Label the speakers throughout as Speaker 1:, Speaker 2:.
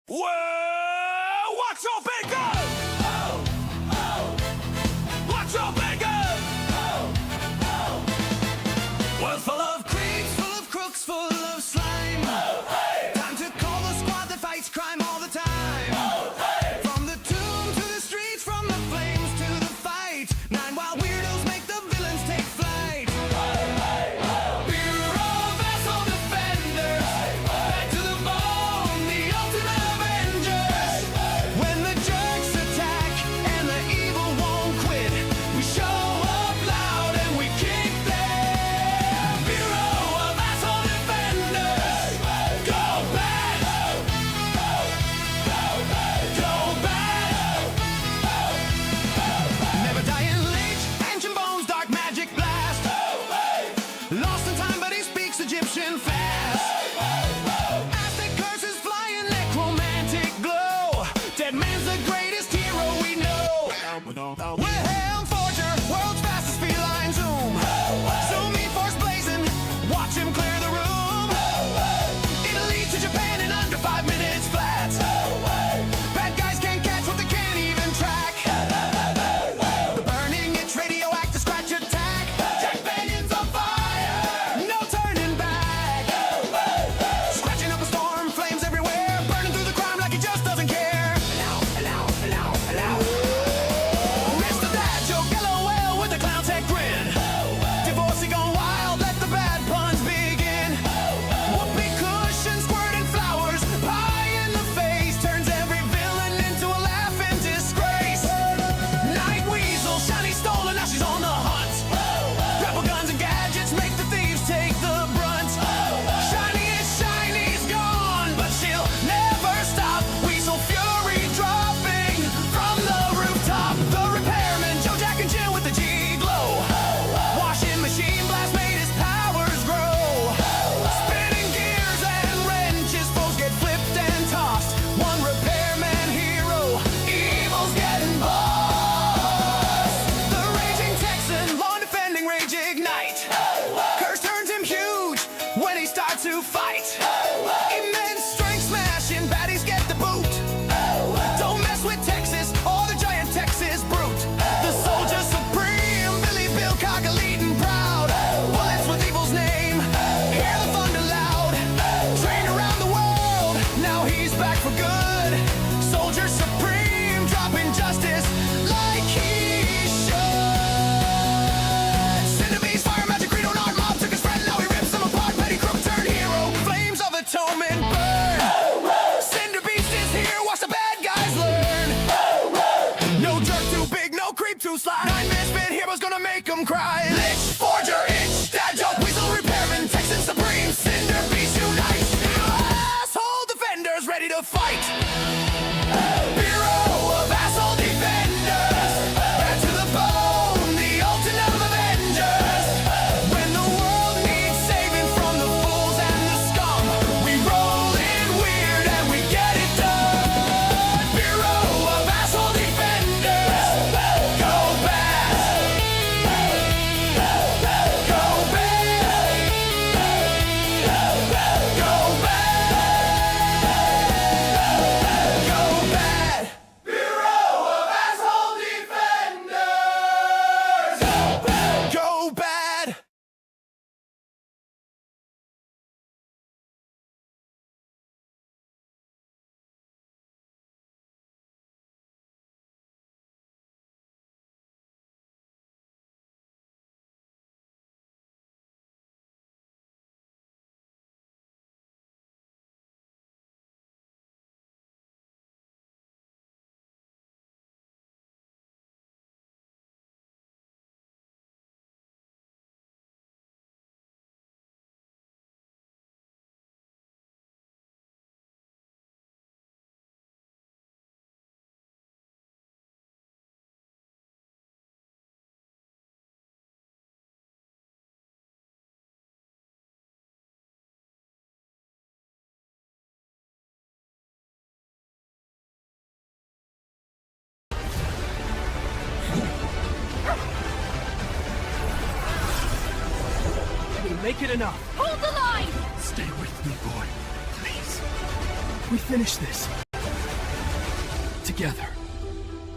Speaker 1: Well, what's your big gun? Oh, oh. What's your big gun? Oh, oh. World full of creeps, full of crooks, full of slime. Oh, hey. Time to call the squad that fights crime all the time. Oh, hey. From the tomb to the streets, from the flames to the fight. 9 wild weirdos make the villains take flight. Hey, hey, oh. Bureau Vassal Defenders. Hey, hey. Back to the bone, the ultimate Avengers. Hey, hey. When the jerks attack and the evil won't quit, we show up loud and we kick them. Bureau of Vassal Defenders. Hey, hey. Go bad. Go bad. Never dying leech, ancient bones, dark magic blast. Lost in time, but he speaks Egyptian fast. Aztec curses flying, necromantic glow. Dead man's the greatest hero we know. We're Helm Forger, world's fastest feline zoom. Zoom force blazing, watch him clear the room. Italy to Japan in under 5 minutes flat. Bad guys can't catch what they can't even track. The burning, it's radioactive scratch attack. Jack Banion's on fire, no turning back. Scratching up a storm, flames everywhere, burning through the crime like he just doesn't care. Mr. Dad joke, LOL with the clown tech grin. Divorcee gone wild, let the bad puns begin. Whoopee cushion, squirting flowers, pie in the face, turns every villain into a laughing disgrace. Night Weasel, shiny stolen, now she's on the hunt. Grapple guns and gadgets make the thieves take the brunt. Shiny's gone, but she'll never stop. Weasel fury dropping from the rooftop. The repairman, Joe, Jack, and Jill with the G-glow. Washing machine blast made his powers grow. Spinning gears and wrenches, foes get flipped and tossed. One repairman hero, evil's getting bossed. The raging Texan, lawn defending rage ignite. Curse turns him huge when he starts to fight. Immense strength smashing, baddies get the boot. Don't mess with Texas or the giant Texas brute. The soldier supreme, Billy Bill Cocker leading proud. Bullets with evil's name, hear the thunder loud. Trained around the world, now he's back for good. Soldier supreme, dropping justice like he should. Cinderbeast, fire magic, credo, art mob took his friend, now he rips them apart. Petty crook turned hero, flames of atonement burn. Cinderbeast is here, watch the bad guys learn. No jerk too big, no creep too sly. 9 misfit heroes gonna make 'em cry. Lich, Forger, Itch, Dad joke, Weasel repairman, Texan supreme, Cinderbeast unite. Asshole defenders ready to fight. Bureau of Vassal Defenders, back to the bone, the ultimate of Avengers. When the world needs saving from the fools and the scum, we roll in weird and we get it done. Bureau of Vassal Defenders, go bad. Go bad. Go bad. Go bad. Bureau of Vassal Defenders, go bad.
Speaker 2: We'll make it enough.
Speaker 3: Hold the line!
Speaker 2: Stay with me, boy. Please. We finish this. together.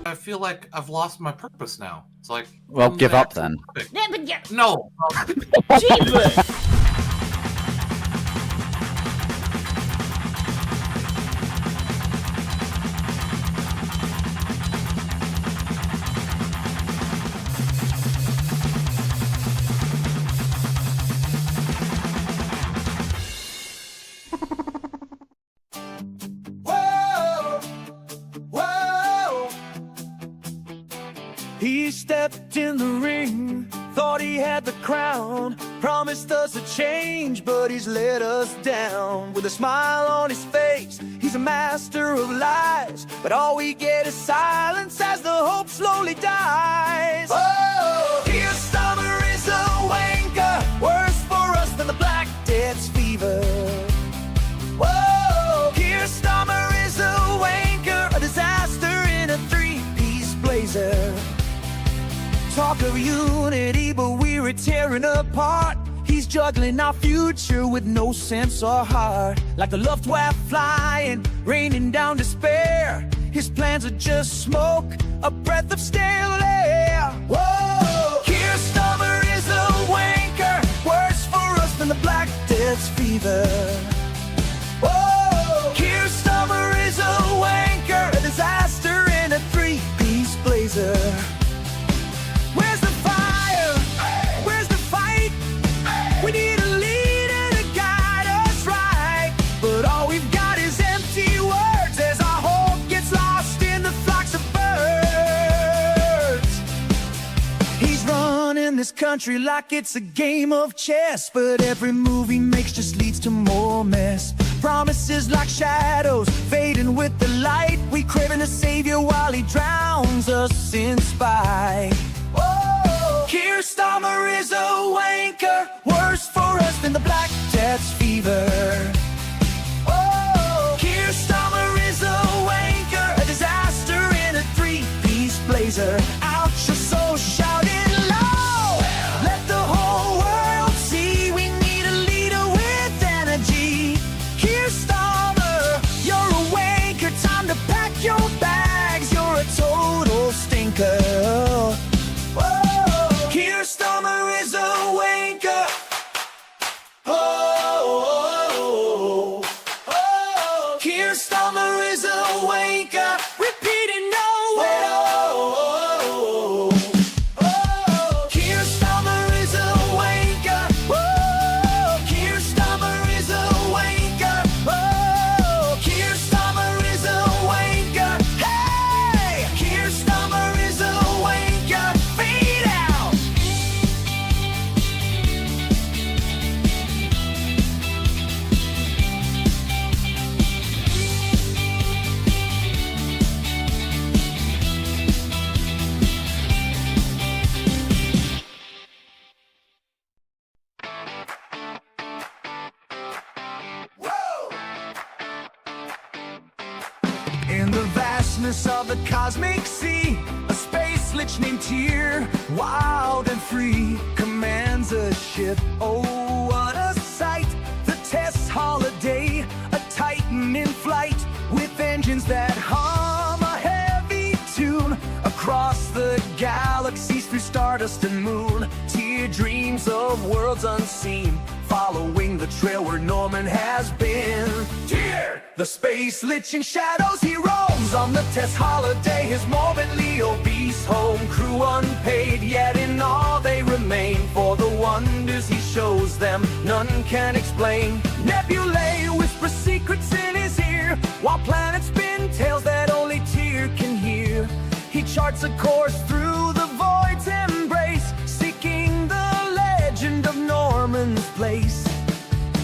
Speaker 3: I feel like I've lost my purpose now. It's like,
Speaker 4: Well,
Speaker 3: I'm
Speaker 4: give
Speaker 3: the
Speaker 4: up
Speaker 3: actual
Speaker 4: then.
Speaker 3: perfect.
Speaker 5: Yeah, but yeah.
Speaker 3: No.
Speaker 5: Jeepers!
Speaker 1: Whoa, whoa. He stepped in the ring, thought he had the crown, promised us a change, but he's let us down. With a smile on his face, he's a master of lies, but all we get is silence as the hope slowly dies. Oh, Tyr is a wanker, worse for us than the Black Death's fever. Whoa, Tyr is a wanker, a disaster in a three-piece blazer. Talk of unity, but we're tearing apart. He's juggling our future with no sense or heart. Like the Lothiael flying, raining down despair. His plans are just smoke, a breath of stale air. Whoa! Tyr is a wanker, worse for us than the Black Death's fever. Whoa! Tyr is a wanker, a disaster in a three-piece blazer. Where's the fire? Where's the fight? We need a leader to guide us right. But all we've got is empty words as our hope gets lost in the flocks of birds. He's running this country like it's a game of chess, but every move he makes just leads to more mess. Promises like shadows, fading with the light. We craving a savior while he drowns us in spite. Tyr is a wanker, worse for us than the Black Death's fever. Oh, Tyr is a wanker, a disaster in a three-piece blazer. Out your soul, shout it loud. Let the whole world see we need a leader with energy. Tyr you're a wanker, time to pack your bags. You're a total stinker. Tyr is a wanker. Oh, Tyr is a wanker. Repeating nowhere. Tyr is a wanker. Tyr is a wanker. Tyr is a wanker. Hey, Tyr is a wanker. Fade out. In the vastness of the cosmic sea, a space lich named Tyr, wild and free, commands a ship. Oh, what a sight! The test holiday, a titan in flight, with engines that hum a heavy tune. Across the galaxies, through stardust and moon, Tyr dreams of worlds unseen, following the trail where Norman has been. Tyr, the space lich in shadows, he roams on the test holiday. His morbidly obese home crew unpaid, yet in awe they remain. For the wonders he shows them, none can explain. Nebulae whisper secrets in his ear, while planets spin tales that only Tyr can hear. He charts a course through the void's embrace, seeking the legend of Norman's place.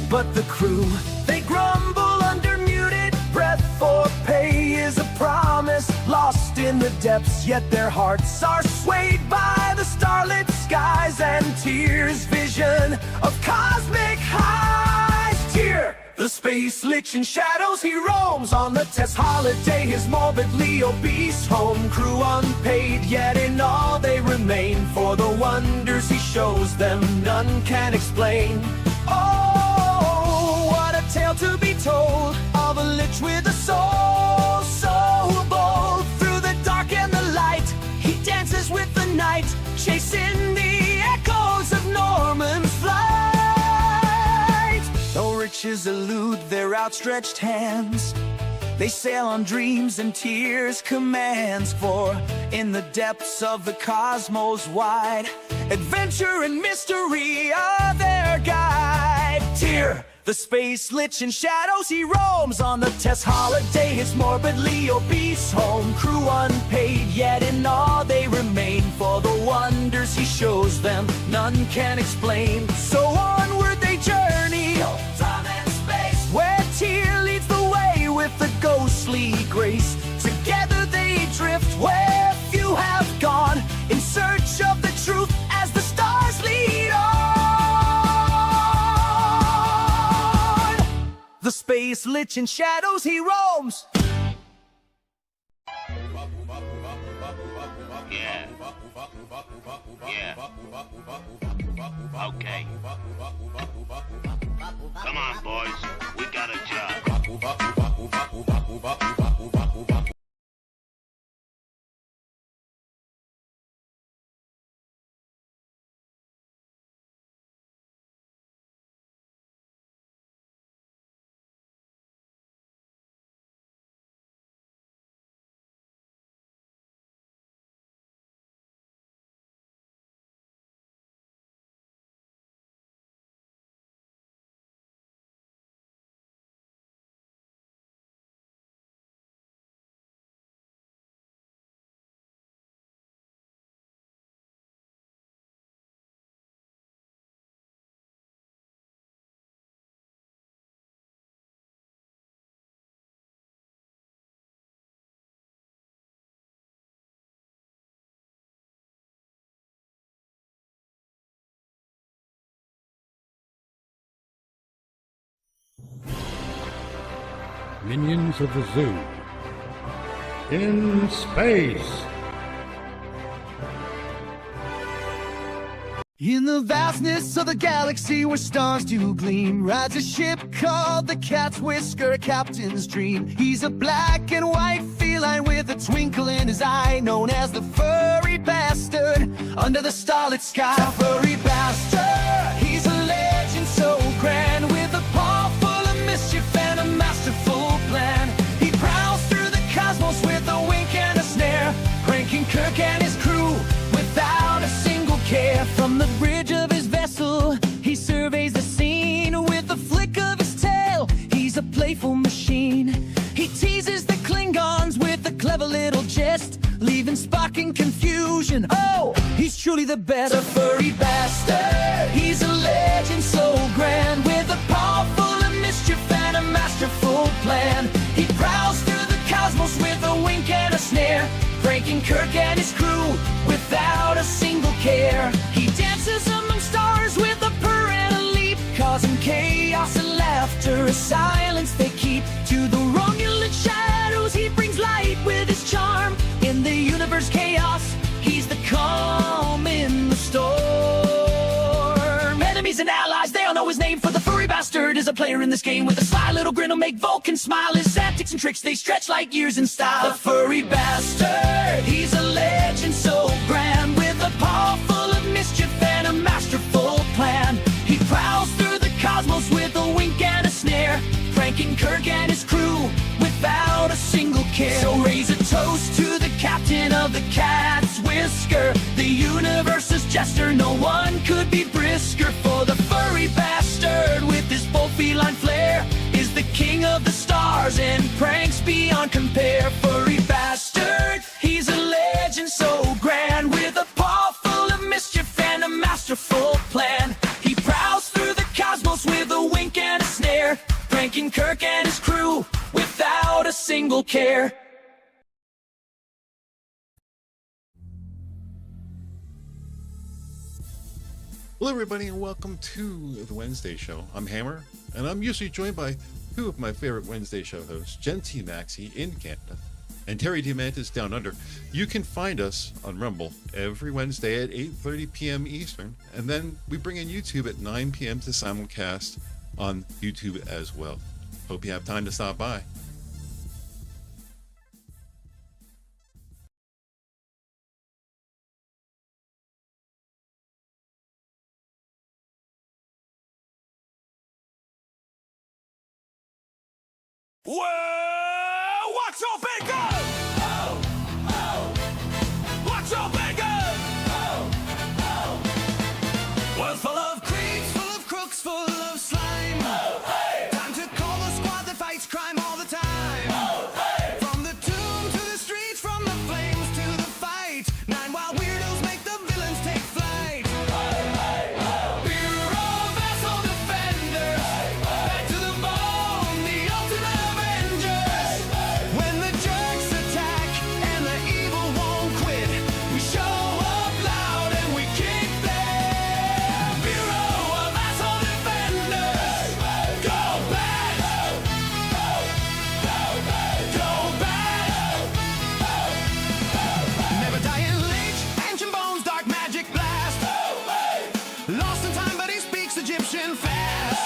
Speaker 1: But the crew, they grumble under muted breath, for pay is a promise lost in the depths. Yet their hearts are swayed by the starlit skies and Tyr's vision of cosmic highs. Tyr, the space lich in shadows, he roams on the test holiday. His morbidly obese home crew unpaid, yet in awe they remain. For the wonders he shows them, none can explain. Oh, what a tale to be told of a lich with a soul so bold. forces elude their outstretched hands. They sail on dreams and tears commands, for in the depths of the cosmos wide, adventure and mystery are their guide. Tyr, the space lich in shadows, he roams on the test holiday, his morbidly obese home crew unpaid, yet in awe they remain, for the wonders he shows them none can explain. So onward they journey, time and space, where Tyr leads the way with the ghostly grace. Together they drift where few have gone, in search of the truth as the stars lead on. The space lich in shadows he roams.
Speaker 4: Yeah. Okay. Come on, boys. We got a job.
Speaker 6: Minions of the Zoo. In space.
Speaker 1: In the vastness of the galaxy where stars do gleam, rides a ship called the Cat's Whisker, Captain's Dream. He's a black and white feline with a twinkle in his eye, known as the furry bastard under the starlit sky. The furry bastard, he's a legend so grand, with a paw full of mischief and a masterful plan. He prowls through the cosmos with a wink and a snare, pranking Kirk and his crew without a single care. From the bridge of his vessel, he surveys the scene with a flick of his tail. He's a playful machine. He teases the Klingons with a clever little jest, leaving Spock in confusion. Oh, he's truly the best. A furry bastard, he's a legend so grand, with a paw full of mischief and a masterful plan. He prowls through the cosmos with a wink and a snare, pranking Kirk and his crew without a single care. He dances among stars with a purr and a leap, causing chaos and laughter, a silence they keep. To the Romulan shadows he brings light with his charm. In the universe chaos, he's the calm in the storm. Enemies and allies, they all know his name, for the furry bastard is a player in this game, with a sly little grin will make Vulcan smile. His antics and tricks, they stretch like years in style. The furry bastard, he's a legend so grand, with a paw full of mischief and a masterful plan. He prowls through the cosmos with a wink and a snare, pranking Kirk and his crew without a single care. So raise a toast to the captain of the Cat's Whisker, the universe's jester, no one could be brisker. For the furry bastard with his bold feline flair is the king of the stars and pranks beyond compare. Furry bastard, he's a legend so grand, with a paw full of mischief and a masterful plan. He prowls through the cosmos with a wink and a snare, pranking Kirk and his crew without a single care.
Speaker 6: Hello, everybody, and welcome to the Wednesday Show. I'm Hammer, and I'm usually joined by two of my favorite Wednesday Show hosts, Jen TMaxi in Canada and Terry Diamantis down under. You can find us on Rumble every Wednesday at 8:30 p.m. Eastern, and then we bring in YouTube at 9 p.m. to simulcast on YouTube as well. Hope you have time to stop by.
Speaker 1: Well, what's your big gun? What's your big gun? World full of creeps, full of crooks, full of slime. Time to call the squad that fights crime all the time. From the tomb to the streets, from the flames to the fight. 9 wild weirdos make the villains take flight. Bureau vassal defenders, back to the bone, the ultimate avengers. When the jerks attack and the evil won't quit, we show up loud and we kick them. Bureau of vassal defenders, go back, go back. Never dying leech, ancient bones, dark magic blast. Lost in time, but he speaks Egyptian fast.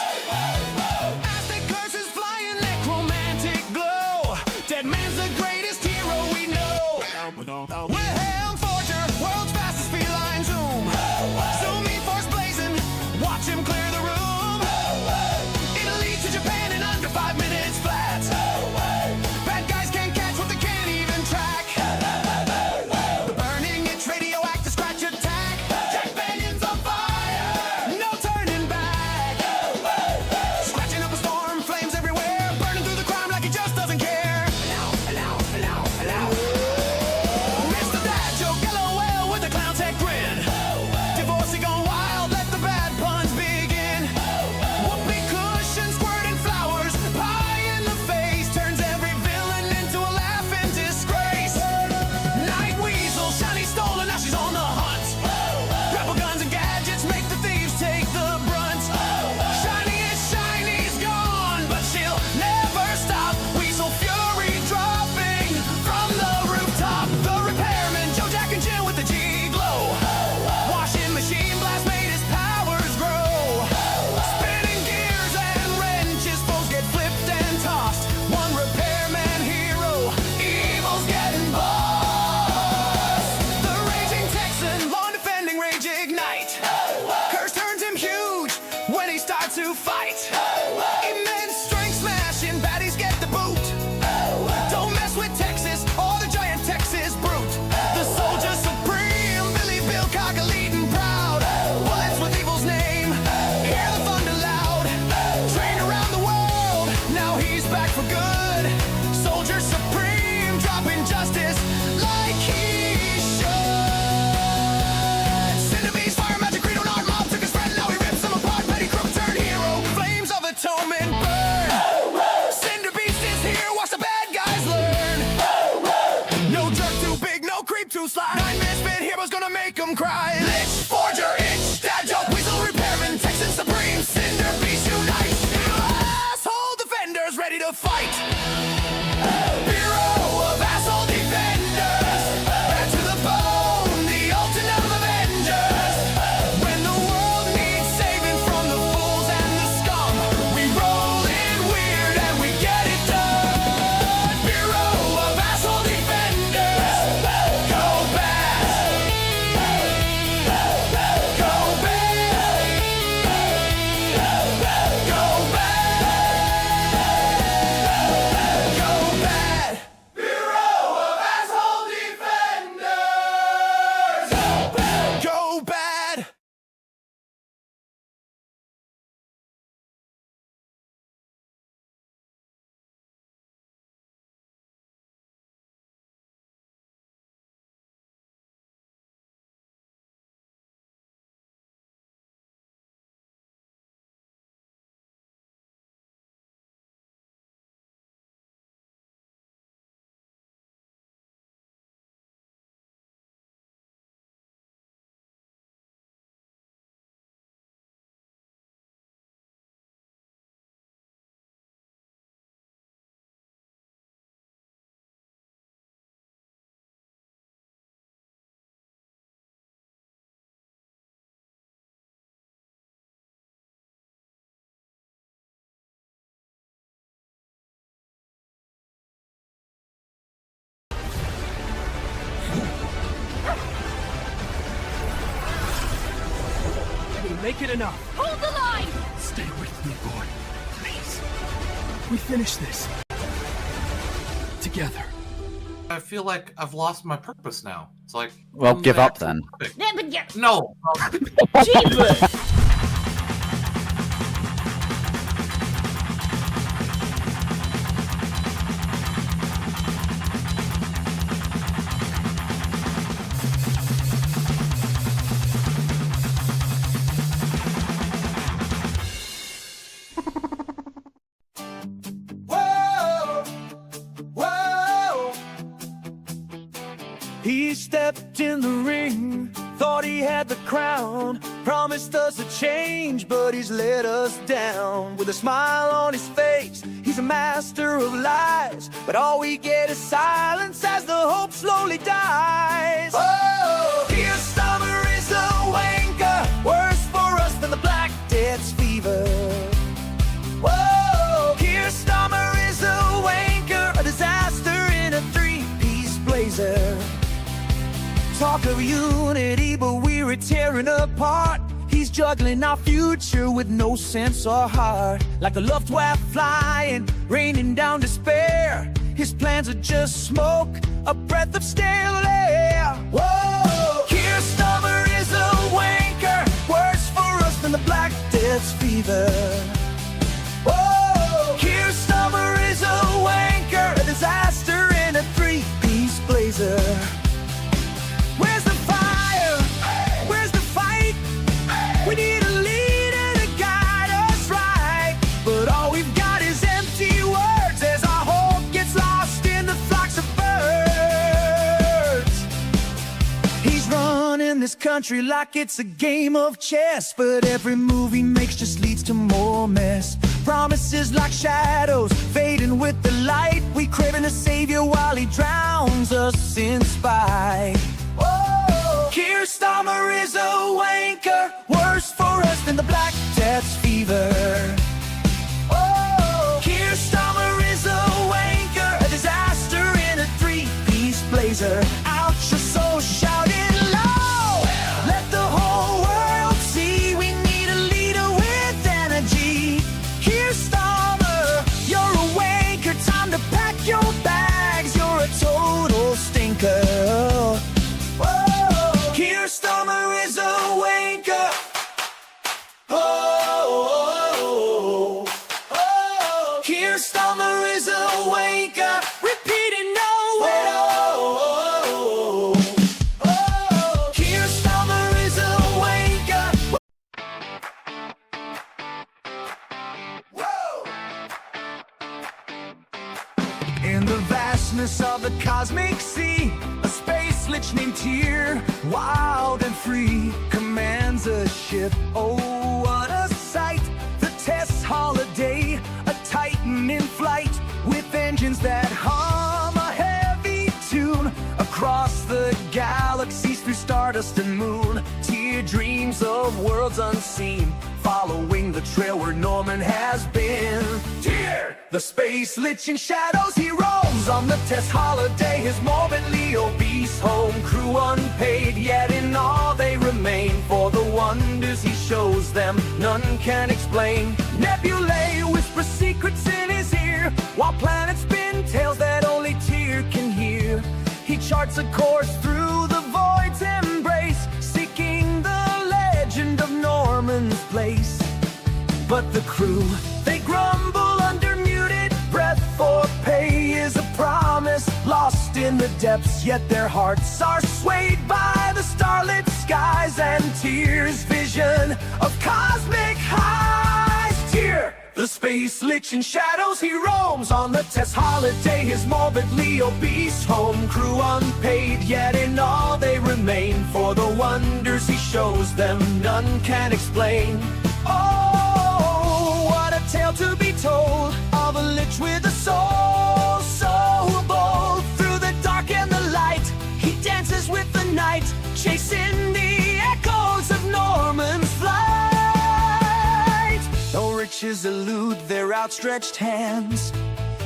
Speaker 1: Aztec curses flying, necromantic glow. Dead man's the greatest hero we know. We're Helm Forger, world's fastest feline zoom. Zoom me force blazing, watch him clear the room. Italy to Japan in under 5 minutes flat. Bad guys can't catch what they can't even track. The burning, it's radioactive scratch attack. Jack Banion's on fire, no turning back. Scratching up a storm, flames everywhere, burning through the crime like he just doesn't care. Mr. Dad joke, LOL with a clown tech grin. Divorcee gone wild, let the bad puns begin. Whoopee cushion, squirting flowers, pie in the face, turns every villain into a laughing disgrace. Night Weasel, shiny stolen, now she's on the hunt. Grapple guns and gadgets make the thieves take the brunt. Shiny's gone, but she'll never stop. Weasel fury dropping from the rooftop. The repairman, Joe, Jack, and Jill with the G glow. Washing machine blast made his powers grow. Spinning gears and wrenches, foes get flipped and tossed. One repairman hero, evil's getting bossed. The raging Texan, lawn defending rage ignite. Curse turns him huge when he starts to fight. Immense strength smashing, baddies get the boot. Don't mess with Texas or the giant Texas brute. The soldier supreme, Billy Bill Cocker leading proud. Bullets with evil's name, hear the thunder loud. Trained around the world, now he's back for good. Soldier supreme, dropping justice like he should. Cinnabeast, fire magic, credo, art mob took his friend, now he rips him apart. Petty crook turned hero, flames of atonement burn. Cinder Beast is here, watch the bad guys learn. No jerk too big, no creep too sly. 9 misfit heroes gonna make them cry. Lich, Forger, Itch, Dad joke, Weasel repairman, Texan supreme, Cinder Beast unite. Asshole defenders ready to fight. Bureau of asshole defenders, back to the bone, the ultimate avengers. When the world needs saving from the fools and the scum, we roll in weird and we get it done. Bureau of asshole defenders, go back, go back, go back, go back. Bureau of asshole defenders, go bad.
Speaker 2: We'll make it enough.
Speaker 5: Hold the line!
Speaker 2: Stay with me, boy. Please. We finish this. together.
Speaker 3: I feel like I've lost my purpose now. It's like,
Speaker 5: Well,
Speaker 3: I'm
Speaker 5: give
Speaker 3: the
Speaker 5: up
Speaker 3: actual
Speaker 5: then.
Speaker 3: Freepik. No.
Speaker 5: Jeebus!
Speaker 1: Whoa, whoa. He stepped in the ring, thought he had the crown, promised us a change, but he's let us down. With a smile on his face, he's a master of lies, but all we get is silence as the hope slowly dies. Oh, Keir Starmer is a wanker, worse for us than the Black Death's fever. Whoa, Keir Starmer is a wanker, a disaster in a three-piece blazer. Talk of unity, but we're tearing apart. He's juggling our future with no sense or heart. Like a Lothiael flying, raining down despair. His plans are just smoke, a breath of stale air. Whoa! Keir Starmer is a wanker, worse for us than the Black Death's fever. Whoa! Keir Starmer is a wanker, a disaster in a three-piece blazer. Where's the fire? Where's the fight? We need a leader to guide us right. But all we've got is empty words as our hope gets lost in the flocks of birds. He's running this country like it's a game of chess, but every move he makes just leads to more mess. Promises like shadows, fading with the light. We craving a savior while he drowns us in spite. Whoa! Keir Starmer is a wanker, worse for us than the Black Death's fever. Whoa! Keir Starmer is a wanker, a disaster in a three-piece blazer. Out your soul, shout it loud. Let the whole world see we need a leader with energy. Keir Starmer, you're a wanker, time to pack your bags. You're a total stinker. Whoa, Keir Starmer is a wanker. Oh, Keir Starmer is a wanker. Repeating no way. Oh, Keir Starmer is a wanker. Whoa. In the vastness of the cosmic sea, a space lich named Tyr, wild and free, commands a ship. Oh, what a sight! The Tess Holiday, a titan in flight, with engines that hum a heavy tune across the galaxies through stardust and moon. Tyr dreams of worlds unseen, following the trail where Norman has been. Tyr, the space lich in shadows, he roams on the Tess Holiday. His morbidly obese home crew unpaid, yet in awe they remain. For the wonders he shows them, none can explain. Nebulae whisper secrets in his ear, while planets spin tales that only Tyr can hear. He charts a course through the void's embrace, seeking the legend of Norman's place. But the crew, they grumble under muted breath, for pay is a promise lost in the depths. Yet their hearts are swayed by the starlit skies and Tyr's vision of cosmic highs. Tyr, the space lich in shadows, he roams on the Tess Holiday. His morbidly obese home crew unpaid, yet in awe they remain. For the wonders he shows them, none can explain. Oh, what a tale to be told of a lich with a soul so bold. Through the dark and the light, he dances with the night, chasing the echoes of Norman's flight. Though riches elude their outstretched hands,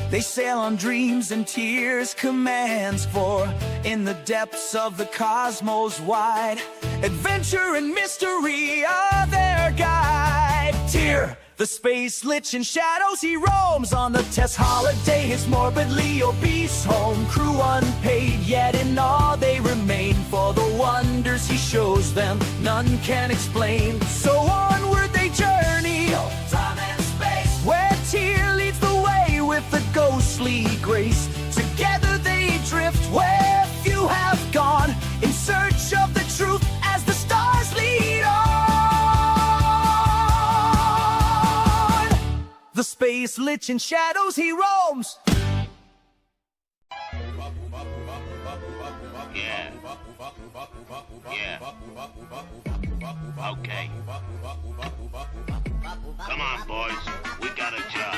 Speaker 1: they sail on dreams and Tyr's commands. For in the depths of the cosmos wide, adventure and mystery are their guide. Tyr Tyr, the space lich in shadows, he roams on the test holiday. His morbidly obese home crew unpaid, yet in awe they remain for the wonders he shows them. None can explain. So onward they journey, time and space, where Tyr leads the way with the ghostly grace. Together they drift where few have gone, in search of the truth as the stars lead on. The space lich in shadows he roams.
Speaker 4: Yeah. Okay. Come on, boys. We got a job.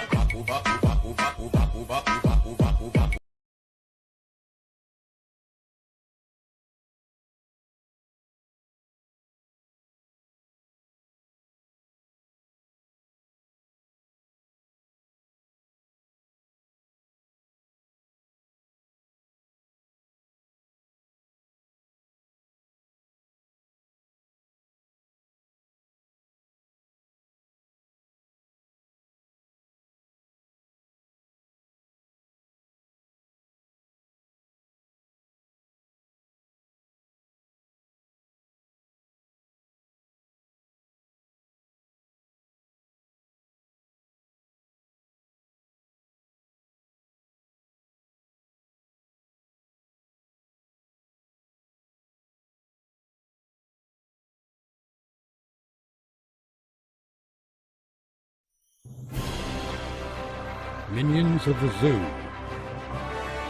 Speaker 7: Minions of the Zoo.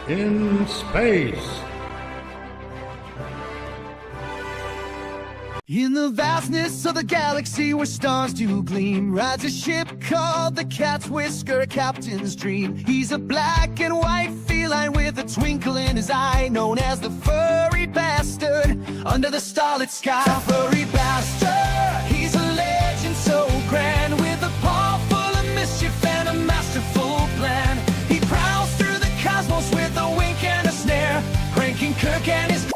Speaker 7: In space.
Speaker 1: In the vastness of the galaxy where stars do gleam, rides a ship called the Cat's Whisker, Captain's Dream. He's a black and white feline with a twinkle in his eye, known as the furry bastard under the starlit sky. Furry bastard, he's a legend so grand, with a paw full of mischief and a masterful plan. He prowls through the cosmos with a wink and a snare, pranking Kirk and his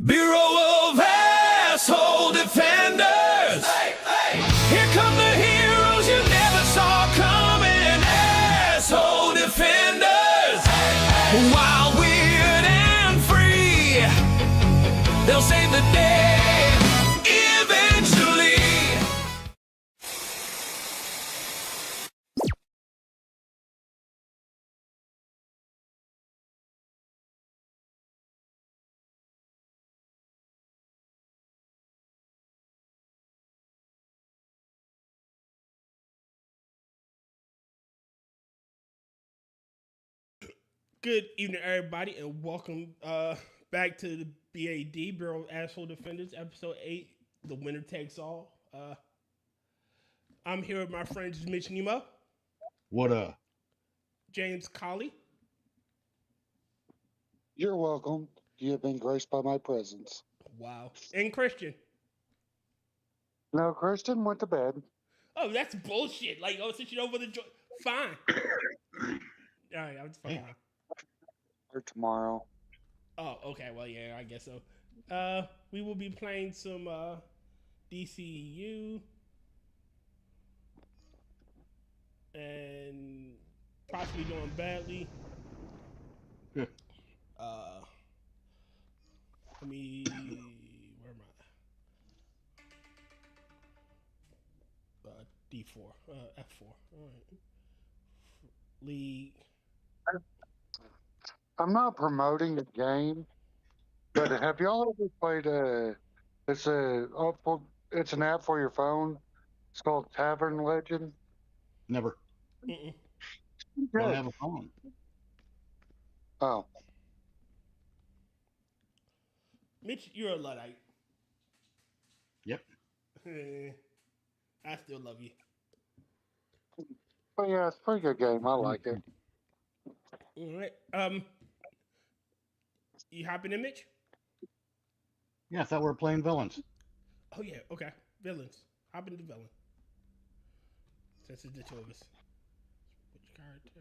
Speaker 1: Bureau of Asshole Defenders. Hey, hey. Here come the heroes you never saw coming. Asshole Defenders. Hey, hey. Wild, weird, and free, they'll save the day eventually.
Speaker 5: Good evening, everybody, and welcome back to the B.A.D, Bureau of Asshole Defenders, Episode 8, The Winner Takes All. I'm here with my friends Mitch Nemo,
Speaker 7: What up?
Speaker 5: James Colley,
Speaker 8: You're welcome. You have been graced by my presence.
Speaker 5: wow, and Christian.
Speaker 8: No, Kristen went to bed.
Speaker 5: Oh, that's bullshit. Like, oh, since you know for the fine. All right, I'm just fucking around.
Speaker 8: Or tomorrow.
Speaker 5: Oh, okay. Well, yeah, I guess so. We will be playing some DCU and possibly doing badly. Let me. Where am I? D4, F4. All right. League.
Speaker 8: I'm not promoting the game, but have y'all ever played it's an app for your phone. It's called Tavern Legend.
Speaker 7: Never.
Speaker 5: Mm-mm.
Speaker 7: Don't have a phone.
Speaker 8: Oh,
Speaker 5: Mitch, you're a Luddite.
Speaker 7: Yep.
Speaker 5: I still love you.
Speaker 8: but yeah, it's a pretty good game. I like it.
Speaker 5: All right. You hopping in, Mitch?
Speaker 7: Yeah, I thought we were playing villains.
Speaker 5: Oh yeah. Okay. Villains. Hop into villain. Since it's the two of us. Which character?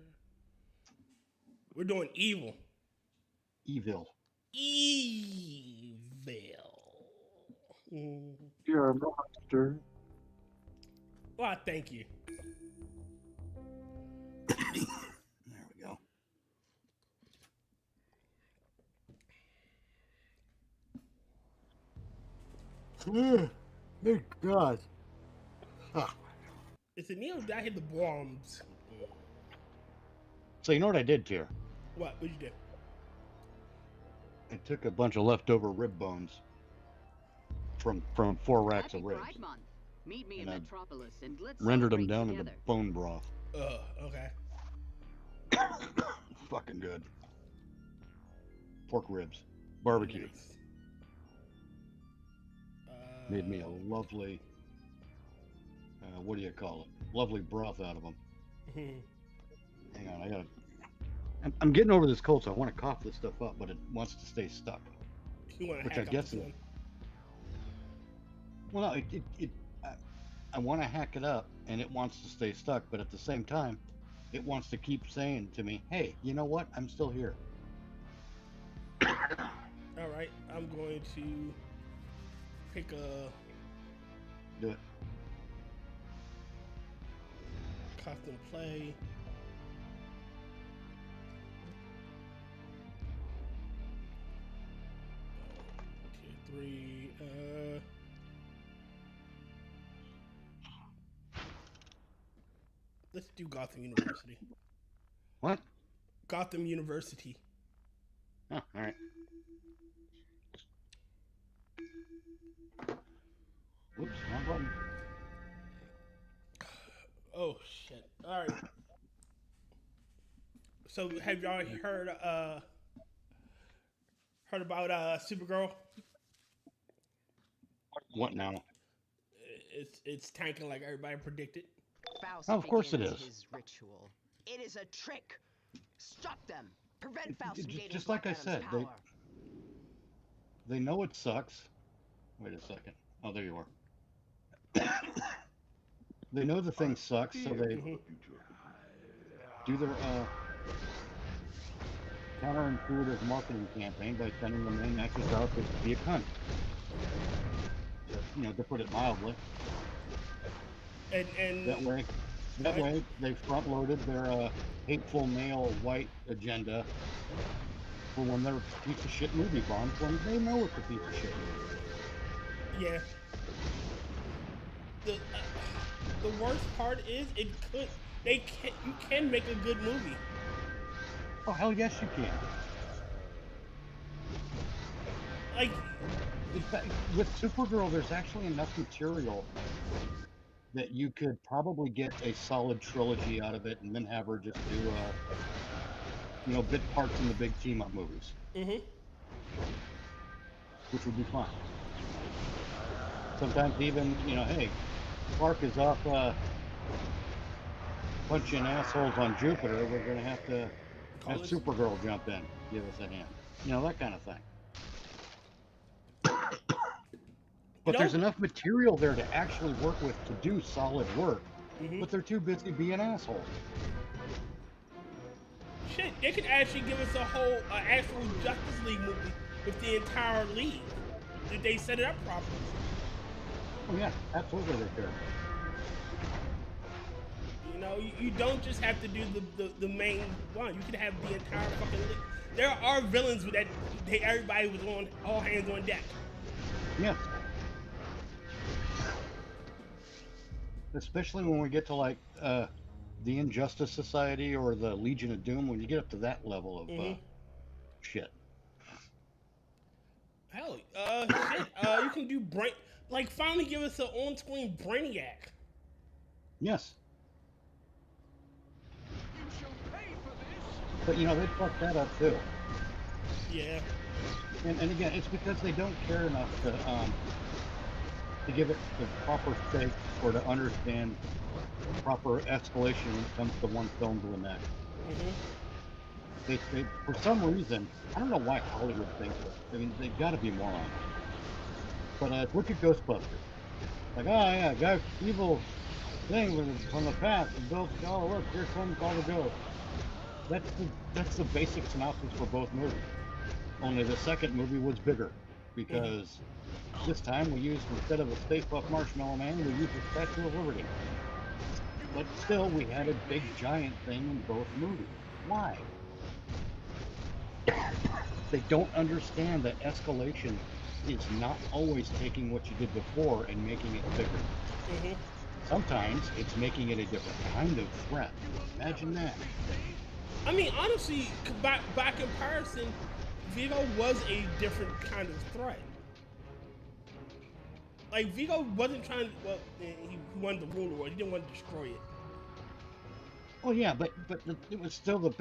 Speaker 5: We're doing evil.
Speaker 7: Evil.
Speaker 5: Evil.
Speaker 8: You're a Chapter.
Speaker 5: Well, thank you.
Speaker 7: There we go. Good God.
Speaker 5: It's a Neo that hit the bombs.
Speaker 7: So you know what I did, Tyr?
Speaker 5: What'd you do?
Speaker 7: I took a bunch of leftover rib bones from 4 racks of ribs.
Speaker 9: Pride Month. Meet me in
Speaker 7: And I
Speaker 9: Metropolis and let's
Speaker 7: rendered them
Speaker 9: celebrate
Speaker 7: down
Speaker 9: together.
Speaker 7: into bone broth.
Speaker 5: Okay.
Speaker 7: Fucking good. Pork ribs. Barbecue.
Speaker 5: Nice.
Speaker 7: Made me a lovely, what do you call it? Lovely broth out of them. Hang on, I'm getting over this cold, so I want to cough this stuff up, but it wants to stay stuck.
Speaker 5: You want to
Speaker 7: Which
Speaker 5: hack
Speaker 7: I guess
Speaker 5: up
Speaker 7: is,
Speaker 5: this one?
Speaker 7: well, no, I want to hack it up, and it wants to stay stuck, but at the same time, it wants to keep saying to me, hey, you know what? I'm still here.
Speaker 5: All right, I'm going to pick a
Speaker 7: Do it.
Speaker 5: custom play. Tier 3. Let's do Gotham University.
Speaker 7: What?
Speaker 5: Gotham University.
Speaker 7: Oh, all right. Whoops, wrong button.
Speaker 5: Oh shit! All right. So have y'all heard about Supergirl?
Speaker 7: What now?
Speaker 5: It's tanking like everybody predicted.
Speaker 9: Faust
Speaker 7: Oh, of course it
Speaker 9: begins
Speaker 7: is.
Speaker 9: His ritual. It is a trick. Stop them. Prevent Faust from gaining
Speaker 7: Just like I
Speaker 9: Black
Speaker 7: said,
Speaker 9: Adam's power.
Speaker 7: they know it sucks. Wait a second. Oh, there you are. They know the thing sucks, so they do their counterintuitive marketing campaign by sending the main actress out to be a cunt. You know, to put it mildly.
Speaker 5: And
Speaker 7: That way, they front-loaded their hateful male white agenda for when their piece of shit movie bombs, when they know it's a piece of shit movie.
Speaker 5: yeah. The worst part is you can make a good movie.
Speaker 7: Oh hell yes you can.
Speaker 5: Like
Speaker 7: In fact, with Supergirl, there's actually enough material that you could probably get a solid trilogy out of it, and then have her just do, you know, bit parts in the big team-up movies, which would be fun. Sometimes even, you know, hey, Clark is off punching assholes on Jupiter. We're gonna have to have Supergirl jump in, give us a hand, you know, that kind of thing. But there's enough material there to actually work with to do solid work, but they're too busy being assholes.
Speaker 5: shit, they could actually give us a whole actual Justice League movie with the entire league. Did they set it up properly?
Speaker 7: Oh yeah, absolutely they could.
Speaker 5: You know, you don't just have to do the main one. You could have the entire fucking league. There are villains with that everybody was on all hands on deck.
Speaker 7: Yes. Especially when we get to like the Injustice Society or the Legion of Doom, when you get up to that level of shit.
Speaker 5: Hell, shit. You can do finally give us an on-screen Brainiac.
Speaker 7: Yes. But you know, they fucked that up too.
Speaker 5: Yeah.
Speaker 7: And again, it's because they don't care enough to give it the proper stake or to understand proper escalation when it comes to one film to the next. They for some reason, I don't know why Hollywood thinks it. I mean, they've got to be morons. But look at Ghostbusters. Like, oh yeah, guys, evil thing from the past. And built, oh look, here comes all the ghosts. That's the basic synopsis for both movies. Only the second movie was bigger. because this time we used, instead of a Stay Puft Marshmallow Man, we used a Statue of Liberty. But still, we had a big giant thing in both movies. Why? They don't understand that escalation is not always taking what you did before and making it bigger. Sometimes it's making it a different kind of threat. Imagine that.
Speaker 5: I mean, honestly, by comparison, Vigo was a different kind of threat. Like, Vigo wasn't trying to, well, he wanted to rule the world. He didn't want to destroy it.
Speaker 7: Oh yeah, but it was still the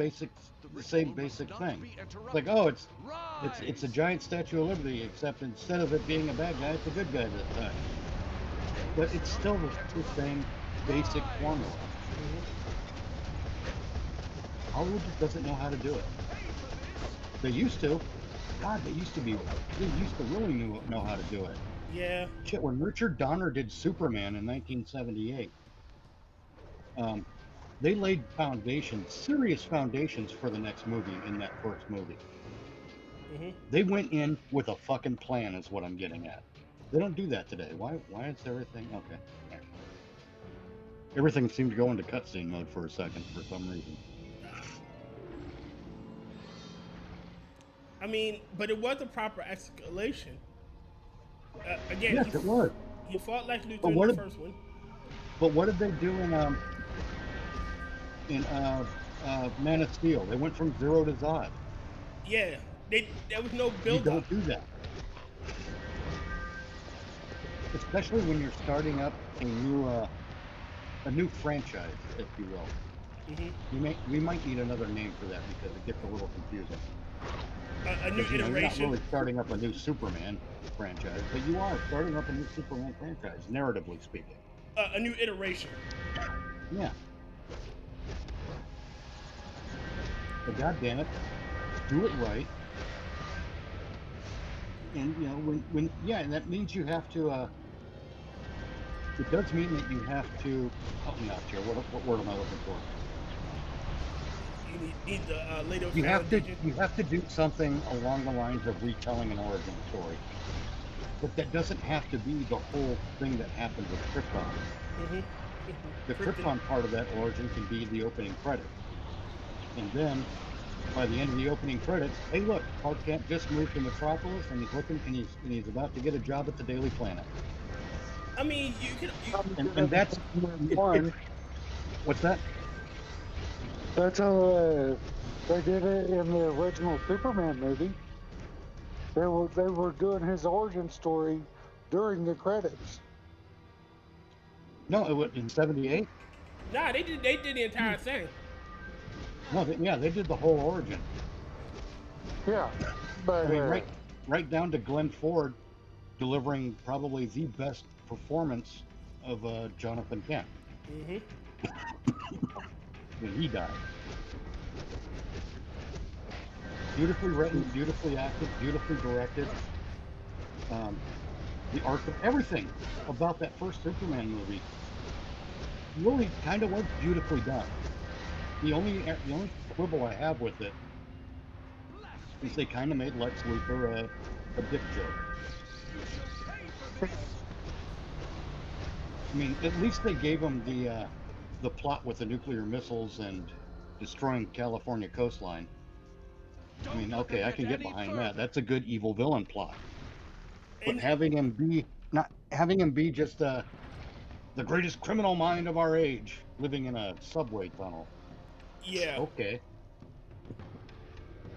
Speaker 7: same basic thing. Like, oh, it's a giant Statue of Liberty, except instead of it being a bad guy, it's a good guy this time. But it's still the same basic formula. Hollywood just doesn't know how to do it. They used to. God, they used to really know how to do it.
Speaker 5: Yeah.
Speaker 7: Shit, when Richard Donner did Superman in 1978, they laid serious foundations for the next movie in that first movie. They went in with a fucking plan, is what I'm getting at. They don't do that today. Why is everything okay? Yeah. Everything seemed to go into cutscene mode for a second for some reason.
Speaker 5: I mean, but it was a proper escalation. Again,
Speaker 7: Yes, it was.
Speaker 5: He fought like Luther
Speaker 7: But
Speaker 5: in
Speaker 7: what
Speaker 5: the
Speaker 7: did-
Speaker 5: first one.
Speaker 7: But what did they do in Man of Steel? They went from Zero to Zod.
Speaker 5: Yeah, there was no
Speaker 7: You
Speaker 5: build up.
Speaker 7: don't do that. Especially when you're starting up a new franchise, if you will. We might need another name for that because it gets a little confusing.
Speaker 5: A new
Speaker 7: You're not
Speaker 5: iteration.
Speaker 7: really starting up a new Superman franchise, but you are starting up a new Superman franchise, narratively speaking.
Speaker 5: A new iteration.
Speaker 7: Yeah. But goddamn it, do it right. And you know, and that means you have to. It does mean that you have to. Help me out here. What word am I looking for?
Speaker 5: You need the later
Speaker 7: You have
Speaker 5: foundation.
Speaker 7: to do something along the lines of retelling an origin story. But that doesn't have to be the whole thing that happened with Krypton. The Krypton part of that origin can be the opening credits. And then, by the end of the opening credits, hey look, Clark Kent just moved to Metropolis and he's looking and he's about to get a job at the Daily Planet.
Speaker 5: I mean, you can.
Speaker 7: And that's
Speaker 8: One.
Speaker 7: What's that?
Speaker 8: That's how they did it in the original Superman movie. They were doing his origin story during the credits.
Speaker 7: No, it was in '78.
Speaker 5: Nah, they did the entire thing.
Speaker 7: No, they did the whole origin.
Speaker 8: Yeah, but
Speaker 7: I mean, right down to Glenn Ford delivering probably the best performance of Jonathan Kent when he died. Beautifully written, beautifully acted, beautifully directed. The arc of everything about that first Superman movie really kind of was beautifully done. The only quibble I have with it is they kind of made Lex Luthor a dick joke. I mean, at least they gave him the plot with the nuclear missiles and destroying California coastline. I mean, okay, I can get behind that. That's a good evil villain plot. But having him be just the greatest criminal mind of our age, living in a subway tunnel.
Speaker 5: Yeah.
Speaker 7: Okay.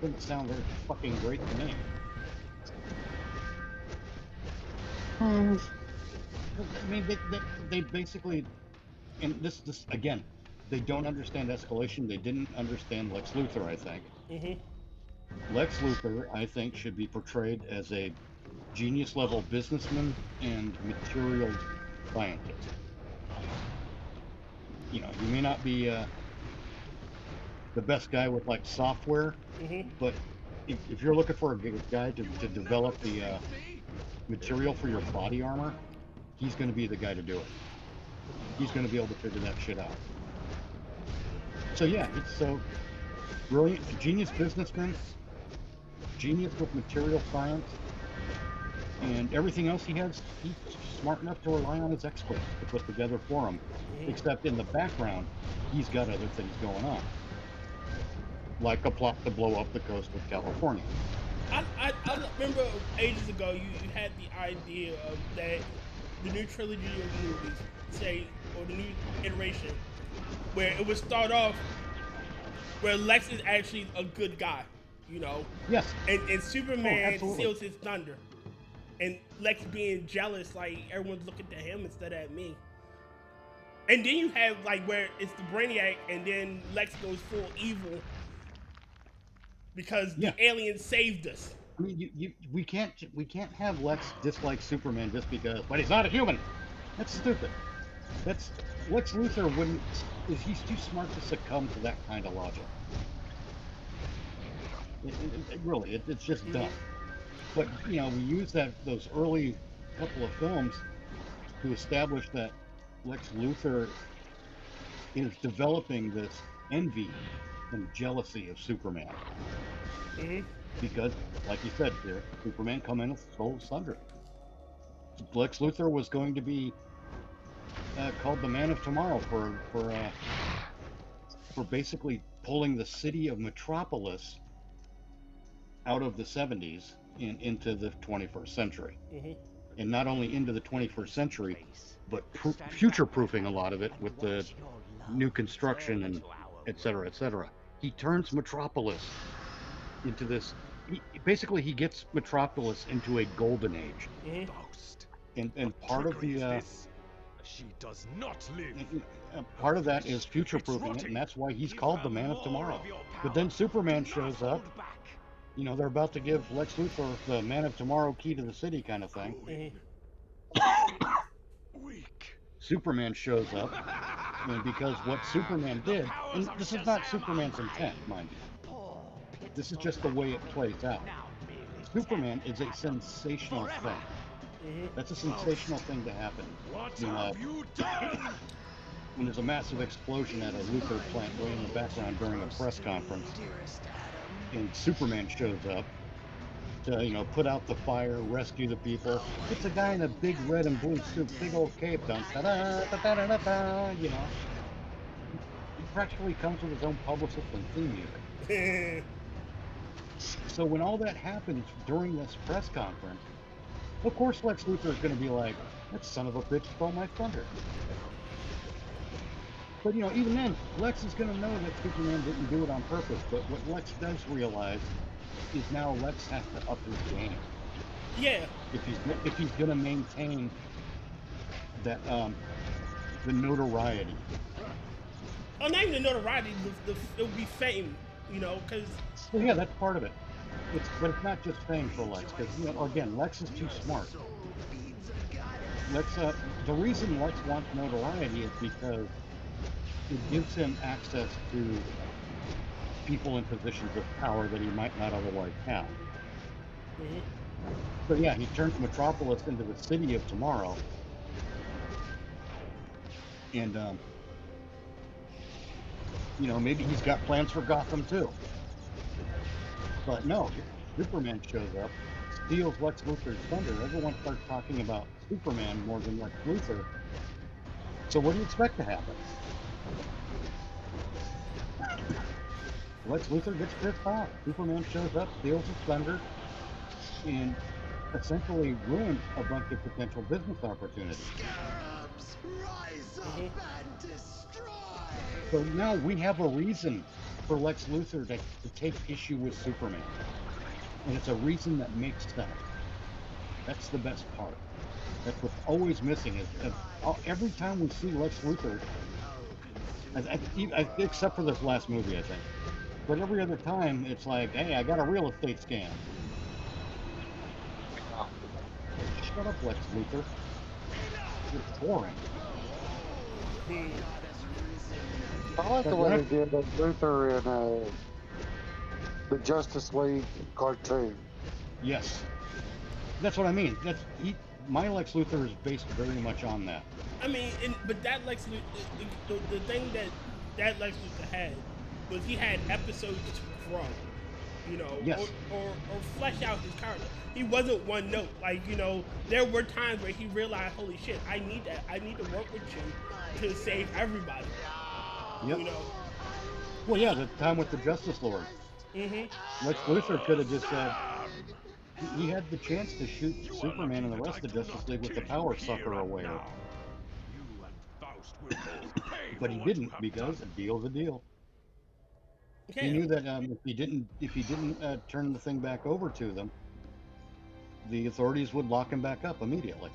Speaker 7: Doesn't sound very fucking great to me. I mean, they basically, and this again, they don't understand escalation. They didn't understand Lex Luthor, I think. Lex Luthor, I think, should be portrayed as a genius-level businessman and material scientist. You know, you may not be the best guy with like software, but if you're looking for a guy to develop the material for your body armor, he's going to be the guy to do it. He's going to be able to figure that shit out. So yeah, it's so brilliant, genius businessman, genius with material science, And everything else he has, he's smart enough to rely on his experts to put together for him. Except in the background, he's got other things going on. Like a plot to blow up the coast of California.
Speaker 5: I remember ages ago you had the idea of that the new trilogy of movies, say, or the new iteration, where it would start off where Lex is actually a good guy, you know?
Speaker 7: Yes.
Speaker 5: And Superman
Speaker 7: absolutely.
Speaker 5: steals his thunder. And Lex being jealous, like everyone's looking to him instead of at me. And then you have like where it's the Brainiac and then Lex goes full evil because the aliens saved us.
Speaker 7: I mean, we can't have Lex dislike Superman just because, but he's not a human. That's stupid. That's Lex Luthor wouldn't. He's too smart to succumb to that kind of logic. It's just dumb. But you know, we use those early couple of films to establish that Lex Luthor is developing this envy and jealousy of Superman. Because, like you said, Superman come in and stole his thunder. Lex Luthor was going to be called the Man of Tomorrow for basically pulling the city of Metropolis out of the 70s and into the 21st century. And not only into the 21st century, but future-proofing a lot of it with the new construction and et cetera, et cetera. He turns Metropolis into this. Basically, he gets Metropolis into a golden age. And part of the
Speaker 1: she does not live.
Speaker 7: Part of that is future-proofing it, and that's why he's called the Man of Tomorrow. But then Superman shows up. You know, they're about to give Lex Luthor the Man of Tomorrow key to the city kind of thing. Superman shows up, and because what Superman did, and this is not Superman's intent, mind you. This is just the way it plays out. Superman is a sensational thing. That's a sensational thing to happen. You know, when there's a massive explosion at a Luthor plant way in the background during a press conference, and Superman shows up to, you know, put out the fire, rescue the people. It's a guy in a big red and blue suit, big old cape done, ta-da-da-da-da-da, you know. He practically comes with his own publicist and theme music. So when all that happens during this press conference, of course Lex Luthor is going to be like, that son of a bitch stole my thunder. But, you know, even then, Lex is going to know that Superman didn't do it on purpose. But what Lex does realize is now Lex has to up his game.
Speaker 5: Yeah.
Speaker 7: If he's going to maintain that the notoriety.
Speaker 5: Oh, not even the notoriety. It would be fame, you know, because.
Speaker 7: Well, yeah, that's part of it. But it's not just fame for Lex, because, you know, again, Lex is too smart. The reason Lex wants notoriety is because it gives him access to people in positions of power that he might not otherwise have. So yeah, he turns Metropolis into the city of tomorrow. And, you know, maybe he's got plans for Gotham too. But no, Superman shows up, steals Lex Luthor's thunder. Everyone starts talking about Superman more than Lex Luthor. So what do you expect to happen? Lex Luthor gets pissed off. Superman shows up, steals his thunder, and essentially ruins a bunch of potential business opportunities.
Speaker 1: Scarabs, rise up and destroy.
Speaker 7: So now we have a reason for Lex Luthor to take issue with Superman. And it's a reason that makes sense. That's the best part. That's what's always missing is every time we see Lex Luthor, except for this last movie, I think. But every other time, it's like, hey, I got a real estate scam. Shut up, Lex Luthor. You're boring.
Speaker 8: I like the way they did Luthor in the Justice League cartoon.
Speaker 7: Yes. That's what I mean. My Lex Luthor is based very much on that.
Speaker 5: I mean, but that Lex Luthor, the thing that Lex Luthor had was he had episodes to grow. you know,
Speaker 7: Yes.
Speaker 5: or flesh out his character. He wasn't one note. Like, you know, there were times where he realized, holy shit, I need to work with you to save everybody.
Speaker 7: Yep.
Speaker 5: You know.
Speaker 7: Well, yeah, the time with the Justice Lord. Lex Luthor could have just said, he had the chance to shoot Superman and the rest of the Justice League with the power sucker away. But he didn't, because a deal's a deal.
Speaker 5: Yeah.
Speaker 7: He knew that if he didn't turn the thing back over to them, the authorities would lock him back up immediately.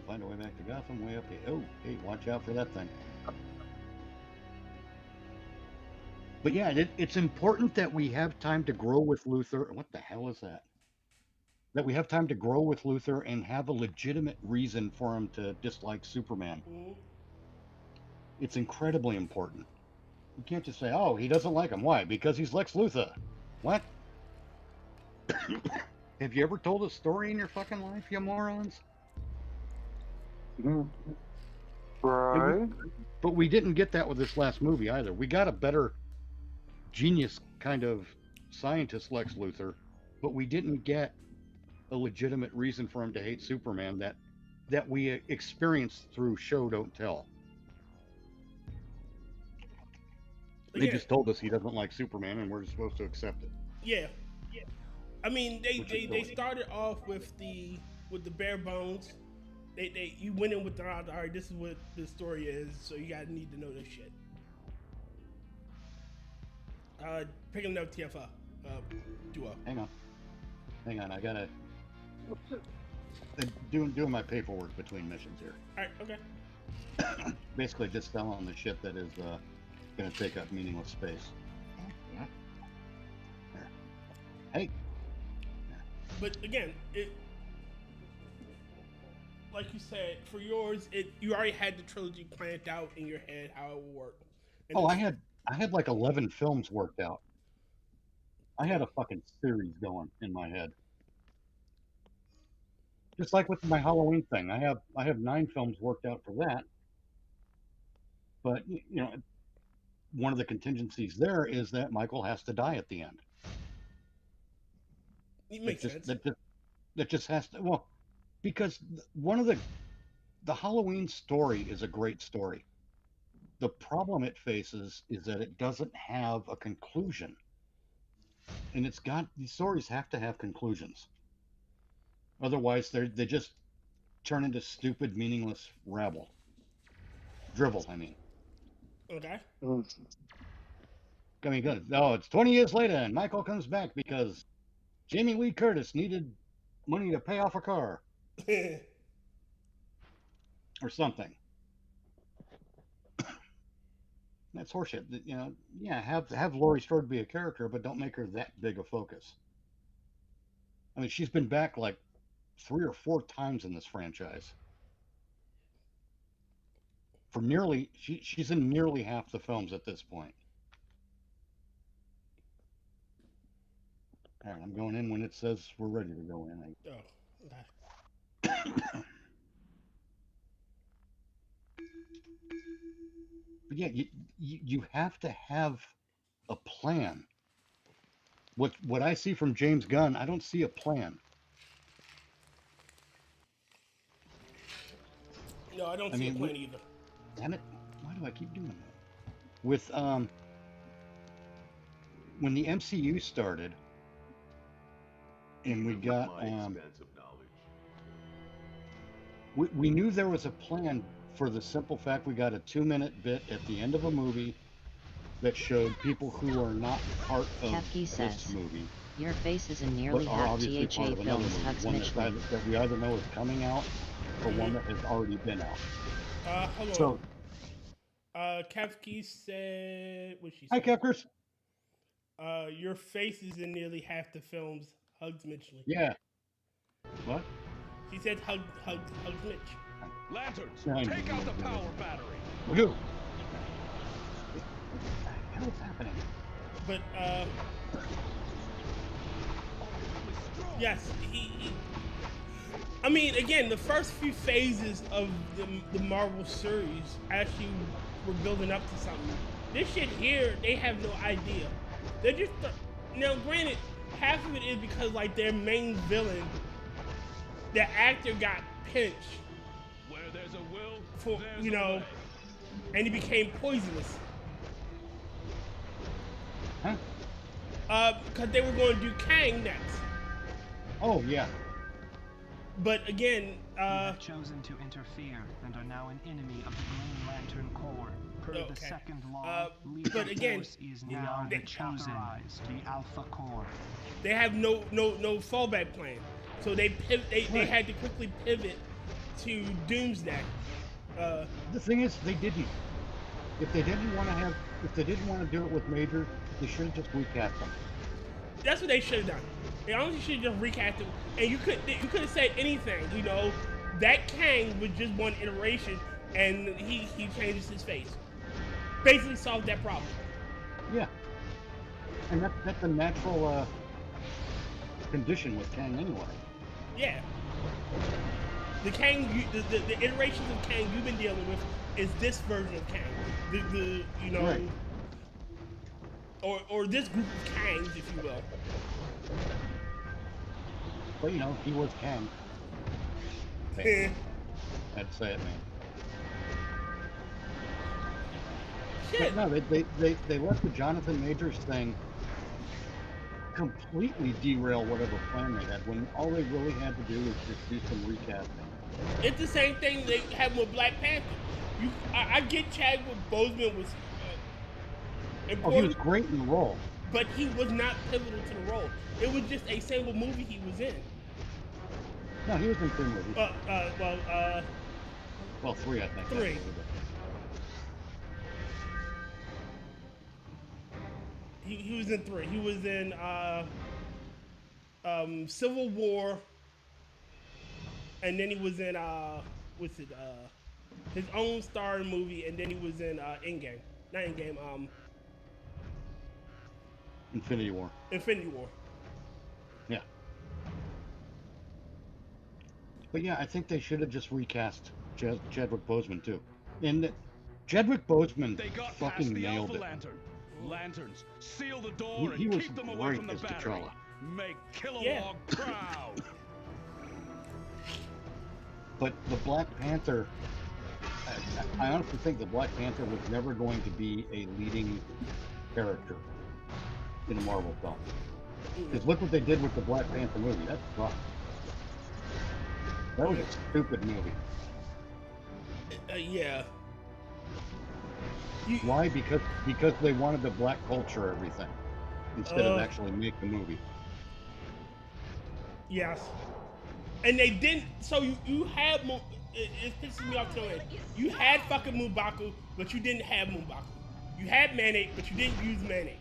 Speaker 7: Find a way back to Gotham, way up here. Oh, hey, watch out for that thing. But yeah, it's important that we have time to grow with Luthor. What the hell is that? That we have time to grow with Luthor and have a legitimate reason for him to dislike Superman. It's incredibly important. You can't just say, oh, he doesn't like him. Why? Because he's Lex Luthor. What? Have you ever told a story in your fucking life, you morons?
Speaker 8: Right.
Speaker 7: But we didn't get that with this last movie either. We got a better genius kind of scientist Lex Luthor, but we didn't get a legitimate reason for him to hate Superman that we experienced through show don't tell. They just told us he doesn't like Superman, and we're supposed to accept it.
Speaker 5: Yeah. I mean, they started off with the bare bones. You went in with the all right, this is what the story is, so you gotta need to know this shit. Picking up TFR duo.
Speaker 7: Hang on, I gotta doing my paperwork between missions here.
Speaker 5: All right, okay.
Speaker 7: Basically, just selling the shit that is gonna take up meaningless space. Yeah. There. Hey.
Speaker 5: But again, like you said, for yours, you already had the trilogy planned out in your head how it would work. And
Speaker 7: I had like 11 films worked out. I had a fucking series going in my head. Just like with my Halloween thing, I have 9 films worked out for that. But you know, one of the contingencies there is that Michael has to die at the end.
Speaker 5: It makes sense.
Speaker 7: That just has to, well, because one of the Halloween story is a great story. The problem it faces is that it doesn't have a conclusion. And these stories have to have conclusions. Otherwise, they just turn into stupid, meaningless rabble. Drivel, I mean.
Speaker 5: Okay.
Speaker 7: I mean, good. Oh, it's 20 years later, and Michael comes back because Jamie Lee Curtis needed money to pay off a car. Or something. That's horseshit. You know, yeah, have Laurie Strode be a character, but don't make her that big a focus. I mean, she's been back like 3 or 4 times in this franchise. For she's in nearly half the films at this point. All right, I'm going in when it says we're ready to go in.
Speaker 5: Oh, okay.
Speaker 7: But yeah, you have to have a plan. What I see from James Gunn, I don't see a plan.
Speaker 5: No, I don't see a plan either.
Speaker 7: Damn it! Why do I keep doing that? With when the MCU started, and we got we knew there was a plan. For the simple fact we got a 2-minute bit at the end of a movie that showed people who are not part of
Speaker 10: Kefki
Speaker 7: this
Speaker 10: says,
Speaker 7: movie.
Speaker 10: Your face is in nearly
Speaker 7: but are
Speaker 10: half
Speaker 7: obviously
Speaker 10: THA
Speaker 7: part of another
Speaker 10: films,
Speaker 7: movie,
Speaker 10: hugs
Speaker 7: one
Speaker 10: Mitch Nemo.
Speaker 7: that we either know is coming out or one that has already been out.
Speaker 5: Hold
Speaker 7: So,
Speaker 5: on. Kefki said, what'd she say?
Speaker 7: hi, Kefkers.
Speaker 5: Your face is in nearly half the films, hugs Mitch.
Speaker 7: Yeah. What?
Speaker 5: She said hugs Mitch.
Speaker 11: Lanterns,
Speaker 7: Yeah,
Speaker 11: take out the power battery.
Speaker 7: Woohoo! What the hell is happening?
Speaker 5: But yes, he I mean, again, the first few phases of the Marvel series actually were building up to something. This shit here, they have no idea. They're just now. Granted, half of it is because like their main villain, the actor got pinched
Speaker 11: Where there's a will,
Speaker 5: for
Speaker 11: there's
Speaker 5: you
Speaker 11: a
Speaker 5: know,
Speaker 11: way.
Speaker 5: and he became poisonous.
Speaker 7: Huh?
Speaker 5: Because they were going to do Kang next.
Speaker 7: Oh yeah.
Speaker 5: But again,
Speaker 10: You have chosen to interfere and are now an enemy of the Green Lantern Corps. Per the
Speaker 5: Okay.
Speaker 10: second law,
Speaker 5: But
Speaker 10: lethal
Speaker 5: again,
Speaker 10: force is now the chosen, the Alpha Corps.
Speaker 5: they have no fallback plan, so they had to quickly pivot to Doomsday.
Speaker 7: The thing is, they didn't. If they didn't want to do it with Major, they should have just recast them.
Speaker 5: That's what they should have done. They honestly should have just recast him, and you could have said anything. You know, that Kang was just one iteration, and he changes his face. Basically solved that problem.
Speaker 7: Yeah. And that's a natural condition with Kang anyway.
Speaker 5: Yeah. The Kang, the iterations of Kang you've been dealing with is this version of Kang. The you know,
Speaker 7: Right.
Speaker 5: or this group of Kangs, if you will.
Speaker 7: But you know, he was Kang.
Speaker 5: Eh.
Speaker 7: I'd say it, man.
Speaker 5: Shit.
Speaker 7: But no, they let the Jonathan Majors thing completely derail whatever plan they had, when all they really had to do was just do some recasting.
Speaker 5: It's the same thing they had with Black Panther. I get Chadwick Boseman was
Speaker 7: Oh,
Speaker 5: important,
Speaker 7: he was great in the role.
Speaker 5: but he was not pivotal to the role. It was just a single movie he was in.
Speaker 7: No, he was in 3 movies. Well, 3, I think.
Speaker 5: 3. He was in 3. He was in Civil War, and then he was in his own starring movie, and then he was in Endgame. Not Endgame,
Speaker 7: Infinity War.
Speaker 5: Infinity War.
Speaker 7: Yeah. But yeah, I think they should have just recast Chadwick Boseman too. And Chadwick Boseman
Speaker 11: They got past
Speaker 7: fucking
Speaker 11: the
Speaker 7: nailed
Speaker 11: Alpha
Speaker 7: it.
Speaker 11: Lantern. Lanterns, seal the door
Speaker 7: He
Speaker 11: and
Speaker 7: was
Speaker 11: keep them away
Speaker 7: great
Speaker 11: from the
Speaker 7: as
Speaker 11: battery.
Speaker 7: T'Challa.
Speaker 11: Make Kilowog
Speaker 5: Yeah.
Speaker 11: proud.
Speaker 7: But the Black Panther, I honestly think the Black Panther was never going to be a leading character in a Marvel film. Because look what they did with the Black Panther movie. That sucked. That was a stupid movie.
Speaker 5: Yeah.
Speaker 7: Why? Because they wanted to black culture everything instead of actually make the movie.
Speaker 5: Yes. And they didn't. So you had it pisses me off to it. You had fucking M'Baku, but you didn't have M'Baku. You had Mayonnaise, but you didn't use Mayonnaise.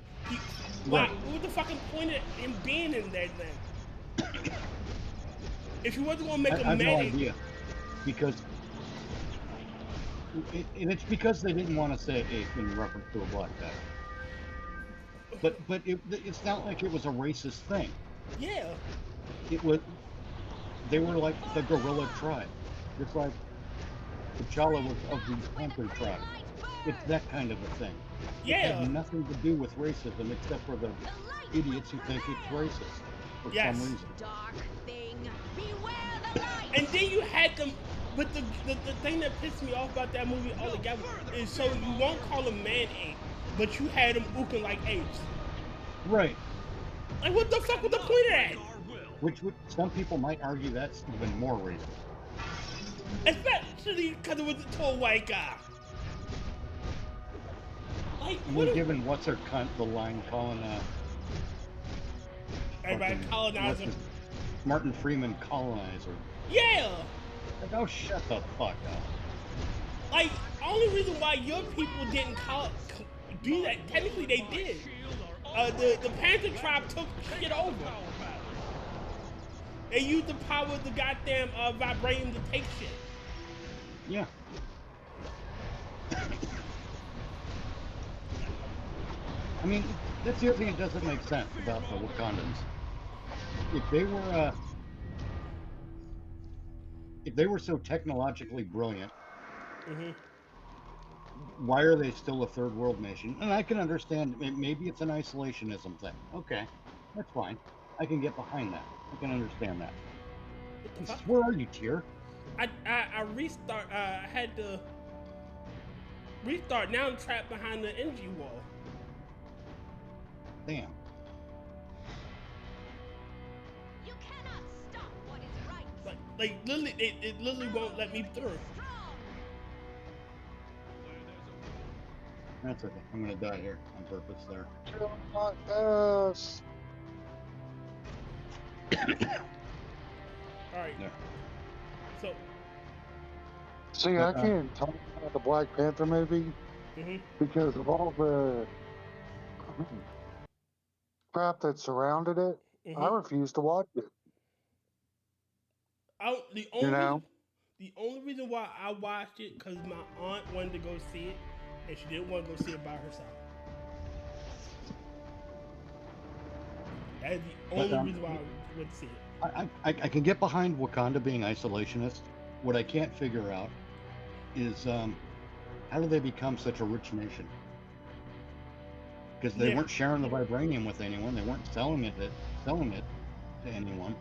Speaker 5: Why?
Speaker 7: Right.
Speaker 5: What was the fucking point of him being in there then? If you wasn't gonna make
Speaker 7: I
Speaker 5: a
Speaker 7: have no
Speaker 5: Mayonnaise,
Speaker 7: idea. Because and it's because they didn't want to say ape in reference to a black guy. But it's not like it was a racist thing.
Speaker 5: yeah.
Speaker 7: It was, they were like the gorilla tribe, just like T'Challa was of the panther tribe. It's that kind of a thing. It
Speaker 5: Yeah.
Speaker 7: had nothing to do with racism except for the idiots who think it's racist for
Speaker 5: Yes.
Speaker 7: some reason.
Speaker 9: Dark thing, beware the light.
Speaker 5: And then you had them, but the thing that pissed me off about that movie altogether is so you won't call them man-ape, but you had them ooking like apes.
Speaker 7: Right.
Speaker 5: Like, what the fuck was the point of that?
Speaker 7: Which some people might argue that's even more racist.
Speaker 5: Especially because it was a tall white guy. Like,
Speaker 7: And
Speaker 5: what
Speaker 7: then
Speaker 5: a-
Speaker 7: given what's her cunt the line calling
Speaker 5: everybody
Speaker 7: fucking-
Speaker 5: colonizer.
Speaker 7: what's his- Martin Freeman colonizer.
Speaker 5: Yeah!
Speaker 7: Like, oh, shut the fuck up.
Speaker 5: Like, only reason why your people didn't do that, technically they did. The Panther tribe took shit over. They used the power of the goddamn vibranium to take shit.
Speaker 7: Yeah. I mean, that's the other thing that doesn't make sense about the Wakandans. If they were so technologically brilliant, why are they still a third world nation? And I can understand, maybe it's an isolationism thing. Okay, that's fine. I can get behind that. I can understand that.
Speaker 5: What the fuck?
Speaker 7: Where are you, Tyr?
Speaker 5: I restart. I had to restart. Now I'm trapped behind the energy wall.
Speaker 7: Damn.
Speaker 9: You cannot stop what is right.
Speaker 5: Like literally, it literally won't let me through.
Speaker 7: That's okay. I'm gonna die here on purpose there.
Speaker 8: Kill my ass.
Speaker 5: All right.
Speaker 7: Yeah.
Speaker 5: So.
Speaker 8: See, I can't talk about the Black Panther movie because of all the crap that surrounded it. I refuse to watch it.
Speaker 5: The only reason why I watched it because my aunt wanted to go see it, and she didn't want to go see it by herself. That is the only reason why I went to see it.
Speaker 7: I can get behind Wakanda being isolationist. What I can't figure out is how do they become such a rich nation? Because they weren't sharing the vibranium with anyone. They weren't selling it to anyone.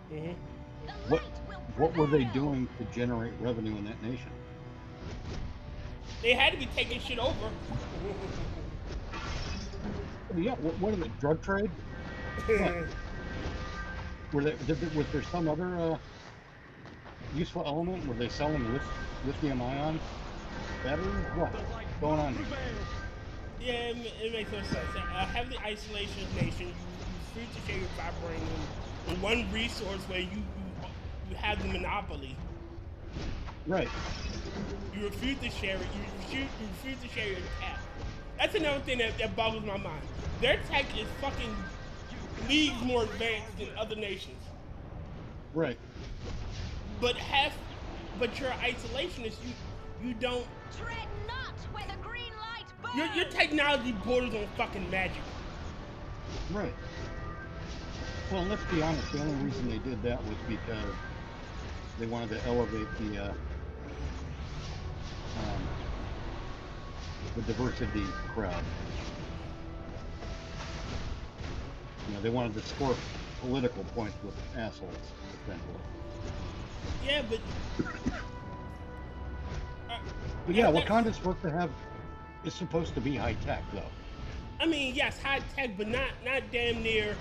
Speaker 7: What were they doing to generate revenue in that nation?
Speaker 5: They had to be taking shit over.
Speaker 7: Yeah, what is it? Drug trade? Was there some other useful element? Were they selling lithium ion batteries? What's going on here?
Speaker 5: Yeah, it makes no sense. Have the isolation nation. You free to share your vibranium in one resource where you have the monopoly.
Speaker 7: Right.
Speaker 5: You refuse to share it. You refuse to share your tech. That's another thing that boggles my mind. Their tech is fucking leagues more advanced than other nations.
Speaker 7: Right.
Speaker 5: But you're isolationist. You don't.
Speaker 9: Tread not where the green light burns.
Speaker 5: Your technology borders on fucking magic.
Speaker 7: Right. Well, let's be honest. The only reason they did that was because they wanted to elevate the diversity crowd. You know, they wanted to score political points with assholes, essentially.
Speaker 5: Yeah, but
Speaker 7: yeah, Wakanda's supposed to be high tech, though.
Speaker 5: I mean, yes, high tech, but not damn near.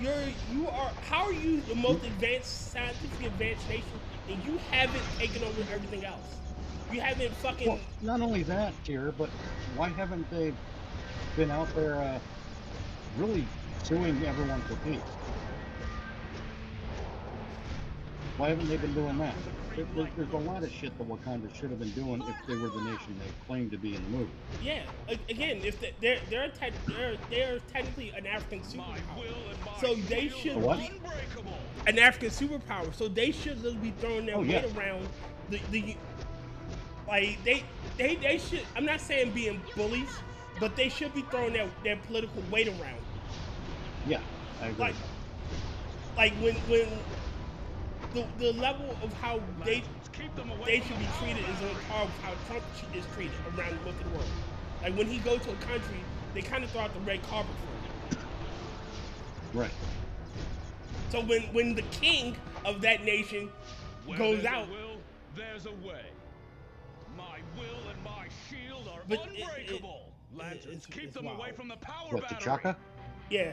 Speaker 5: You are. How are you the most advanced, scientifically advanced nation, and you haven't taken over everything else? You haven't fucking.
Speaker 7: Well, not only that, Tyr, but why haven't they been out there really suing everyone for peace? Why haven't they been doing that? There's a lot of shit that Wakanda should have been doing if they were the nation they claimed to be in the movie.
Speaker 5: Yeah, again, if they're technically an African superpower, so they should be an African superpower. So they should be throwing their weight around like they should. I'm not saying being bullies, but they should be throwing their political weight around.
Speaker 7: Yeah, I agree.
Speaker 5: Like when the level of how they should be treated is on par with how Trump is treated around most of the world. Like when he goes to a country, they kind of throw out the red carpet for him.
Speaker 7: Right.
Speaker 5: So when the king of that nation goes out,
Speaker 11: there's a way. My will and my shield are unbreakable. Lanterns, keep them away from the power battery.
Speaker 7: What, T'Chaka?
Speaker 5: Yeah.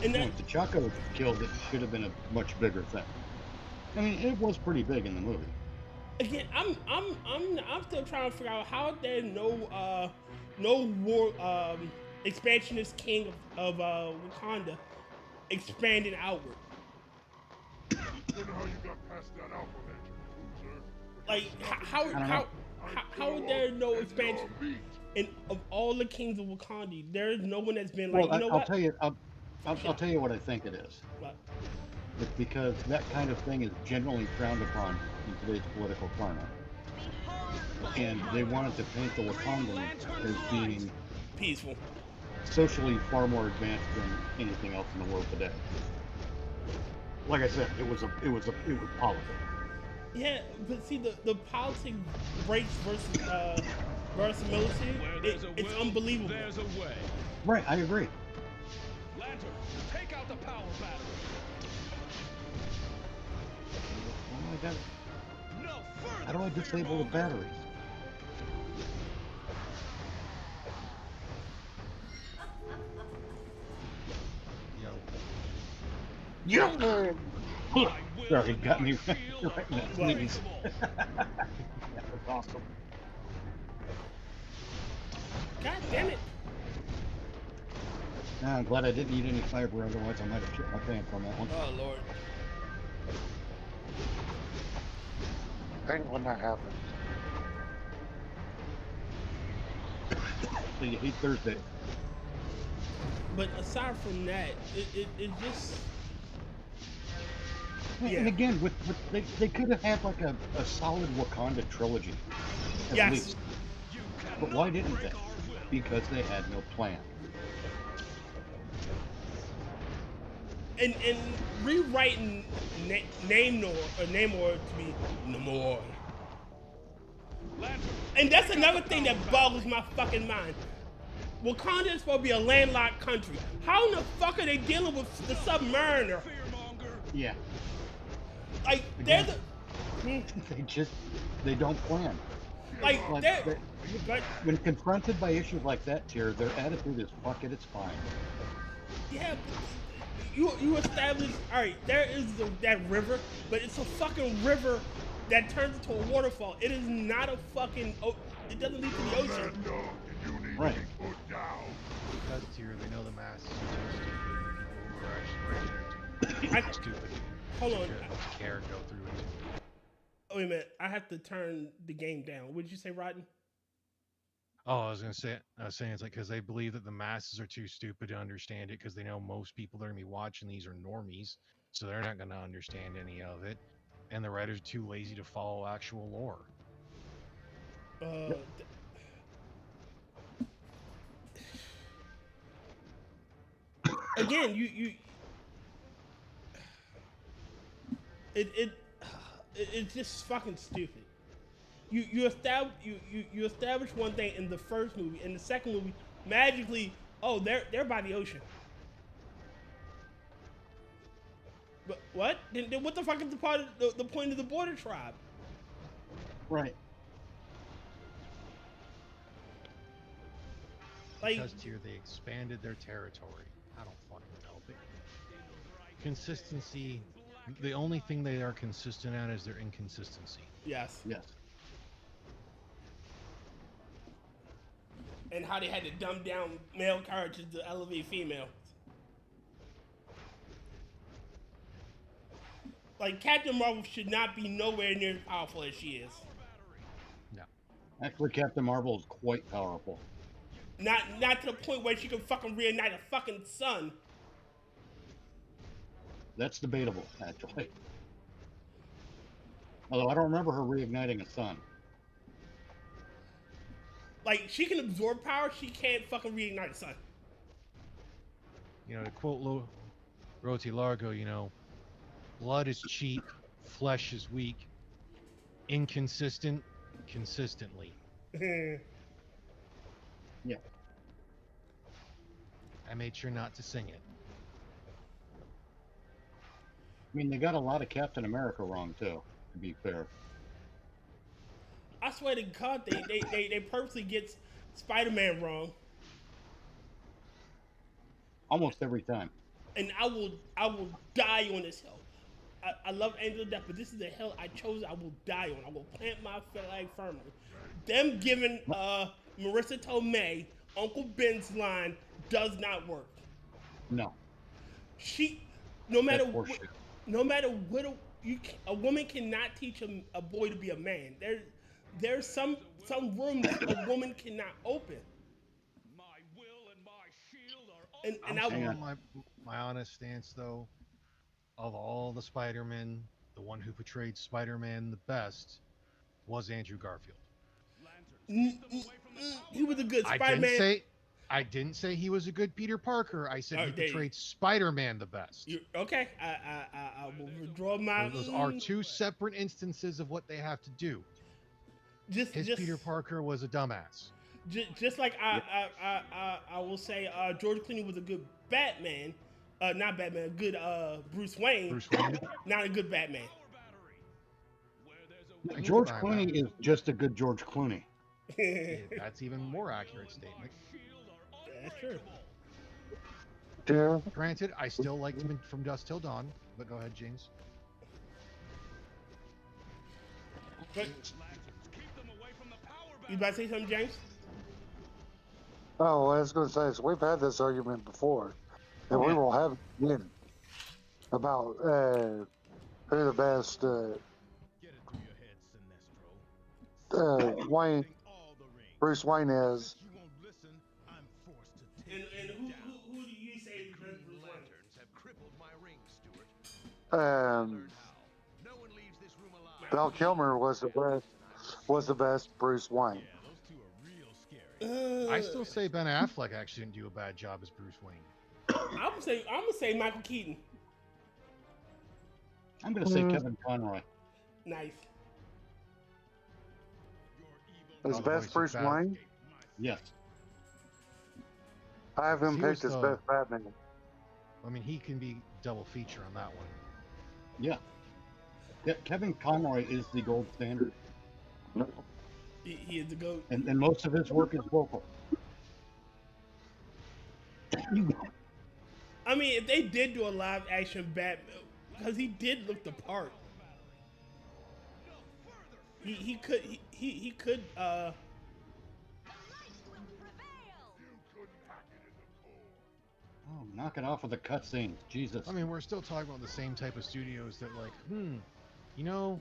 Speaker 7: And if T'Chaka was killed, it should have been a much bigger thing. I mean, it was pretty big in the movie.
Speaker 5: Again, I'm still trying to figure out how there's no war expansionist king of Wakanda expanding outward. Like how is there no expansion of all the kings of Wakanda? There is no one that's been like,
Speaker 7: well,
Speaker 5: you know
Speaker 7: I'll
Speaker 5: what?
Speaker 7: tell you. I'll tell you what I think it is.
Speaker 5: What?
Speaker 7: It's because that kind of thing is generally frowned upon in today's political climate. And they wanted to paint the Wakandans as being
Speaker 5: peaceful,
Speaker 7: socially far more advanced than anything else in the world today. Like I said, it was politics.
Speaker 5: Yeah, but see, the politics breaks versus verisimilitude.
Speaker 11: Where there's a
Speaker 5: It's
Speaker 11: will,
Speaker 5: unbelievable.
Speaker 11: there's a way.
Speaker 7: Right, I agree.
Speaker 11: Lantern, take out the power battery.
Speaker 7: Oh my god.
Speaker 11: No further.
Speaker 7: How do I disable the batteries?
Speaker 8: Yeah.
Speaker 7: Sorry, it got me right in the sneeze.
Speaker 8: That was awesome.
Speaker 5: God damn it!
Speaker 7: Nah, I'm glad I didn't eat any fiber, otherwise I might have shit my pants on that one.
Speaker 5: Oh lord.
Speaker 8: I hate when that happens.
Speaker 7: So you hate Thursday.
Speaker 5: But aside from that, it just.
Speaker 7: And again, with they could have had like a solid Wakanda trilogy. At
Speaker 5: Yes.
Speaker 7: least. But why didn't they? Because they had no plan.
Speaker 5: And rewriting Namor to be Namor. And that's another thing that boggles my fucking mind. Wakanda is supposed to be a landlocked country. How in the fuck are they dealing with the Submariner?
Speaker 7: Yeah.
Speaker 5: Like they're the
Speaker 7: they don't plan.
Speaker 5: like they're but
Speaker 7: When confronted by issues like that, Tyr, their attitude is fuck it, it's fine.
Speaker 5: yeah, you establish all right. There is that river, but it's a fucking river that turns into a waterfall. It is not a fucking. It doesn't lead to the ocean.
Speaker 7: Right.
Speaker 12: Because Tyr, they know the masses are too stupid. People who are actually right there too stupid.
Speaker 5: Hold on.
Speaker 12: To care go through it.
Speaker 5: Oh, wait a minute. I have to turn the game down. What did you say, Rodden?
Speaker 12: Oh, I was saying it's like because they believe that the masses are too stupid to understand it because they know most people that are gonna be watching these are normies, so they're not gonna understand any of it, and the writers are too lazy to follow actual lore.
Speaker 5: Again, it's just fucking stupid. You establish one thing in the first movie, in the second movie, magically, oh, they're by the ocean. But what? Then what the fuck is the point of the border tribe?
Speaker 7: Right.
Speaker 12: Because Tyr, they expanded their territory. I don't fucking know. Consistency. The only thing they are consistent at is their inconsistency.
Speaker 5: Yes.
Speaker 7: Yes.
Speaker 5: And how they had to dumb down male characters to elevate female. Like, Captain Marvel should not be nowhere near as powerful as she is.
Speaker 12: No.
Speaker 7: Actually, Captain Marvel is quite powerful.
Speaker 5: Not to the point where she can fucking reignite a fucking sun.
Speaker 7: That's debatable, actually. Although I don't remember her reigniting a sun.
Speaker 5: Like, she can absorb power, she can't fucking reignite a sun.
Speaker 12: You know, to quote Rotncorpse, you know, blood is cheap, flesh is weak, inconsistent, consistently.
Speaker 7: Yeah.
Speaker 12: I made sure not to sing it.
Speaker 7: I mean, they got a lot of Captain America wrong, too, to be fair.
Speaker 5: I swear to God, they purposely get Spider-Man wrong.
Speaker 7: Almost every time.
Speaker 5: And I will die on this hill. I love Angel of Death, but this is the hill I chose. I will die on. I will plant my flag firmly. Them giving Marissa Tomei Uncle Ben's line does not work.
Speaker 7: No.
Speaker 5: No matter what, a woman cannot teach a boy to be a man. There's some room that a woman cannot open.
Speaker 11: My will and my shield are
Speaker 5: And
Speaker 12: I'm saying my honest stance, though, of all the Spider-Men, the one who portrayed Spider-Man the best was Andrew Garfield.
Speaker 5: He was a good
Speaker 12: I
Speaker 5: Spider-Man.
Speaker 12: I didn't say he was a good Peter Parker. I said he
Speaker 5: there you-
Speaker 12: portrayed Spider-Man the best.
Speaker 5: Okay, I will withdraw my.
Speaker 12: Those are two separate instances of what they have to do. His Peter Parker was a dumbass.
Speaker 5: Just like I will say George Clooney was a good Batman, not Batman, a good Bruce Wayne.
Speaker 12: Bruce Wayne.
Speaker 5: Not a good Batman.
Speaker 7: George Clooney is just a good George Clooney.
Speaker 12: Yeah, that's even more accurate statement.
Speaker 5: That's true.
Speaker 8: Yeah.
Speaker 12: Granted, I still liked him from Dusk Till Dawn, but go ahead, James.
Speaker 5: But, you about to say something, James?
Speaker 8: Oh, I was going to say, so we've had this argument before, and we will have it again about who the best Wayne, Bruce Wayne is.
Speaker 5: And who do you say is the best Bruce Wayne?
Speaker 8: Val Kilmer was the best Bruce Wayne.
Speaker 12: I still say Ben Affleck actually didn't do a bad job as Bruce Wayne.
Speaker 5: I'm gonna say Michael Keaton.
Speaker 7: I'm gonna say Kevin Conroy.
Speaker 5: Nice.
Speaker 8: His best Bruce Wayne?
Speaker 7: Yes.
Speaker 8: I have him
Speaker 12: He
Speaker 8: picked
Speaker 12: was
Speaker 8: as
Speaker 12: the-
Speaker 8: best Batman.
Speaker 12: I mean, he can be double feature on that one.
Speaker 7: Yeah. Kevin Conroy is the gold standard.
Speaker 5: He is the GOAT.
Speaker 7: And most of his work is vocal.
Speaker 5: I mean, if they did do a live action Batman, because he did look the part. He could
Speaker 7: Oh, knock it off with the cutscenes. Jesus.
Speaker 12: I mean, we're still talking about the same type of studios that like, you know,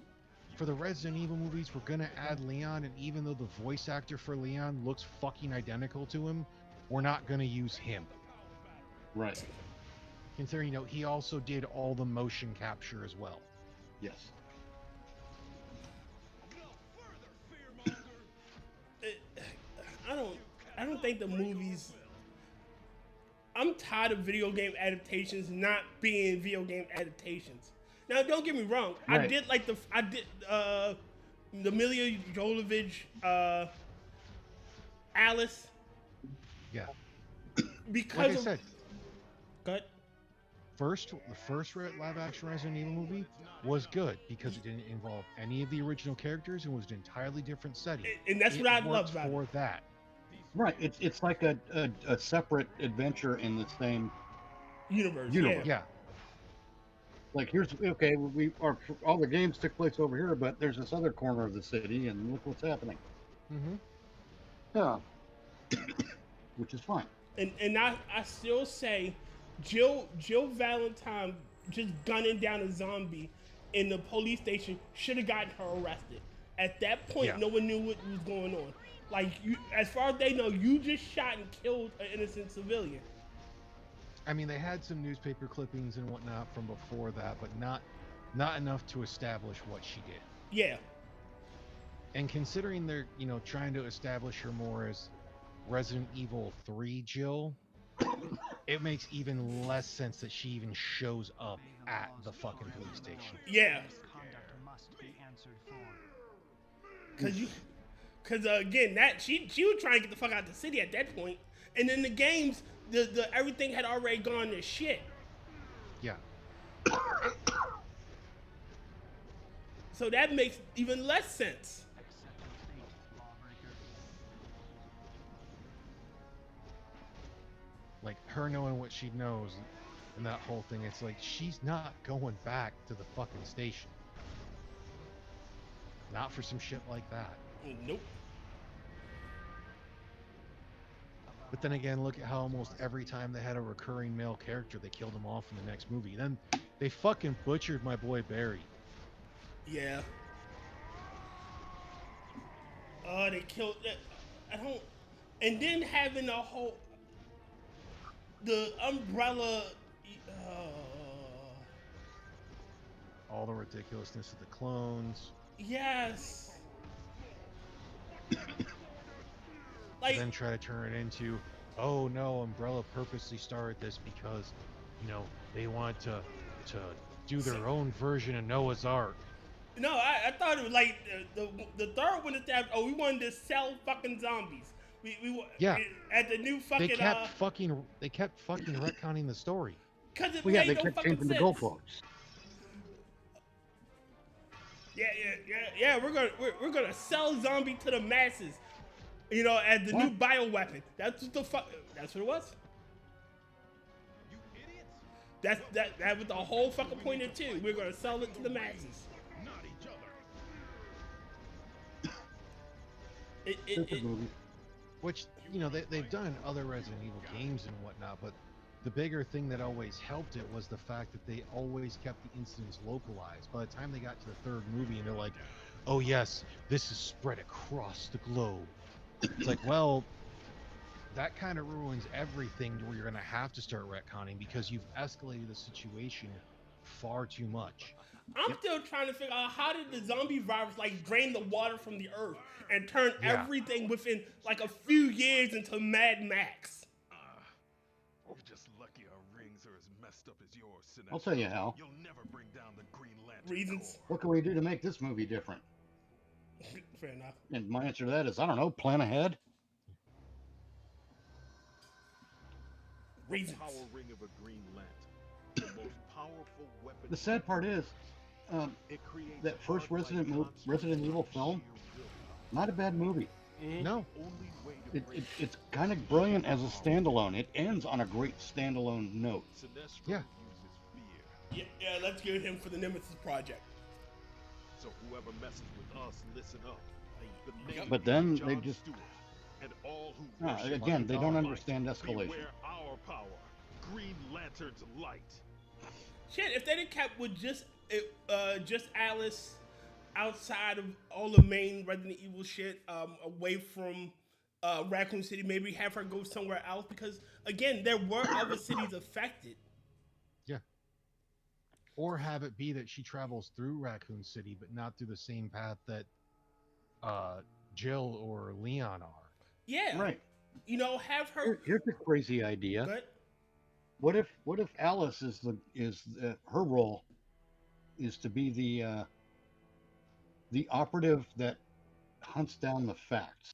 Speaker 12: for the Resident Evil movies, we're gonna add Leon, and even though the voice actor for Leon looks fucking identical to him, we're not gonna use him.
Speaker 7: Right.
Speaker 12: Considering, you know, he also did all the motion capture as well.
Speaker 7: Yes.
Speaker 5: I don't think the movies. I'm tired of video game adaptations not being video game adaptations. Now, don't get me wrong.
Speaker 7: Right.
Speaker 5: I did like the Milla Jovovich Alice.
Speaker 12: Yeah.
Speaker 5: Because
Speaker 12: Like I
Speaker 5: of,
Speaker 12: said,
Speaker 5: Cut.
Speaker 12: the first live action Resident Evil movie was good because it didn't involve any of the original characters and was an entirely different setting.
Speaker 5: And that's what I love
Speaker 12: worked
Speaker 5: about
Speaker 12: for
Speaker 5: it.
Speaker 12: that.
Speaker 7: Right. It's like a separate adventure in the same
Speaker 5: Universe.
Speaker 12: Yeah.
Speaker 7: Like here's okay, all the games took place over here, but there's this other corner of the city, and look what's happening.
Speaker 12: Mm-hmm.
Speaker 8: Yeah.
Speaker 7: Which is fine.
Speaker 5: And I still say Jill Valentine just gunning down a zombie in the police station should have gotten her arrested. At that point, no one knew what was going on. Like, as far as they know, you just shot and killed an innocent civilian.
Speaker 12: I mean, they had some newspaper clippings and whatnot from before that, but not enough to establish what she did.
Speaker 5: Yeah.
Speaker 12: And considering they're, you know, trying to establish her more as Resident Evil 3 Jill, it makes even less sense that she even shows up at the fucking police station.
Speaker 5: Yeah. Cause again, that she was trying to get the fuck out of the city at that point, and in the games, the everything had already gone to shit.
Speaker 12: Yeah.
Speaker 5: So that makes even less sense.
Speaker 12: Like her knowing what she knows and that whole thing, it's like she's not going back to the fucking station. Not for some shit like that.
Speaker 5: Nope.
Speaker 12: But then again, look at how almost every time they had a recurring male character, they killed him off in the next movie. Then they fucking butchered my boy Barry.
Speaker 5: Yeah. They killed that. I don't. And then having the whole, the umbrella.
Speaker 12: All the ridiculousness of the clones.
Speaker 5: Yes. Like,
Speaker 12: then try to turn it into, oh no, Umbrella purposely started this because, you know, they want to do their own version of Noah's Ark.
Speaker 5: No, I thought it was like the third one established. Oh, we wanted to sell fucking zombies.
Speaker 12: Yeah.
Speaker 5: At the new fucking
Speaker 12: They kept fucking retconning the story.
Speaker 5: Cause it
Speaker 7: Well, yeah,
Speaker 5: made
Speaker 7: they
Speaker 5: no
Speaker 7: kept
Speaker 5: fucking
Speaker 7: changing the
Speaker 5: sense.
Speaker 7: goalposts.
Speaker 5: Yeah. We're gonna sell zombie to the masses. You know, as the new bioweapon. That's what the fuck. That's what it was. That was the whole fucking point of it too. We're gonna sell it to the masses.
Speaker 11: Not each other.
Speaker 7: Stupid movie.
Speaker 12: Which, you know, they've done in other Resident Evil games and whatnot, but the bigger thing that always helped it was the fact that they always kept the incidents localized. By the time they got to the third movie and they're like, oh yes, this is spread across the globe. It's like, well, that kind of ruins everything to where you're going to have to start retconning because you've escalated the situation far too much.
Speaker 5: I'm still trying to figure out how did the zombie virus like drain the water from the earth and turn everything within like a few years into Mad Max.
Speaker 11: You're just lucky our rings are as messed up as yours, Sinestro.
Speaker 7: I'll tell you how.
Speaker 11: You'll never bring down the Green Lantern.
Speaker 5: Reasons.
Speaker 7: What can we do to make this movie different?
Speaker 5: Fair enough.
Speaker 7: And my answer to that is, I don't know, plan ahead.
Speaker 5: Reasons.
Speaker 11: Power ring of a Green Lantern. The most powerful weapon.
Speaker 7: The sad part is, that first Resident Evil film, not a bad movie.
Speaker 12: No.
Speaker 7: It's kind of brilliant as a standalone. It ends on a great standalone note.
Speaker 12: Yeah.
Speaker 5: Yeah, let's give him for the Nemesis project.
Speaker 11: So whoever messes with us, listen up.
Speaker 7: But then they just,
Speaker 11: and all who
Speaker 7: again, they don't understand escalation.
Speaker 11: beware our power. Green Lantern's light.
Speaker 5: Shit, if they'd have kept with just Alice outside of all the main Resident Evil shit, away from Raccoon City, maybe have her go somewhere else because again, there were other cities affected.
Speaker 12: Yeah. Or have it be that she travels through Raccoon City, but not through the same path that Jill or Leon are.
Speaker 5: Yeah.
Speaker 7: Right.
Speaker 5: You know, have her.
Speaker 7: Here's a crazy idea.
Speaker 5: But
Speaker 7: What if Alice is her role is to be the operative that hunts down the facts,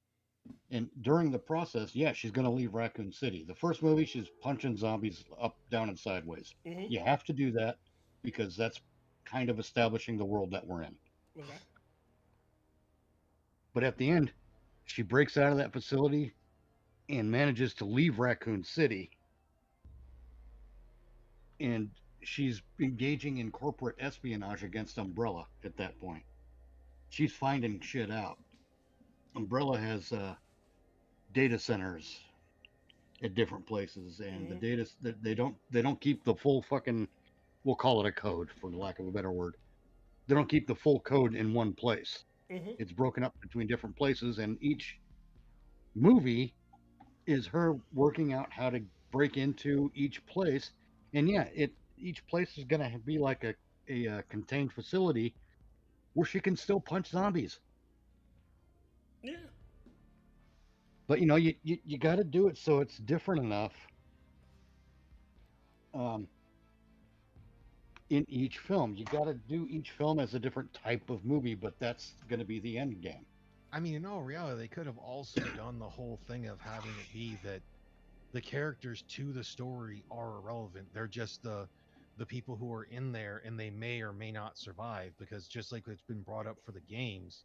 Speaker 7: and during the process, yeah, she's going to leave Raccoon City. The first movie, she's punching zombies up, down, and sideways.
Speaker 5: Mhm.
Speaker 7: You have to do that because that's kind of establishing the world that we're in.
Speaker 5: Okay.
Speaker 7: But at the end, she breaks out of that facility and manages to leave Raccoon City. And she's engaging in corporate espionage against Umbrella at that point. She's finding shit out. Umbrella has data centers at different places, and the data they don't keep the full fucking, we'll call it a code for lack of a better word. They don't keep the full code in one place. It's broken up between different places, and each movie is her working out how to break into each place. And yeah, each place is going to be like a contained facility where she can still punch zombies.
Speaker 5: Yeah.
Speaker 7: But you know, you got to do it so it's different enough. In each film, you got to do each film as a different type of movie, but that's going to be the end game.
Speaker 12: I mean, in all reality, they could have also done the whole thing of having it be that the characters to the story are irrelevant. They're just the people who are in there, and they may or may not survive, because just like it's been brought up for the games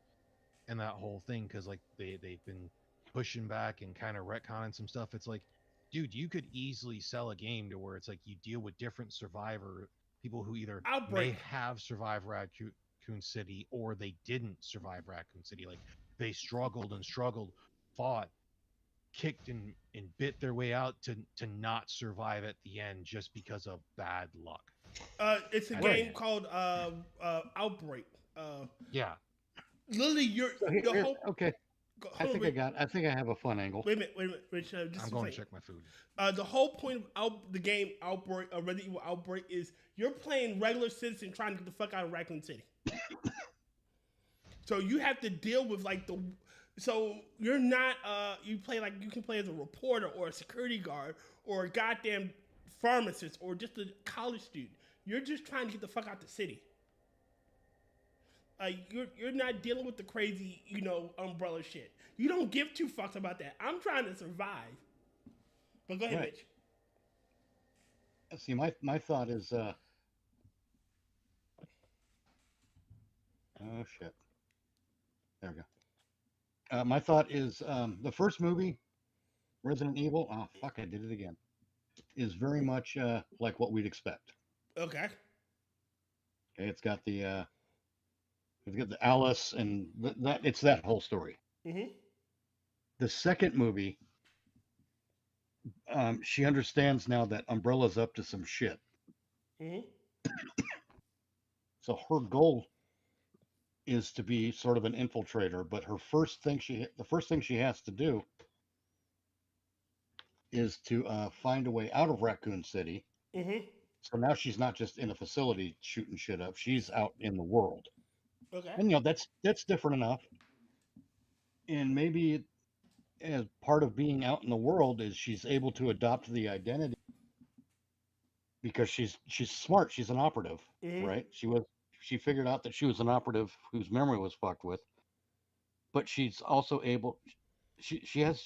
Speaker 12: and that whole thing, because like they've been pushing back and kind of retconning some stuff. It's like, dude, you could easily sell a game to where it's like you deal with different people who either may have survived Raccoon City or they didn't survive Raccoon City. Like they struggled, fought, kicked and bit their way out to not survive at the end just because of bad luck.
Speaker 5: It's a game called Outbreak.
Speaker 7: Yeah.
Speaker 5: Literally, your whole.
Speaker 7: Okay. I think I have a fun angle.
Speaker 5: Wait a minute, Rich.
Speaker 12: I'm going to check my food.
Speaker 5: The whole point of the game Outbreak, Resident Evil Outbreak, is you're playing regular citizen trying to get the fuck out of Raccoon City. So you have to deal with like So you're not you play like you can play as a reporter or a security guard or a goddamn pharmacist or just a college student. You're just trying to get the fuck out the city. You're not dealing with the crazy, umbrella shit. You don't give two fucks about that. I'm trying to survive. But go ahead,
Speaker 7: Right.
Speaker 5: Mitch.
Speaker 7: See, my thought is, oh shit. There we go. My thought is, the first movie, Resident Evil. Oh fuck! I did it again. Is very much like what we'd expect.
Speaker 5: Okay.
Speaker 7: Okay, it's got the Alice and that. It's that whole story.
Speaker 5: Mm-hmm.
Speaker 7: The second movie, she understands now that Umbrella's up to some shit.
Speaker 5: Mm-hmm.
Speaker 7: So her goal is to be sort of an infiltrator, but the first thing she has to do is to find a way out of Raccoon City.
Speaker 5: Mm-hmm.
Speaker 7: So now she's not just in a facility shooting shit up; she's out in the world.
Speaker 5: Okay.
Speaker 7: And that's different enough. And maybe as part of being out in the world is she's able to adopt the identity because she's smart. She's an operative, right? She figured out that she was an operative whose memory was fucked with. But she's also able. She has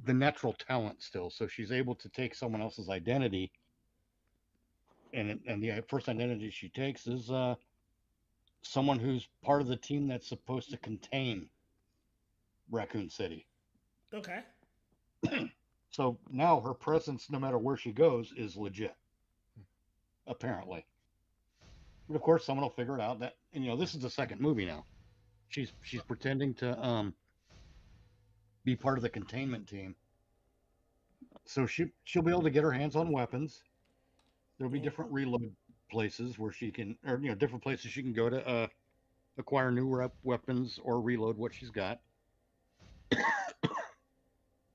Speaker 7: the natural talent still, so she's able to take someone else's identity. And the first identity she takes is someone who's part of the team that's supposed to contain Raccoon City.
Speaker 5: Okay.
Speaker 7: So now her presence, no matter where she goes, is legit. Apparently. But of course, someone will figure it out. That, and this is the second movie now. She's pretending to be part of the containment team. So she'll be able to get her hands on weapons. There'll be different reload places where she can, or different places she can go to acquire new weapons or reload what she's got.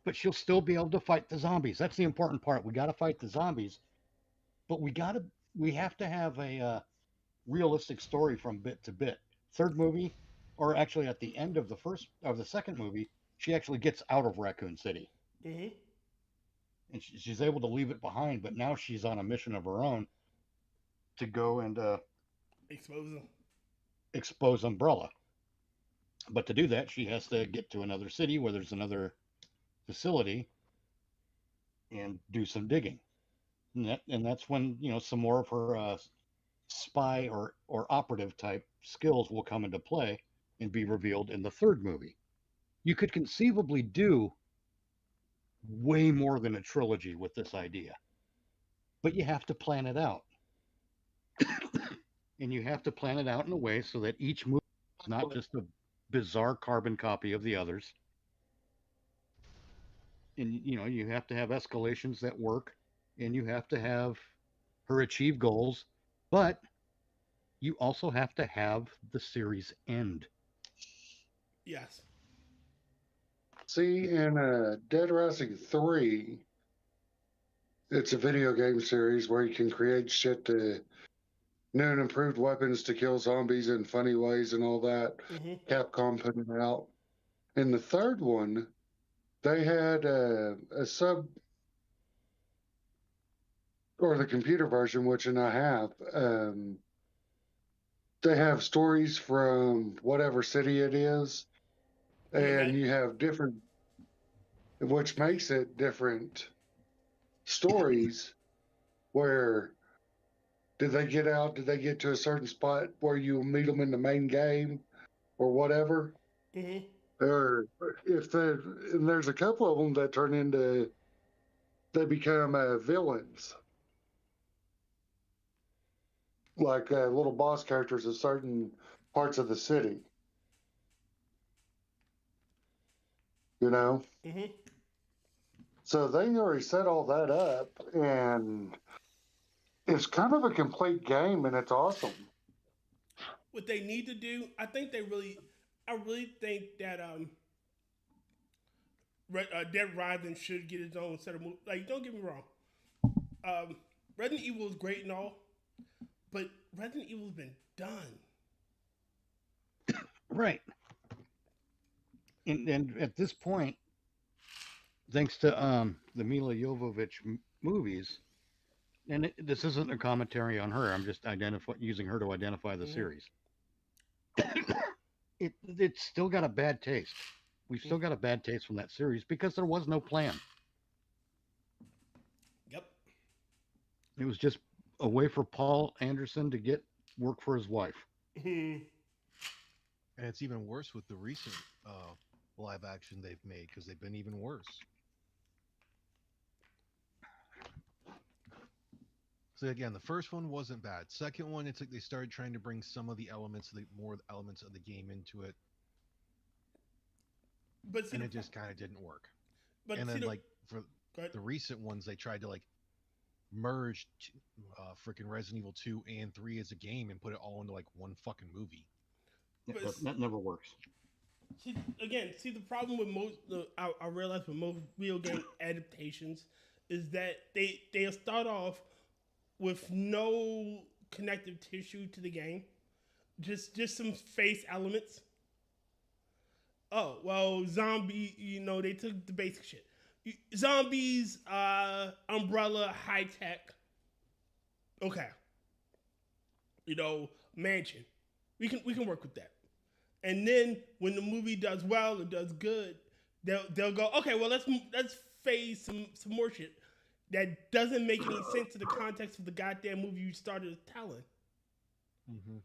Speaker 7: But she'll still be able to fight the zombies. That's the important part. We got to fight the zombies, but we have to have a realistic story from bit to bit. Third movie, or actually at the end of the second movie, she actually gets out of Raccoon City.
Speaker 5: Mm-hmm.
Speaker 7: And she's able to leave it behind, but now she's on a mission of her own to go and expose Umbrella. But to do that, she has to get to another city where there's another facility and do some digging. And that's when, some more of her spy or operative type skills will come into play and be revealed in the third movie. You could conceivably do way more than a trilogy with this idea, but you have to plan it out. And you have to plan it out in a way so that each movie is not just a bizarre carbon copy of the others. And you have to have escalations that work, and you have to have her achieve goals, but you also have to have the series end.
Speaker 5: Yes.
Speaker 8: See, in Dead Rising 3, it's a video game series where you can create shit to new and improved weapons to kill zombies in funny ways and all that.
Speaker 5: Mm-hmm.
Speaker 8: Capcom put it out. In the third one, they had a sub, or the computer version, which I have. They have stories from whatever city it is, and you have different, which makes it different stories. Where did they get out? Did they get to a certain spot where you meet them in the main game, or whatever?
Speaker 5: Mm-hmm.
Speaker 8: Or and there's a couple of them that turn into, they become villains. Like little boss characters of certain parts of the city.
Speaker 5: Mm-hmm.
Speaker 8: So they already set all that up, and it's kind of a complete game, and it's awesome.
Speaker 5: What they need to do, I really think that Dead Rising should get its own set of movies. Like, don't get me wrong. Resident Evil is great and all, but Resident Evil's been done.
Speaker 7: Right. And at this point, thanks to the Mila Jovovich movies, and this isn't a commentary on her. I'm just using her to identify the series. It's still got a bad taste. We've still got a bad taste from that series because there was no plan.
Speaker 5: Yep.
Speaker 7: It was just a way for Paul Anderson to get work for his wife.
Speaker 12: And it's even worse with the recent live action they've made because they've been even worse. So again, the first one wasn't bad. Second one, it's like they started trying to bring some of the elements, more elements of the game into it, and it just kind of didn't work. And then, like for the recent ones, they tried to like merge freaking Resident Evil 2 and 3 as a game and put it all into like one fucking movie.
Speaker 7: Yeah, that never works.
Speaker 5: See, the problem with most, I realize with most video game adaptations is that they'll start off with no connective tissue to the game, just some face elements. Oh, well, zombie, they took the basic shit. Zombies, umbrella, high tech. Okay. Mansion. We can work with that. And then when the movie does well or does good, they'll go, okay, well let's phase some more shit that doesn't make any sense to the context of the goddamn movie you started telling.
Speaker 12: Mm-hmm.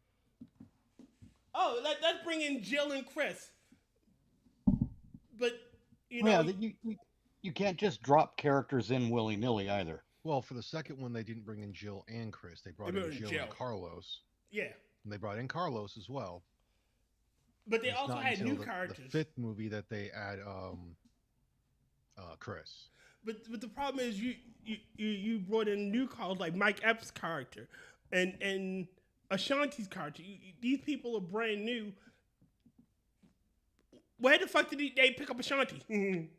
Speaker 5: Oh, let's bring in Jill and Chris. But
Speaker 7: you can't just drop characters in willy nilly either.
Speaker 12: Well, for the second one, they didn't bring in Jill and Chris. They brought in Jill and Carlos.
Speaker 5: Yeah.
Speaker 12: And they brought in Carlos as well.
Speaker 5: But they also had new characters.
Speaker 12: The fifth movie that they add Chris.
Speaker 5: But the problem is you brought in new calls like Mike Epps' character and Ashanti's character. These people are brand new. Where the fuck did they pick up Ashanti? And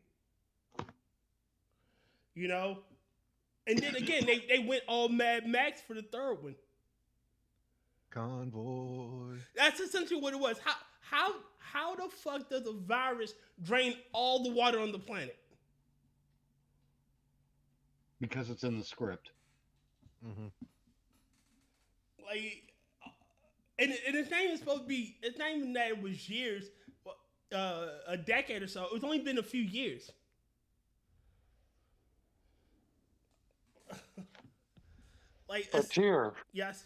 Speaker 5: then again, they went all Mad Max for the third one.
Speaker 12: Convoy.
Speaker 5: That's essentially what it was. How the fuck does a virus drain all the water on the planet?
Speaker 7: Because it's in the script.
Speaker 12: Mm-hmm.
Speaker 5: Like, and its name is supposed to be. It's not even that it was years, a decade or so. It's only been a few years.
Speaker 8: Tyr.
Speaker 5: Yes.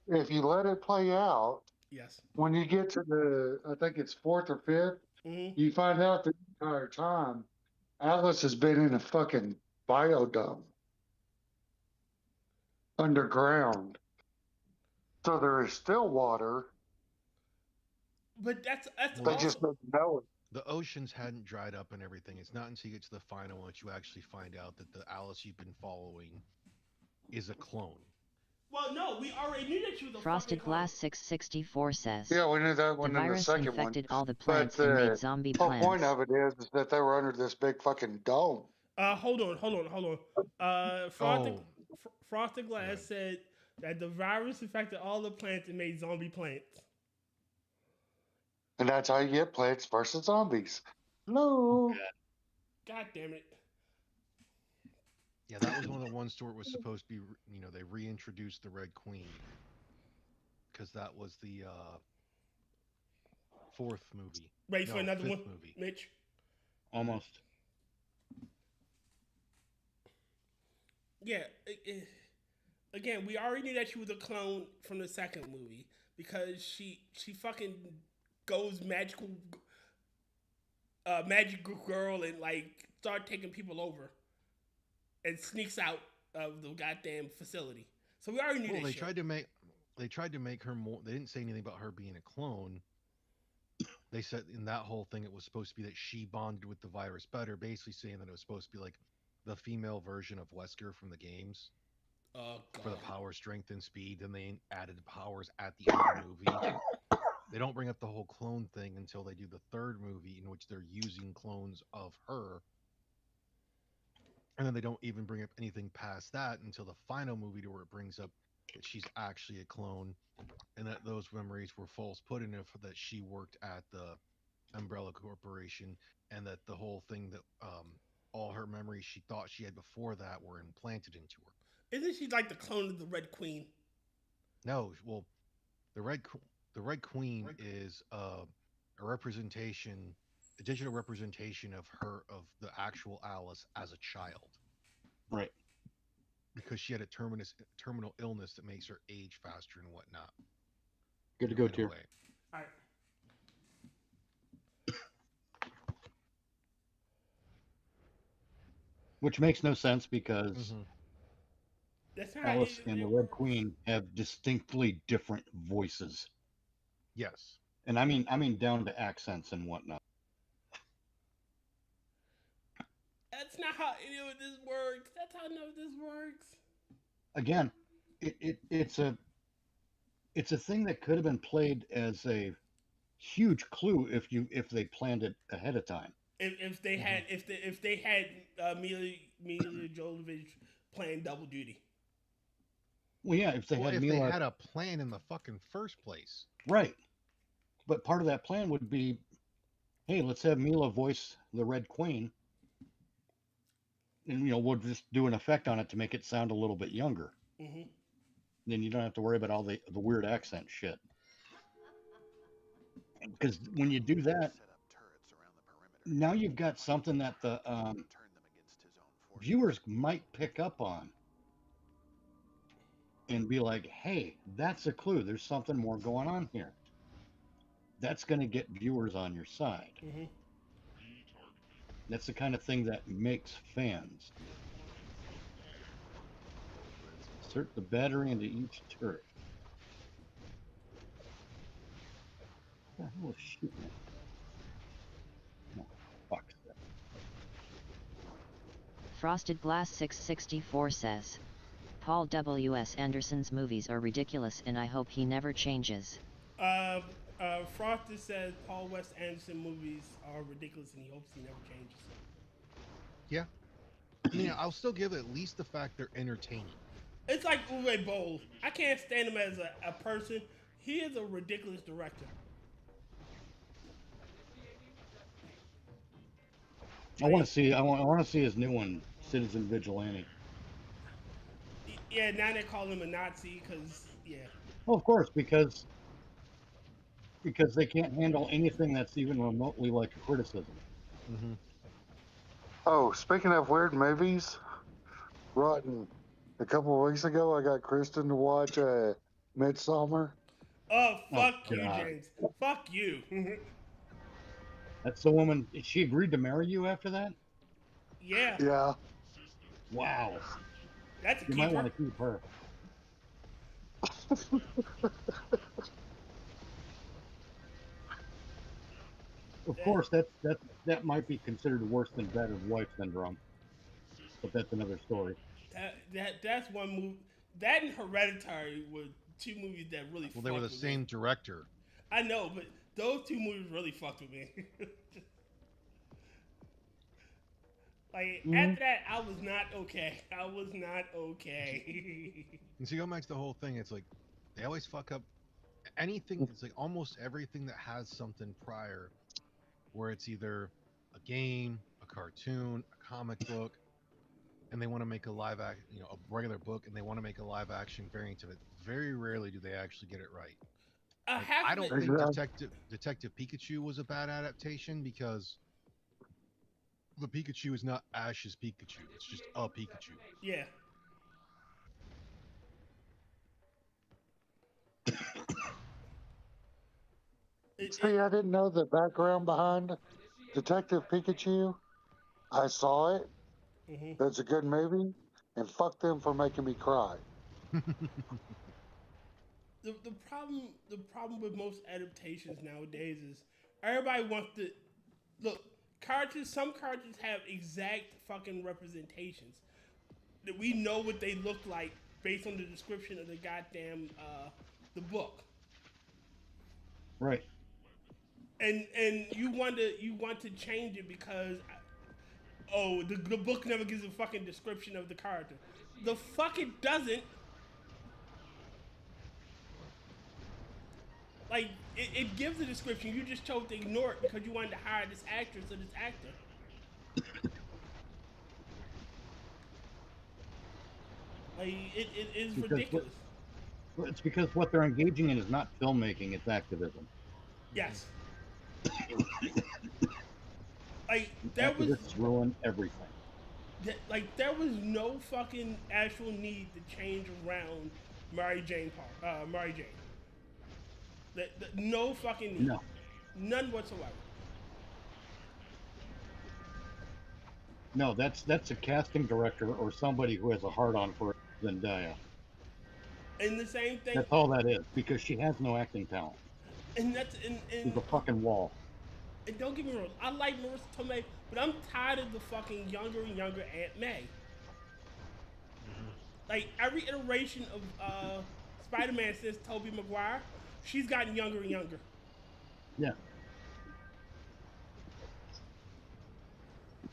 Speaker 8: If you let it play out,
Speaker 5: yes.
Speaker 8: When you get to I think it's fourth or 5th, you find out the entire time Alice has been in a fucking biodome underground. So there is still water.
Speaker 5: But that's
Speaker 8: they just don't know it.
Speaker 12: The oceans hadn't dried up and everything. It's not until you get to the final one that you actually find out that the Alice you've been following is a clone.
Speaker 5: Well, no, we already knew that she was a
Speaker 13: Frosted Glass 664 says.
Speaker 8: Yeah, we knew that one in the second one.
Speaker 13: The virus infected all the plants and made zombie plants.
Speaker 8: The whole point of it is that they were under this big fucking dome.
Speaker 5: Hold on. Frosted Glass said that the virus infected all the plants and made zombie plants.
Speaker 8: And that's how you get Plants versus Zombies. No.
Speaker 5: God damn it.
Speaker 12: Yeah, that was one of the ones where it was supposed to be, they reintroduced the Red Queen. Because that was the fourth movie.
Speaker 5: Ready for another one,
Speaker 12: movie.
Speaker 5: Mitch?
Speaker 7: Almost.
Speaker 5: Yeah. Again, we already knew that she was a clone from the second movie. Because she fucking goes magical girl and start taking people over. And sneaks out of the goddamn facility. So we already knew that.
Speaker 12: They tried to make her more. They didn't say anything about her being a clone. They said in that whole thing it was supposed to be that she bonded with the virus better, basically saying that it was supposed to be like the female version of Wesker from the games. For the power, strength, and speed. Then they added powers at the end of the movie. They don't bring up the whole clone thing until they do the third movie, in which they're using clones of her. And then they don't even bring up anything past that until the final movie, to where it brings up that she's actually a clone, and that those memories were false put in it, that she worked at the Umbrella Corporation, and that the whole thing that all her memories she thought she had before that were implanted into her.
Speaker 5: Isn't she like the clone of the Red Queen?
Speaker 12: No, well, the Red Queen is a representation, a digital representation of the actual Alice as a child.
Speaker 7: Right.
Speaker 12: Because she had a terminal illness that makes her age faster and whatnot.
Speaker 7: Good to go, Tyr.
Speaker 5: All right.
Speaker 7: Which makes no sense because
Speaker 5: That's how
Speaker 7: Alice and the Red Queen have distinctly different voices.
Speaker 12: Yes.
Speaker 7: And I mean down to accents and whatnot.
Speaker 5: That's not how any of this works. That's how none of this works.
Speaker 7: Again, it's a thing that could have been played as a huge clue if they planned it ahead of time.
Speaker 5: If they had Mila Jovovich playing double duty.
Speaker 7: Well, yeah, if they
Speaker 12: had a plan in the fucking first place.
Speaker 7: Right. But part of that plan would be, hey, let's have Mila voice the Red Queen. And, we'll just do an effect on it to make it sound a little bit younger.
Speaker 5: Mm-hmm.
Speaker 7: Then you don't have to worry about all the weird accent shit. Because when you do that, now you've got something that the viewers might pick up on and be like, hey, that's a clue. There's something more going on here. That's going to get viewers on your side.
Speaker 5: Mm-hmm.
Speaker 7: That's the kind of thing that makes fans. Insert the battery into each turret. What the hell is shooting at? No, fuck that.
Speaker 13: Frosted Glass 664 says, Paul W.S. Anderson's movies are ridiculous and I hope he never changes.
Speaker 5: Frosted says Paul Wes Anderson movies are ridiculous and he hopes he never changes.
Speaker 12: Yeah. I'll still give it at least the fact they're entertaining.
Speaker 5: It's like Uwe Boll. I can't stand him as a person. He is a ridiculous director.
Speaker 7: I want to see his new one, Citizen Vigilante.
Speaker 5: Yeah, now they call him a Nazi because
Speaker 7: Well, of course, because they can't handle anything that's even remotely like a criticism.
Speaker 12: Mm-hmm.
Speaker 8: Oh, speaking of weird movies, Rotten. A couple of weeks ago, I got Kristen to watch Midsommar.
Speaker 5: Oh, fuck you, James. Fuck you.
Speaker 7: That's the woman. She agreed to marry you after that?
Speaker 5: Yeah.
Speaker 8: Yeah.
Speaker 7: Wow.
Speaker 5: That's a
Speaker 7: You might want to keep her. Of course, that might be considered worse than battered wife syndrome, but that's another story.
Speaker 5: That's one movie. That and Hereditary were two movies that really.
Speaker 12: Well, they were the same director.
Speaker 5: I know, but those two movies really fucked with me. After that, I was not okay. I was not okay.
Speaker 12: And so going back to the whole thing, it's like they always fuck up anything. It's like almost everything that has something prior, where it's either a game, a cartoon, a comic book, and they want to make a a regular book, and they want to make a live action variant of it. Very rarely do they actually get it right. I don't think Detective Pikachu was a bad adaptation because the Pikachu is not Ash's Pikachu. It's just a Pikachu.
Speaker 5: Yeah.
Speaker 8: See, I didn't know the background behind Detective Pikachu. I saw it.
Speaker 5: Mm-hmm.
Speaker 8: That's a good movie, and fuck them for making me cry.
Speaker 5: The problem with most adaptations nowadays is everybody wants to look. Some characters have exact fucking representations that we know what they look like based on the description of the goddamn the book.
Speaker 7: Right.
Speaker 5: And you want to change it because the book never gives a fucking description of the character. The fuck it doesn't. Like, it gives a description. You just chose to ignore it because you wanted to hire this actress or this actor. Like, it is
Speaker 7: Because
Speaker 5: ridiculous.
Speaker 7: It's because what they're engaging in is not filmmaking, it's activism.
Speaker 5: Yes. Like, there was...
Speaker 7: Activists ruin everything.
Speaker 5: Like, there was no fucking actual need to change around Mary Jane. No fucking need.
Speaker 7: No.
Speaker 5: None whatsoever.
Speaker 7: No, that's a casting director or somebody who has a hard-on for Zendaya.
Speaker 5: And the same thing...
Speaker 7: That's all that is, because she has no acting talent.
Speaker 5: And that's...
Speaker 7: She's a fucking wall.
Speaker 5: And don't get me wrong, I like Marissa Tomei, but I'm tired of the fucking younger and younger Aunt May. Like, every iteration of Spider-Man since Tobey Maguire, she's gotten younger and younger.
Speaker 7: Yeah.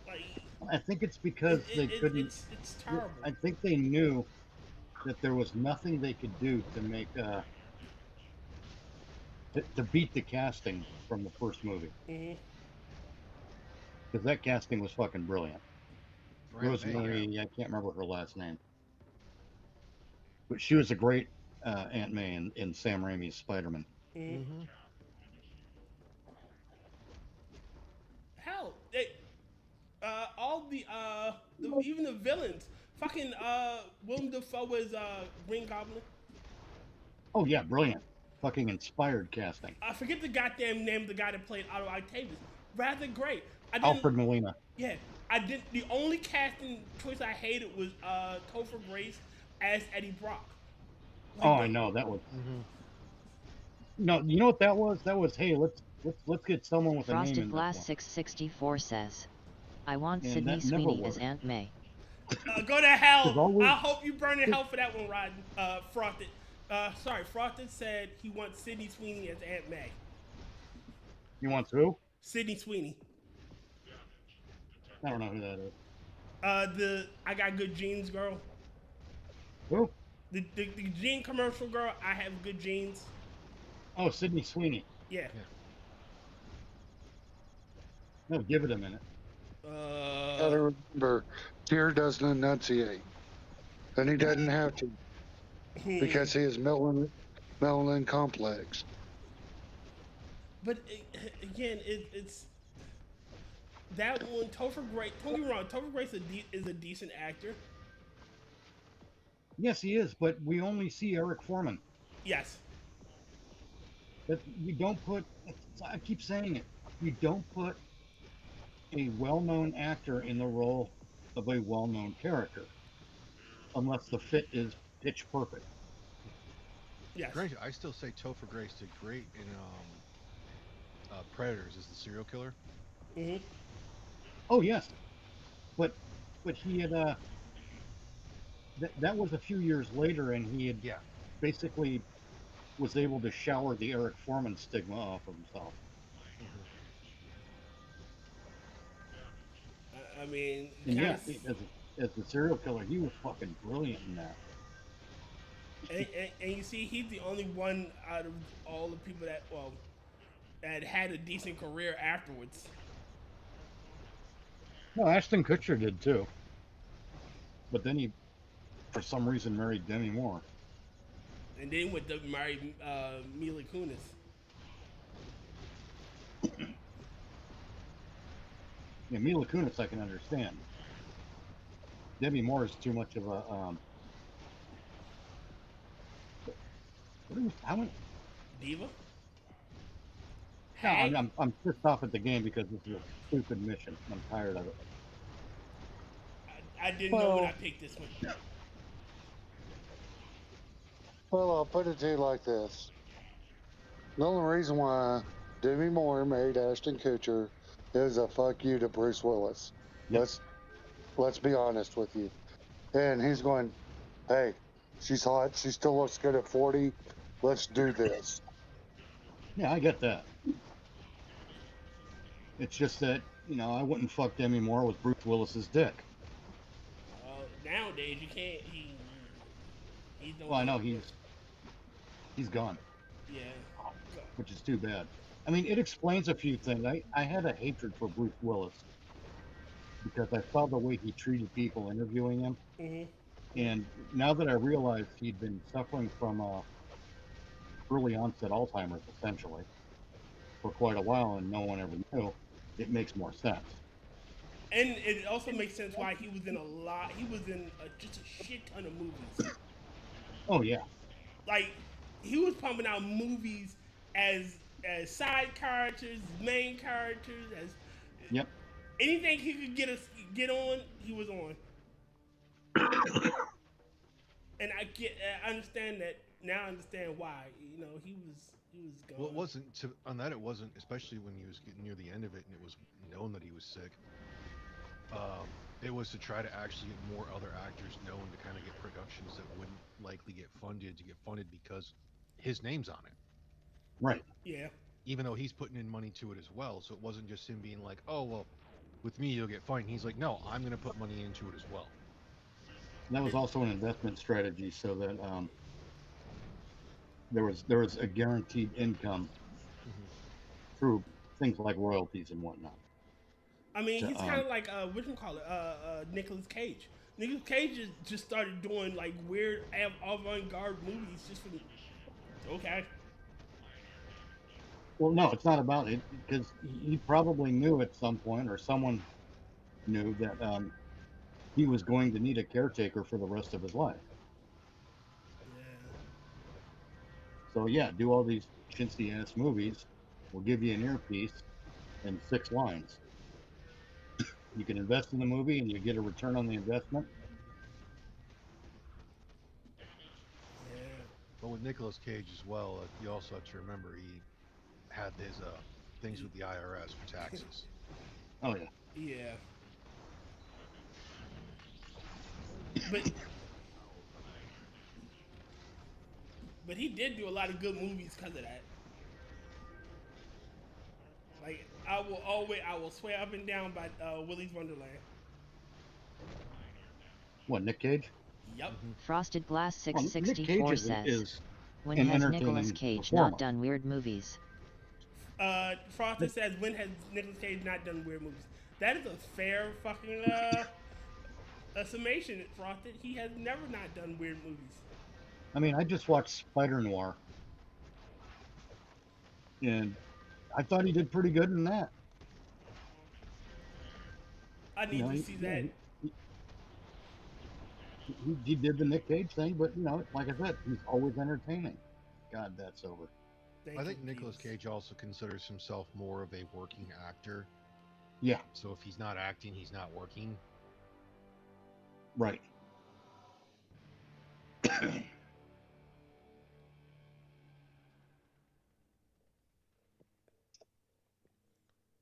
Speaker 5: Like,
Speaker 7: I think it's because they couldn't...
Speaker 5: It's terrible.
Speaker 7: I think they knew that there was nothing they could do to make... to beat the casting from the first movie. Because that casting was fucking brilliant. Rosemary, I can't remember her last name. But she was a great Aunt May in Sam Raimi's Spider-Man.
Speaker 5: Hell, all the even the villains. Fucking Willem Dafoe was Green Goblin.
Speaker 7: Oh yeah, brilliant. Fucking inspired casting.
Speaker 5: I forget the goddamn name of the guy that played Otto Octavius. Rather great.
Speaker 7: Alfred Molina.
Speaker 5: Yeah, I did. The only casting choice I hated was Topher Grace as Eddie Brock. Like,
Speaker 7: Oh, I know that was. No, you know what that was? That was, hey, let's get someone with a name
Speaker 13: Frosted
Speaker 7: in
Speaker 13: Glass
Speaker 7: this one.
Speaker 13: 664 says, I want
Speaker 7: And
Speaker 13: Sydney
Speaker 7: that never
Speaker 13: Sweeney as
Speaker 7: worked.
Speaker 13: Aunt May.
Speaker 5: Go to hell.
Speaker 7: 'Cause always-
Speaker 5: I hope you burn in hell for that one, Rod. Frosted. Frosted said he wants Sydney Sweeney as Aunt May.
Speaker 7: You want who?
Speaker 5: Sydney Sweeney.
Speaker 7: I don't know who that is.
Speaker 5: The I Got Good Genes girl.
Speaker 7: Who?
Speaker 5: The gene commercial girl. I have good genes.
Speaker 7: Oh, Sydney Sweeney.
Speaker 5: Yeah.
Speaker 7: No, give it a minute.
Speaker 8: Gotta remember, Tyr doesn't enunciate, and he doesn't have to, because he is melanin complex.
Speaker 5: But again, it's that one. Topher Grace. Don't get me wrong. Topher Grace is a decent actor.
Speaker 7: Yes, he is, but we only see Eric Foreman.
Speaker 5: Yes.
Speaker 7: But you don't put. I keep saying it. You don't put a well-known actor in the role of a well-known character, unless the fit is pitch perfect.
Speaker 5: Yes.
Speaker 12: Granted, I still say Topher Grace did great in Predators as the serial killer.
Speaker 7: Oh yes, but he had that was a few years later, and he had basically was able to shower the Eric Foreman stigma off of himself.
Speaker 5: I mean,
Speaker 7: And yeah, as the serial killer, he was fucking brilliant in that.
Speaker 5: And you see, he's the only one out of all the people that had a decent career afterwards.
Speaker 7: No, Ashton Kutcher did too. But then he, for some reason, married Demi Moore.
Speaker 5: And then with the married Mila Kunis.
Speaker 7: Yeah, Mila Kunis I can understand. Demi Moore is too much of a how many?
Speaker 5: Diva?
Speaker 7: No, I'm pissed off at the game because this is a stupid mission. I'm tired of it.
Speaker 5: I didn't know when I picked this one.
Speaker 8: Well, I'll put it to you like this. The only reason why Demi Moore married Ashton Kutcher is a fuck you to Bruce Willis.
Speaker 7: Yep.
Speaker 8: Let's be honest with you. And he's going, hey, she's hot. She still looks good at 40. Let's do this.
Speaker 7: Yeah, I get that. It's just that, I wouldn't fuck Demi Moore with Bruce Willis's dick.
Speaker 5: Nowadays, you can't. He don't.
Speaker 7: Well, I know he's gone.
Speaker 5: Yeah.
Speaker 7: which is too bad. I mean, it explains a few things. I had a hatred for Bruce Willis because I saw the way he treated people interviewing him.
Speaker 5: Mm-hmm.
Speaker 7: And now that I realized he'd been suffering from early onset Alzheimer's, essentially, for quite a while, and no one ever knew, it makes more sense.
Speaker 5: And it also makes sense why he was in just a shit ton of movies.
Speaker 7: Oh, yeah.
Speaker 5: Like, he was pumping out movies as side characters, main characters, as
Speaker 7: Yep.
Speaker 5: anything he could get on, he was on. And I understand that now. I understand why. You know, he was gone.
Speaker 12: Well, it wasn't on that. It wasn't, especially when he was getting near the end of it, and it was known that he was sick. It was to try to actually get more other actors known to kind of get productions that wouldn't likely get funded because his name's on it.
Speaker 7: Right.
Speaker 5: Yeah.
Speaker 12: Even though he's putting in money to it as well, so it wasn't just him being like, "Oh well, with me you'll get funding." He's like, "No, I'm going to put money into it as well."
Speaker 7: And that was also an investment strategy, so that there was a guaranteed income through things like royalties and whatnot.
Speaker 5: I mean, he's kind of like Nicolas Cage. Nicolas Cage just started doing like weird avant-garde movies just for okay.
Speaker 7: Well, no, it's not about it, because he probably knew at some point, or someone knew, that he was going to need a caretaker for the rest of his life.
Speaker 5: Yeah.
Speaker 7: So yeah, do all these chintzy ass movies. We'll give you an earpiece and 6 lines. You can invest in the movie and you get a return on the investment.
Speaker 5: Yeah.
Speaker 12: But with Nicolas Cage as well, you also have to remember he had his things with the IRS for taxes.
Speaker 7: Oh yeah.
Speaker 5: Yeah. But he did do a lot of good movies because of that. Like I will swear up and down by Willy's Wonderland.
Speaker 7: What, Nick Cage?
Speaker 5: Yep.
Speaker 13: Frosted Glass
Speaker 7: Well, Nick
Speaker 13: 664
Speaker 7: Cage
Speaker 13: says,
Speaker 7: is
Speaker 13: when
Speaker 7: an
Speaker 13: has
Speaker 7: entertaining
Speaker 13: Nicolas Cage
Speaker 7: performer.
Speaker 13: not done weird movies?
Speaker 5: Frosted says, when has Nicolas Cage not done weird movies? That is a fair fucking summation, Frosted. He has never not done weird movies.
Speaker 7: I mean, I just watched Spider Noir, and I thought he did pretty good in that.
Speaker 5: I need to see that.
Speaker 7: He did the Nick Cage thing, but you know, like I said, he's always entertaining. God, that's over.
Speaker 12: I think Nicolas Cage also considers himself more of a working actor.
Speaker 7: Yeah.
Speaker 12: So if he's not acting, he's not working.
Speaker 7: Right.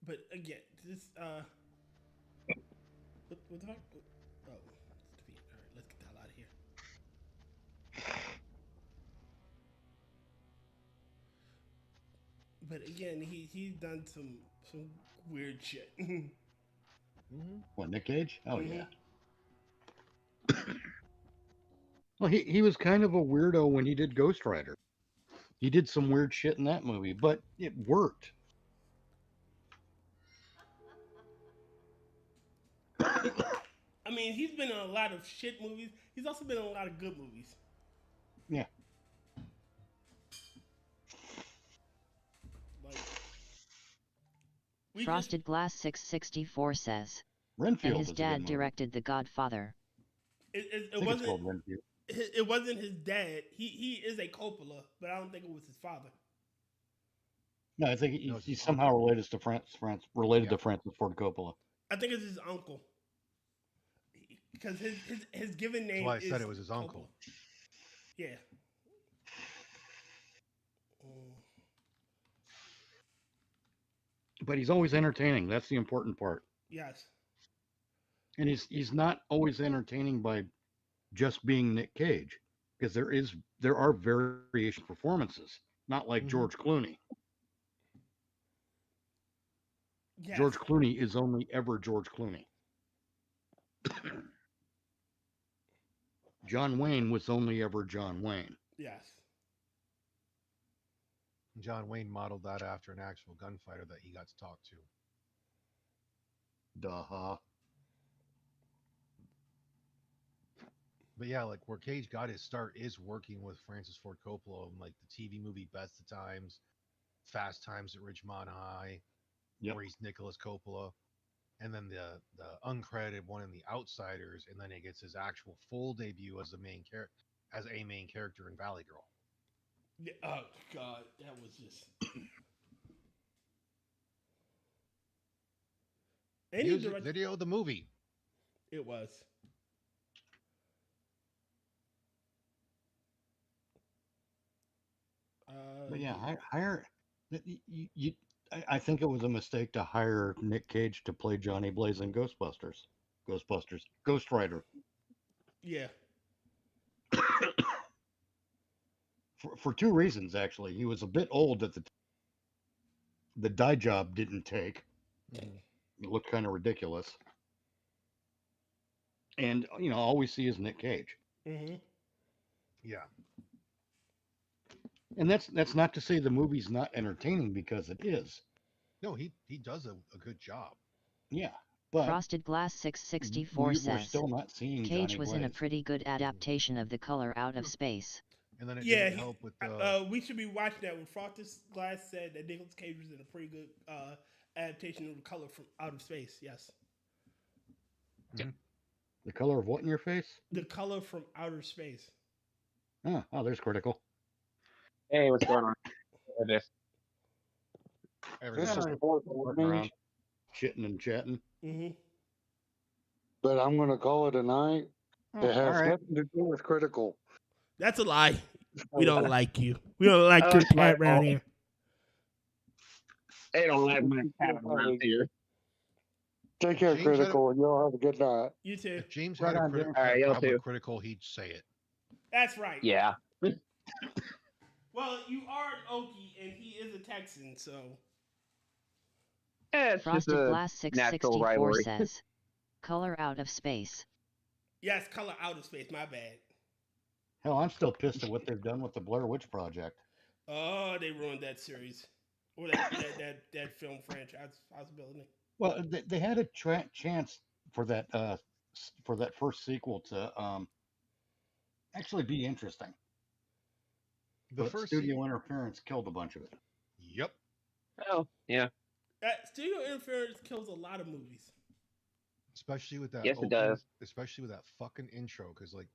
Speaker 5: But again, this what the fuck? Oh, it's defeat. All right, let's get the hell out of here. But again, he's done some weird shit.
Speaker 7: What, Nick Cage? Oh
Speaker 5: Mhm.
Speaker 7: yeah. Well, he was kind of a weirdo when he did Ghost Rider. He did some weird shit in that movie, but it worked.
Speaker 5: I mean, he's been in a lot of shit movies. He's also been in a lot of good movies.
Speaker 7: Yeah.
Speaker 13: Frosted Glass 664 says,
Speaker 7: Renfield
Speaker 13: and his
Speaker 7: is a good
Speaker 13: dad
Speaker 7: movie.
Speaker 13: directed The Godfather.
Speaker 5: It
Speaker 7: I think it's called
Speaker 5: wasn't.
Speaker 7: Renfield.
Speaker 5: It wasn't his dad. He is a Coppola, but I don't think it was his father.
Speaker 7: No, I think he's somehow related to Francis Ford Coppola.
Speaker 5: I think it's his uncle. Because his given name.
Speaker 12: That's why I said
Speaker 5: is
Speaker 12: it was his
Speaker 5: Coppola.
Speaker 12: uncle.
Speaker 5: Yeah.
Speaker 7: But he's always entertaining. That's the important part.
Speaker 5: Yes.
Speaker 7: And he's not always entertaining by just being Nick Cage, because there are variation performances, not like George Clooney.
Speaker 5: Yes.
Speaker 7: George Clooney is only ever George Clooney. John Wayne was only ever John Wayne.
Speaker 5: Yes.
Speaker 12: John Wayne modeled that after an actual gunfighter that he got to talk to.
Speaker 7: Duh.
Speaker 12: But yeah, like where Cage got his start is working with Francis Ford Coppola on like the TV movie Best of Times, Fast Times at Ridgemont High, where he's Nicholas Coppola, and then the uncredited one in The Outsiders, and then he gets his actual full debut as a main character in Valley Girl.
Speaker 5: Yeah, oh God, that was just.
Speaker 12: Music video of the movie.
Speaker 5: It was.
Speaker 7: But yeah, hire. I think it was a mistake to hire Nick Cage to play Johnny Blaze in Ghost Rider.
Speaker 5: Yeah.
Speaker 7: For two reasons, actually. He was a bit old at the dye job didn't take. It looked kind of ridiculous. And, all we see is Nick Cage.
Speaker 5: Mm-hmm.
Speaker 12: Yeah.
Speaker 7: And that's not to say the movie's not entertaining, because it is.
Speaker 12: No, he does a good job.
Speaker 7: Yeah. But
Speaker 13: Frosted Glass 664
Speaker 7: we're
Speaker 13: says,
Speaker 7: still not seeing
Speaker 13: Cage
Speaker 7: Johnny
Speaker 13: was in a
Speaker 7: Blaze.
Speaker 13: pretty good adaptation of The Color Out of Space.
Speaker 12: And then it didn't help with the...
Speaker 5: we should be watching that when Frosted Glass said that Nicolas Cage was in a pretty good adaptation of The Color from Out of Space. Yes.
Speaker 12: Mm-hmm.
Speaker 7: The color of what in your face?
Speaker 5: The Color from Outer Space.
Speaker 7: Oh, there's Critical.
Speaker 14: Hey, what's going on?
Speaker 8: This is
Speaker 7: Working around, shitting and chatting.
Speaker 5: Mm-hmm.
Speaker 8: But I'm going to call it a night. It has
Speaker 7: right.
Speaker 8: nothing to do with Critical.
Speaker 5: That's a lie. We don't like you. We don't like your cat around here.
Speaker 14: They don't like my cat around here.
Speaker 8: Take care,
Speaker 12: James
Speaker 8: Critical, and y'all have a good night.
Speaker 5: You too.
Speaker 12: If James
Speaker 7: Right
Speaker 12: had
Speaker 7: on,
Speaker 12: a
Speaker 7: James.
Speaker 14: All right, y'all
Speaker 12: problem
Speaker 14: too.
Speaker 12: with Critical, he'd say it.
Speaker 5: That's right.
Speaker 14: Yeah.
Speaker 5: Well, you are an Okie, and he is a Texan, so.
Speaker 14: It's just
Speaker 13: Frosted
Speaker 14: a
Speaker 13: Glass
Speaker 14: natural
Speaker 13: 664
Speaker 14: rivalry.
Speaker 13: says, Color Out of Space.
Speaker 5: Yes, Color Out of Space. My bad.
Speaker 7: Hell, I'm still pissed at what they've done with the Blair Witch Project.
Speaker 5: Oh, they ruined that series. Or that film franchise possibility.
Speaker 7: Well, they had a chance for that first sequel to actually be interesting.
Speaker 12: The
Speaker 7: But
Speaker 12: first
Speaker 7: studio interference killed a bunch of it.
Speaker 12: Yep.
Speaker 14: Oh, yeah.
Speaker 5: Studio interference kills a lot of movies.
Speaker 12: Especially with that.
Speaker 14: Yes, it does.
Speaker 12: Especially with that fucking intro, because like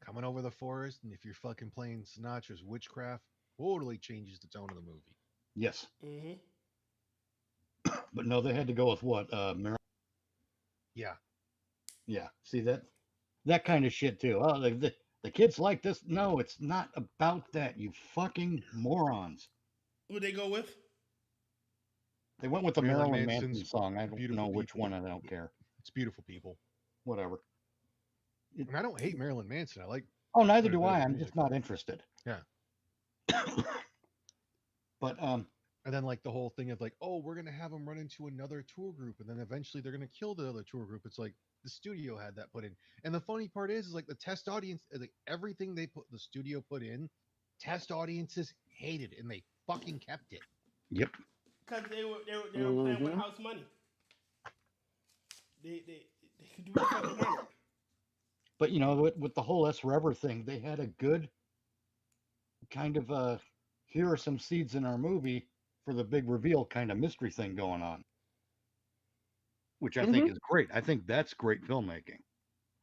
Speaker 12: coming over the forest, and if you're fucking playing Sinatra's Witchcraft, totally changes the tone of the movie.
Speaker 7: Yes.
Speaker 5: Mm-hmm.
Speaker 7: But no, they had to go with what?
Speaker 12: Yeah.
Speaker 7: Yeah. See that kind of shit too. Oh, the kids like this. No, it's not about that. You fucking morons.
Speaker 5: Who'd they go with?
Speaker 7: They went with the
Speaker 12: Marilyn
Speaker 7: Marilyn
Speaker 12: Manson's
Speaker 7: Manson song. I don't
Speaker 12: Beautiful
Speaker 7: know which
Speaker 12: People.
Speaker 7: one. I don't care.
Speaker 12: It's Beautiful People.
Speaker 7: Whatever.
Speaker 12: And I don't hate Marilyn Manson. I like.
Speaker 7: Oh, neither
Speaker 12: quite a
Speaker 7: do
Speaker 12: bit of
Speaker 7: I.
Speaker 12: his
Speaker 7: I'm
Speaker 12: music.
Speaker 7: just not interested.
Speaker 12: Yeah.
Speaker 7: But
Speaker 12: And then like the whole thing of like, oh, we're gonna have them run into another tour group, and then eventually they're gonna kill the other tour group. It's like the studio had that put in. And the funny part is like the test audience, like everything the studio put in, test audiences hated, and they fucking kept it.
Speaker 7: Yep.
Speaker 5: Because they were playing with house money. They could do what the fuck they wanted.
Speaker 7: But with the whole S. Rever thing, they had a good kind of here are some seeds in our movie for the big reveal kind of mystery thing going on, which I think is great. I think that's great filmmaking.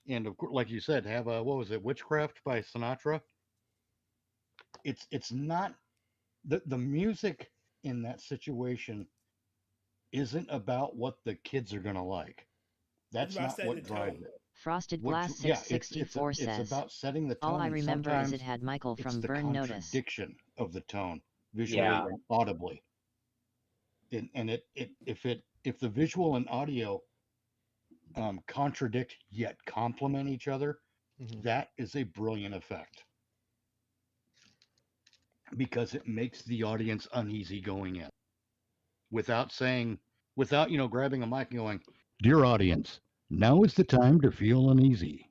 Speaker 7: And of course, like you said, have what was it, Witchcraft by Sinatra? It's not the music in that situation isn't about what the kids are gonna like. That's not what drives it.
Speaker 13: Frosted Glass 664 says,
Speaker 7: it's about setting the tone.
Speaker 13: all I
Speaker 7: and
Speaker 13: remember is
Speaker 7: sometimes
Speaker 13: it had Michael
Speaker 7: it's
Speaker 13: from
Speaker 7: the
Speaker 13: Burn Notice.
Speaker 7: contradiction of the tone, visually
Speaker 14: Yeah.
Speaker 7: and audibly. And if the visual and audio contradict yet complement each other, that is a brilliant effect. Because it makes the audience uneasy going in. Without grabbing a mic and going, "Dear audience, now is the time to feel uneasy."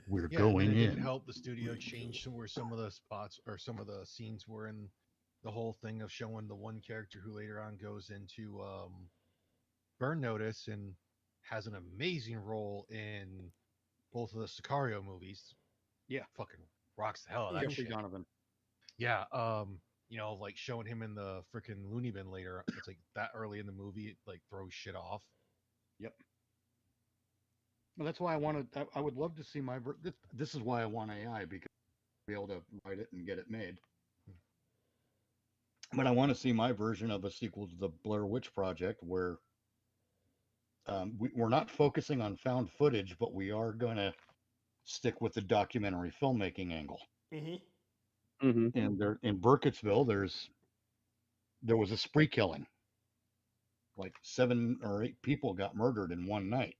Speaker 6: We're
Speaker 12: Yeah, and then
Speaker 6: going
Speaker 12: it didn't
Speaker 6: in.
Speaker 12: help the studio change to where some of the spots or some of the scenes were in the whole thing of showing the one character who later on goes into Burn Notice and has an amazing role in both of the Sicario movies.
Speaker 7: Yeah.
Speaker 12: Fucking rocks the hell out of that
Speaker 7: Jeffrey
Speaker 12: shit.
Speaker 7: Donovan.
Speaker 12: Yeah, you know, like showing him in the freaking loony bin later. It's like that early in the movie, it like throws shit off.
Speaker 7: Yep. Well, that's why I would love to see this is why I want AI, because I'll be able to write it and get it made. But I want to see my version of a sequel to the Blair Witch Project where we're not focusing on found footage, but we are going to stick with the documentary filmmaking angle.
Speaker 5: Mm-hmm.
Speaker 14: Mm-hmm.
Speaker 7: And there in Burkittsville, there was a spree killing. Like 7 or 8 people got murdered in one night,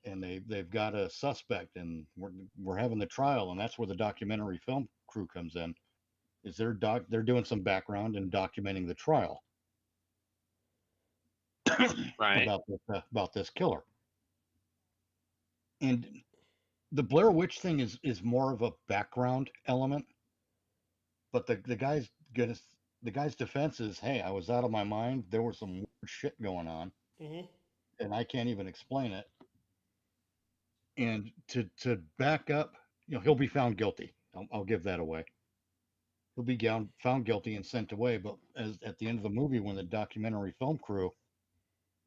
Speaker 7: and they've got a suspect, and we're having the trial, and that's where the documentary film crew comes in. Is they're doing some background and documenting the trial
Speaker 14: Right.
Speaker 7: about this killer. And the Blair Witch thing is more of a background element, but the guy's defense is, hey, I was out of my mind. There was some weird shit going on, and I can't even explain it. And to back up, he'll be found guilty. I'll give that away. He'll be found guilty and sent away. But at the end of the movie, when the documentary film crew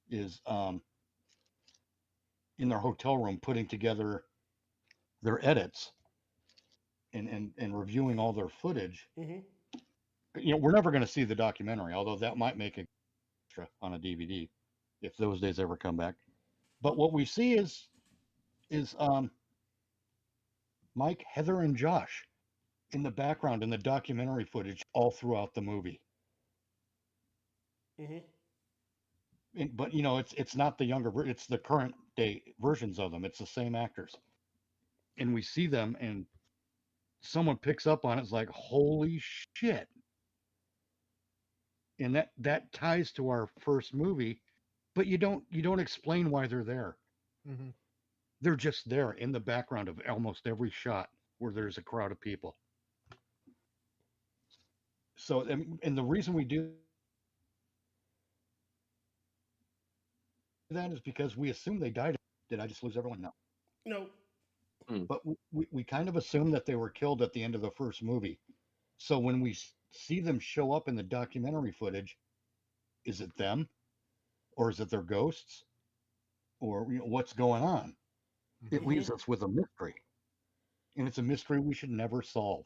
Speaker 7: is in their hotel room putting together their edits and reviewing all their footage, we're never going to see the documentary, although that might make it extra on a DVD if those days ever come back. But what we see is Mike, Heather, and Josh in the background in the documentary footage all throughout the movie. But it's not the younger, it's the current day versions of them. It's the same actors, and we see them, and someone picks up on it. It's like, holy shit! And that ties to our first movie, but you don't explain why they're there. They're just there in the background of almost every shot where there's a crowd of people. So, and the reason we do that is because we assume they died. Did I just lose everyone? No.
Speaker 5: No.
Speaker 7: But we kind of assume that they were killed at the end of the first movie. So when we see them show up in the documentary footage, is it them? Or is it their ghosts? Or what's going on? It leaves us with a mystery. And it's a mystery we should never solve.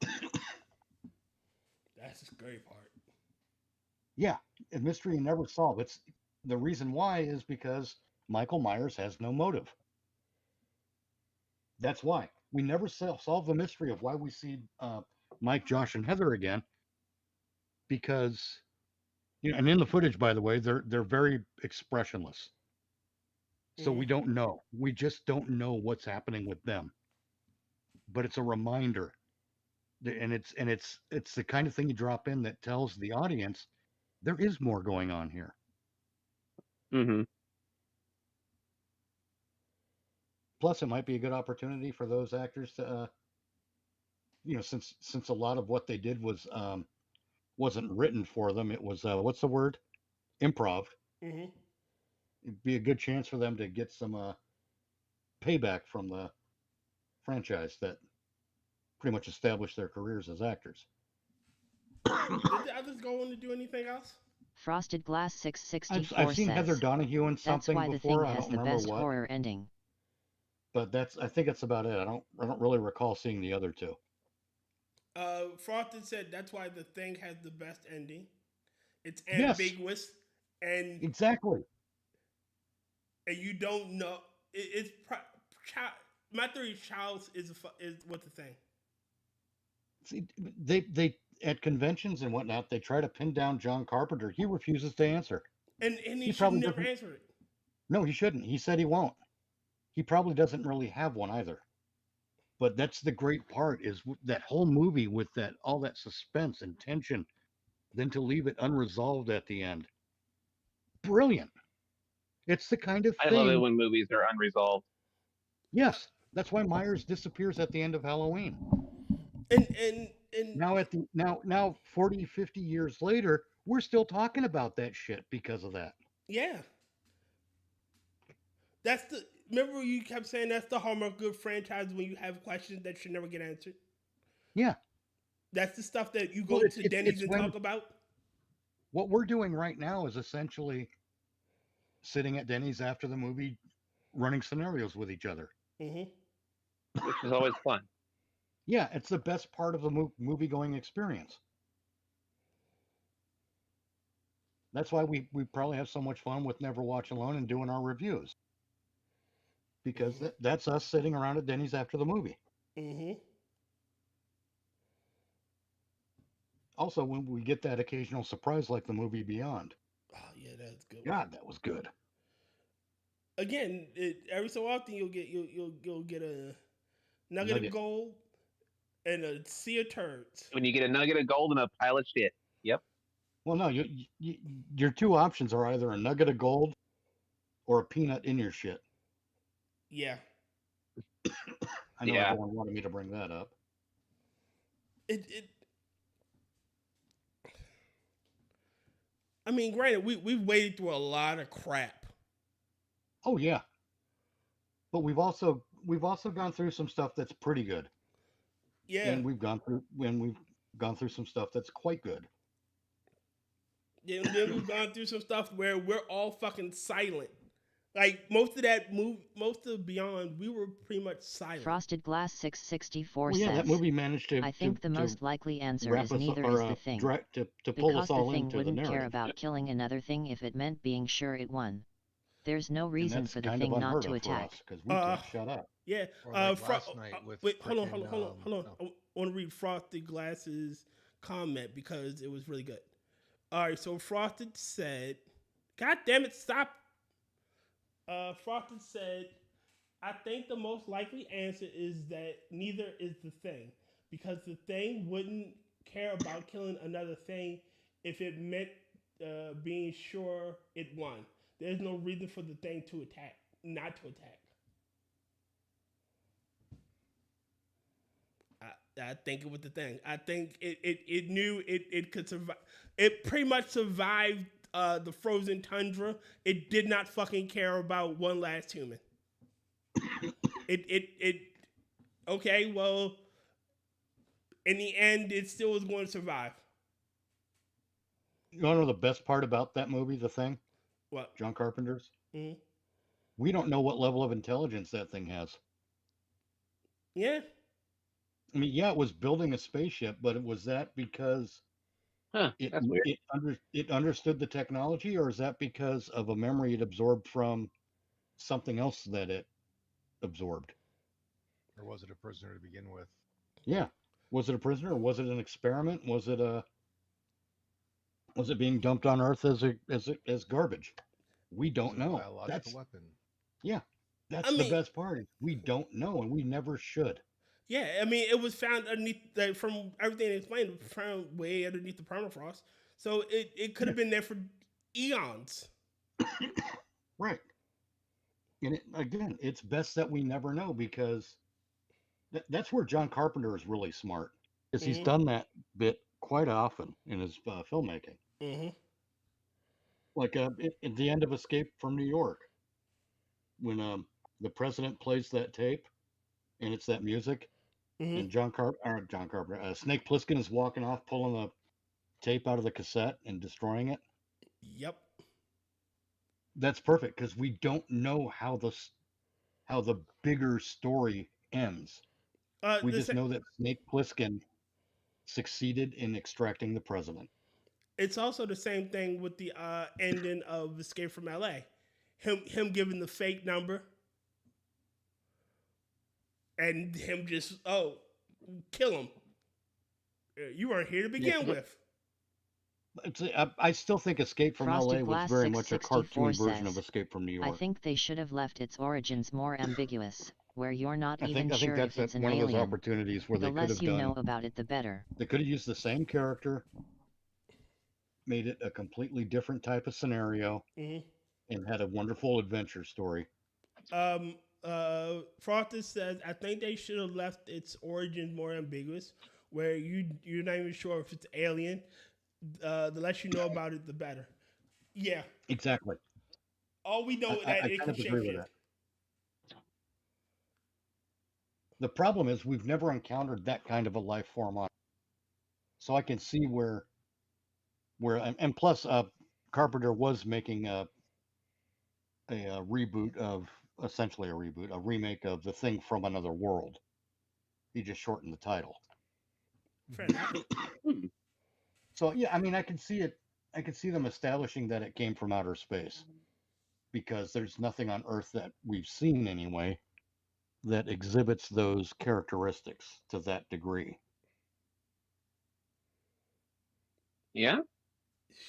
Speaker 5: That's the scary part.
Speaker 7: Yeah, a mystery you never solve. It's the reason why is because Michael Myers has no motive. That's why we never solve the mystery of why we see Mike, Josh, and Heather again. Because and in the footage, by the way, they're very expressionless. So we don't know. We just don't know what's happening with them. But it's a reminder, and it's the kind of thing you drop in that tells the audience there is more going on here. Plus, it might be a good opportunity for those actors to, since a lot of what they did wasn't written for them. It was what's the word? Improv. It'd be a good chance for them to get some payback from the franchise that pretty much established their careers as actors.
Speaker 5: Did the others go on to do anything else?
Speaker 13: Frosted Glass 664
Speaker 7: I've seen
Speaker 13: says,
Speaker 7: Heather Donahue in something
Speaker 13: that's why
Speaker 7: before.
Speaker 13: The Thing has the best
Speaker 7: what.
Speaker 13: horror ending.
Speaker 7: But I think that's about it. I don't really recall seeing the other two.
Speaker 5: Frosted said that's why The Thing has the best ending. It's ambiguous and
Speaker 7: exactly.
Speaker 5: And you don't know. My theory is Charles is what's the thing.
Speaker 7: See, they at conventions and whatnot, they try to pin down John Carpenter. He refuses to answer.
Speaker 5: And he should never answer it.
Speaker 7: No, he shouldn't. He said he won't. He probably doesn't really have one either. But that's the great part, is that whole movie with all that suspense and tension, then to leave it unresolved at the end. Brilliant. It's the kind of thing.
Speaker 14: I love it when movies are unresolved.
Speaker 7: Yes, that's why Myers disappears at the end of Halloween.
Speaker 5: And
Speaker 7: Now at the now 40, 50 years later, we're still talking about that shit because of that.
Speaker 5: yeah, that's the. Remember you kept saying that's the hallmark of good franchise when you have questions that should never get answered.
Speaker 7: Yeah.
Speaker 5: That's the stuff that you go
Speaker 7: Well,
Speaker 5: to Denny's and talk about.
Speaker 7: What we're doing right now is essentially sitting at Denny's after the movie, running scenarios with each other.
Speaker 5: Mm-hmm.
Speaker 14: Which is always fun.
Speaker 7: Yeah, it's the best part of the movie-going experience. That's why we probably have so much fun with Never Watch Alone and doing our reviews. Because that's us sitting around at Denny's after the movie.
Speaker 5: Mm-hmm.
Speaker 7: Also, when we get that occasional surprise like the movie Beyond.
Speaker 5: Oh, yeah, that's good.
Speaker 7: God, that was good.
Speaker 5: Again, every so often you'll get a nugget of gold and a sea of turds.
Speaker 14: When you get a nugget of gold and a pile of shit. Yep.
Speaker 7: Well, no, your two options are either a nugget of gold or a peanut in your shit.
Speaker 5: Yeah.
Speaker 7: I know everyone wanted me to bring that up.
Speaker 5: I mean, granted, we've waded through a lot of crap.
Speaker 7: Oh yeah. But we've also gone through some stuff that's pretty good.
Speaker 5: Yeah.
Speaker 7: And we've gone through some stuff that's quite good.
Speaker 5: Yeah, and then we've gone through some stuff where we're all fucking silent. Like most of Beyond, we were pretty much silent.
Speaker 13: Frosted Glass 664
Speaker 7: Well, yeah,
Speaker 13: says,
Speaker 7: that movie managed to.
Speaker 13: I think the most likely answer is neither
Speaker 7: or,
Speaker 13: is the thing.
Speaker 7: to pull
Speaker 13: because
Speaker 7: us all
Speaker 13: the thing
Speaker 7: into
Speaker 13: wouldn't
Speaker 7: the
Speaker 13: care
Speaker 7: narrative.
Speaker 13: about killing another thing if it meant being sure it won. There's no reason for the
Speaker 7: kind
Speaker 13: thing
Speaker 7: of
Speaker 13: not
Speaker 7: unheard
Speaker 13: to
Speaker 7: of for
Speaker 13: attack.
Speaker 7: us, 'cause we can't shut up.
Speaker 5: Yeah.
Speaker 12: Or like last night with
Speaker 5: wait, hold on.
Speaker 12: frickin',
Speaker 5: I want to read Frosted Glass's comment because it was really good. All right, so Frosted said, "God damn it, stop." Frosted said, "I think the most likely answer is that neither is the thing, because the thing wouldn't care about killing another thing if it meant being sure it won. There's no reason for the thing to attack, not to attack." I think it was the thing. I think it knew it could survive. It pretty much survived the frozen tundra. It did not fucking care about one last human. Okay, well, in the end, it still was going to survive.
Speaker 7: You want to know the best part about that movie, The Thing?
Speaker 5: What?
Speaker 7: John Carpenter's?
Speaker 5: Mm-hmm.
Speaker 7: We don't know what level of intelligence that thing has.
Speaker 5: Yeah.
Speaker 7: I mean, yeah, it was building a spaceship, but was that because it understood the technology, or is that because of a memory it absorbed from something else that it absorbed?
Speaker 12: Or was it a prisoner to begin with?
Speaker 7: Yeah. Was it a prisoner? Was it an experiment? Was it being dumped on Earth as garbage? We don't know.
Speaker 12: Biological weapon.
Speaker 7: Yeah. That's the best part. We don't know, and we never should.
Speaker 5: Yeah, I mean, it was found underneath, from everything they explained, found way underneath the permafrost. So it could have been there for eons.
Speaker 7: Right. And again, it's best that we never know, because that's where John Carpenter is really smart, because he's done that bit quite often in his filmmaking.
Speaker 5: Mm-hmm.
Speaker 7: Like at the end of Escape from New York, when the president plays that tape, and it's that music, and Snake Plissken is walking off, pulling the tape out of the cassette and destroying it.
Speaker 5: Yep.
Speaker 7: That's perfect, because we don't know how the bigger story ends. We just know that Snake Plissken succeeded in extracting the president.
Speaker 5: It's also the same thing with the ending of Escape from L.A. Him giving the fake number, and him just kill him. You weren't here to begin with.
Speaker 7: I still think Escape from
Speaker 13: Frosted
Speaker 7: L.A. was
Speaker 13: Glass
Speaker 7: very much a
Speaker 13: 664
Speaker 7: cartoon version
Speaker 13: says,
Speaker 7: of Escape from New York.
Speaker 13: I think they should have left its origins more ambiguous, where you're not even
Speaker 7: I
Speaker 13: sure
Speaker 7: think
Speaker 13: if it's an
Speaker 7: one of those
Speaker 13: alien.
Speaker 7: opportunities where
Speaker 13: The
Speaker 7: they could
Speaker 13: less
Speaker 7: have
Speaker 13: you
Speaker 7: done.
Speaker 13: know about it, the better.
Speaker 7: They could have used the same character, made it a completely different type of scenario, and had a wonderful adventure story.
Speaker 5: Frosted says, I think they should have left its origins more ambiguous, where you're not even sure if it's alien. The less you know about it, the better. Yeah.
Speaker 7: Exactly.
Speaker 5: All we know is
Speaker 7: I
Speaker 5: that it
Speaker 7: kind
Speaker 5: can
Speaker 7: of agree with
Speaker 5: shapeshift.
Speaker 7: that. The problem is we've never encountered that kind of a life form on, so I can see where and plus Carpenter was making a reboot of essentially a remake of The Thing from Another World. He just shortened the title.
Speaker 5: Fair enough.
Speaker 7: So yeah, I mean, I can see it. I can see them establishing that it came from outer space, because there's nothing on Earth that we've seen anyway that exhibits those characteristics to that degree.
Speaker 14: Yeah.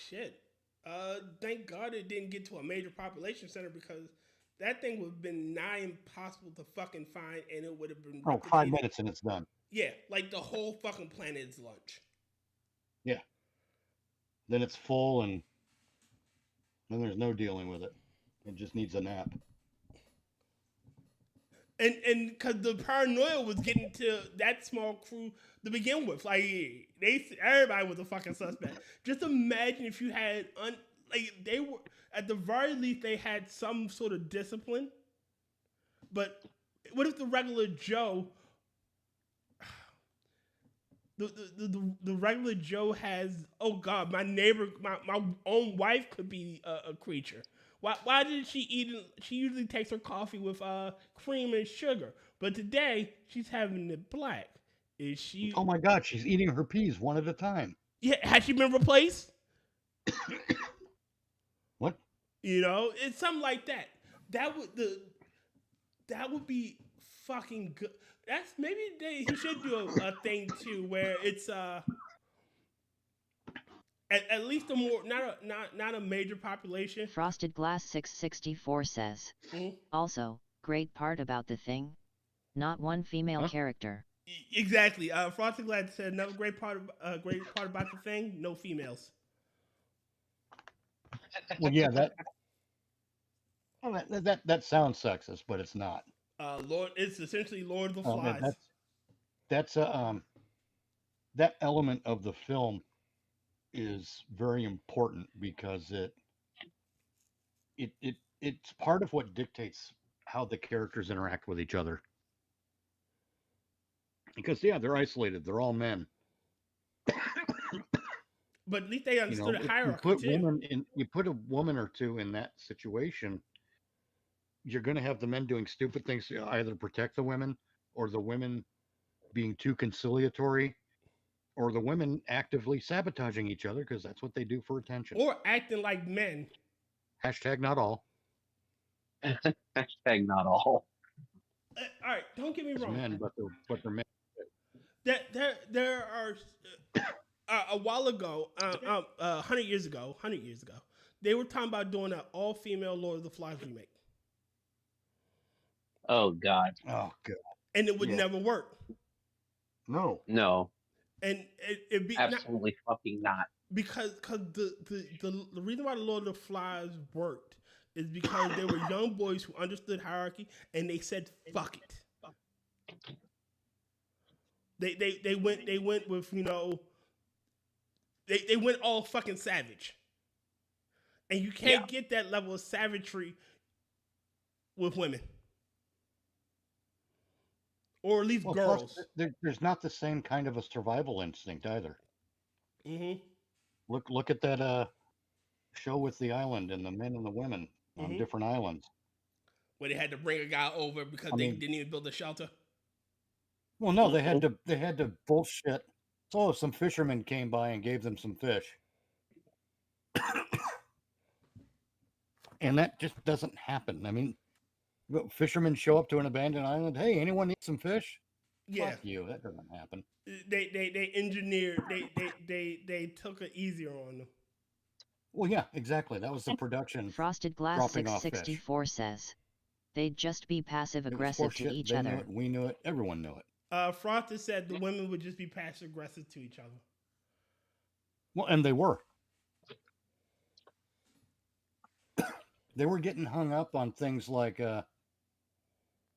Speaker 5: Shit. Thank God it didn't get to a major population center, because that thing would have been nigh impossible to fucking find, and it would have been
Speaker 7: Oh, 5 minutes and it's done.
Speaker 5: Yeah, like the whole fucking planet is lunch.
Speaker 7: Yeah. Then it's full, and then there's no dealing with it. It just needs a nap.
Speaker 5: And because the paranoia was getting to that small crew to begin with, like everybody was a fucking suspect. Just imagine if you had they were, at the very least, they had some sort of discipline. But what if the regular Joe, the regular Joe has, oh God, my neighbor, my own wife could be a creature. Why did she eat? She usually takes her coffee with cream and sugar, but today she's having it black. Is she?
Speaker 7: Oh my God, she's eating her peas one at a time.
Speaker 5: Yeah, has she been replaced?
Speaker 7: What?
Speaker 5: You know, it's something like that. That would be fucking good. That's maybe he should do a thing too, where it's at least a more not a major population.
Speaker 13: Frosted Glass 664 says, also, great part about the thing, not one female character.
Speaker 5: Exactly. Frosted Glass said another great part about the thing, no females.
Speaker 7: Well, yeah, that sounds sexist, but it's not.
Speaker 5: Lord, it's essentially Lord of the Flies.
Speaker 7: That's that element of the film is very important, because it's part of what dictates how the characters interact with each other. Because yeah, they're isolated. They're all men.
Speaker 5: But at least they understood a hierarchy
Speaker 7: You put a woman or two in that situation, you're going to have the men doing stupid things to either protect the women, or the women being too conciliatory, or the women actively sabotaging each other, because that's what they do for attention.
Speaker 5: Or acting like men.
Speaker 7: Hashtag not all.
Speaker 14: Hashtag not all.
Speaker 5: All right, don't get me wrong.
Speaker 7: Men, but they're men.
Speaker 5: There are a while ago, 100 years ago, they were talking about doing an all-female Lord of the Flies remake.
Speaker 14: Oh God.
Speaker 7: Oh God.
Speaker 5: And it would never work.
Speaker 7: No.
Speaker 5: And it'd be
Speaker 14: absolutely fucking not.
Speaker 5: Because the reason why the Lord of the Flies worked is because they were young boys who understood hierarchy, and they said fuck it. They went with, you know, they went all fucking savage. And you can't get that level of savagery with women. Or at least girls.
Speaker 7: There's not the same kind of a survival instinct either.
Speaker 5: Mm-hmm.
Speaker 7: Look at that show with the island and the men and the women on different islands.
Speaker 5: Where they had to bring a guy over because they didn't even build a shelter.
Speaker 7: Well, no, they had to bullshit. So some fishermen came by and gave them some fish. And that just doesn't happen. I mean, fishermen show up to an abandoned island. Hey, anyone need some fish?
Speaker 5: Yeah.
Speaker 7: Fuck you. That doesn't happen.
Speaker 5: They engineered. They took it easier on them.
Speaker 7: Well, yeah, exactly. That was the production.
Speaker 13: Frosted Glass 664 says, they'd just be passive aggressive to each other.
Speaker 7: Knew it, we knew it. Everyone knew it.
Speaker 5: Frosted said the women would just be passive aggressive to each other.
Speaker 7: Well, and they were. They were getting hung up on things like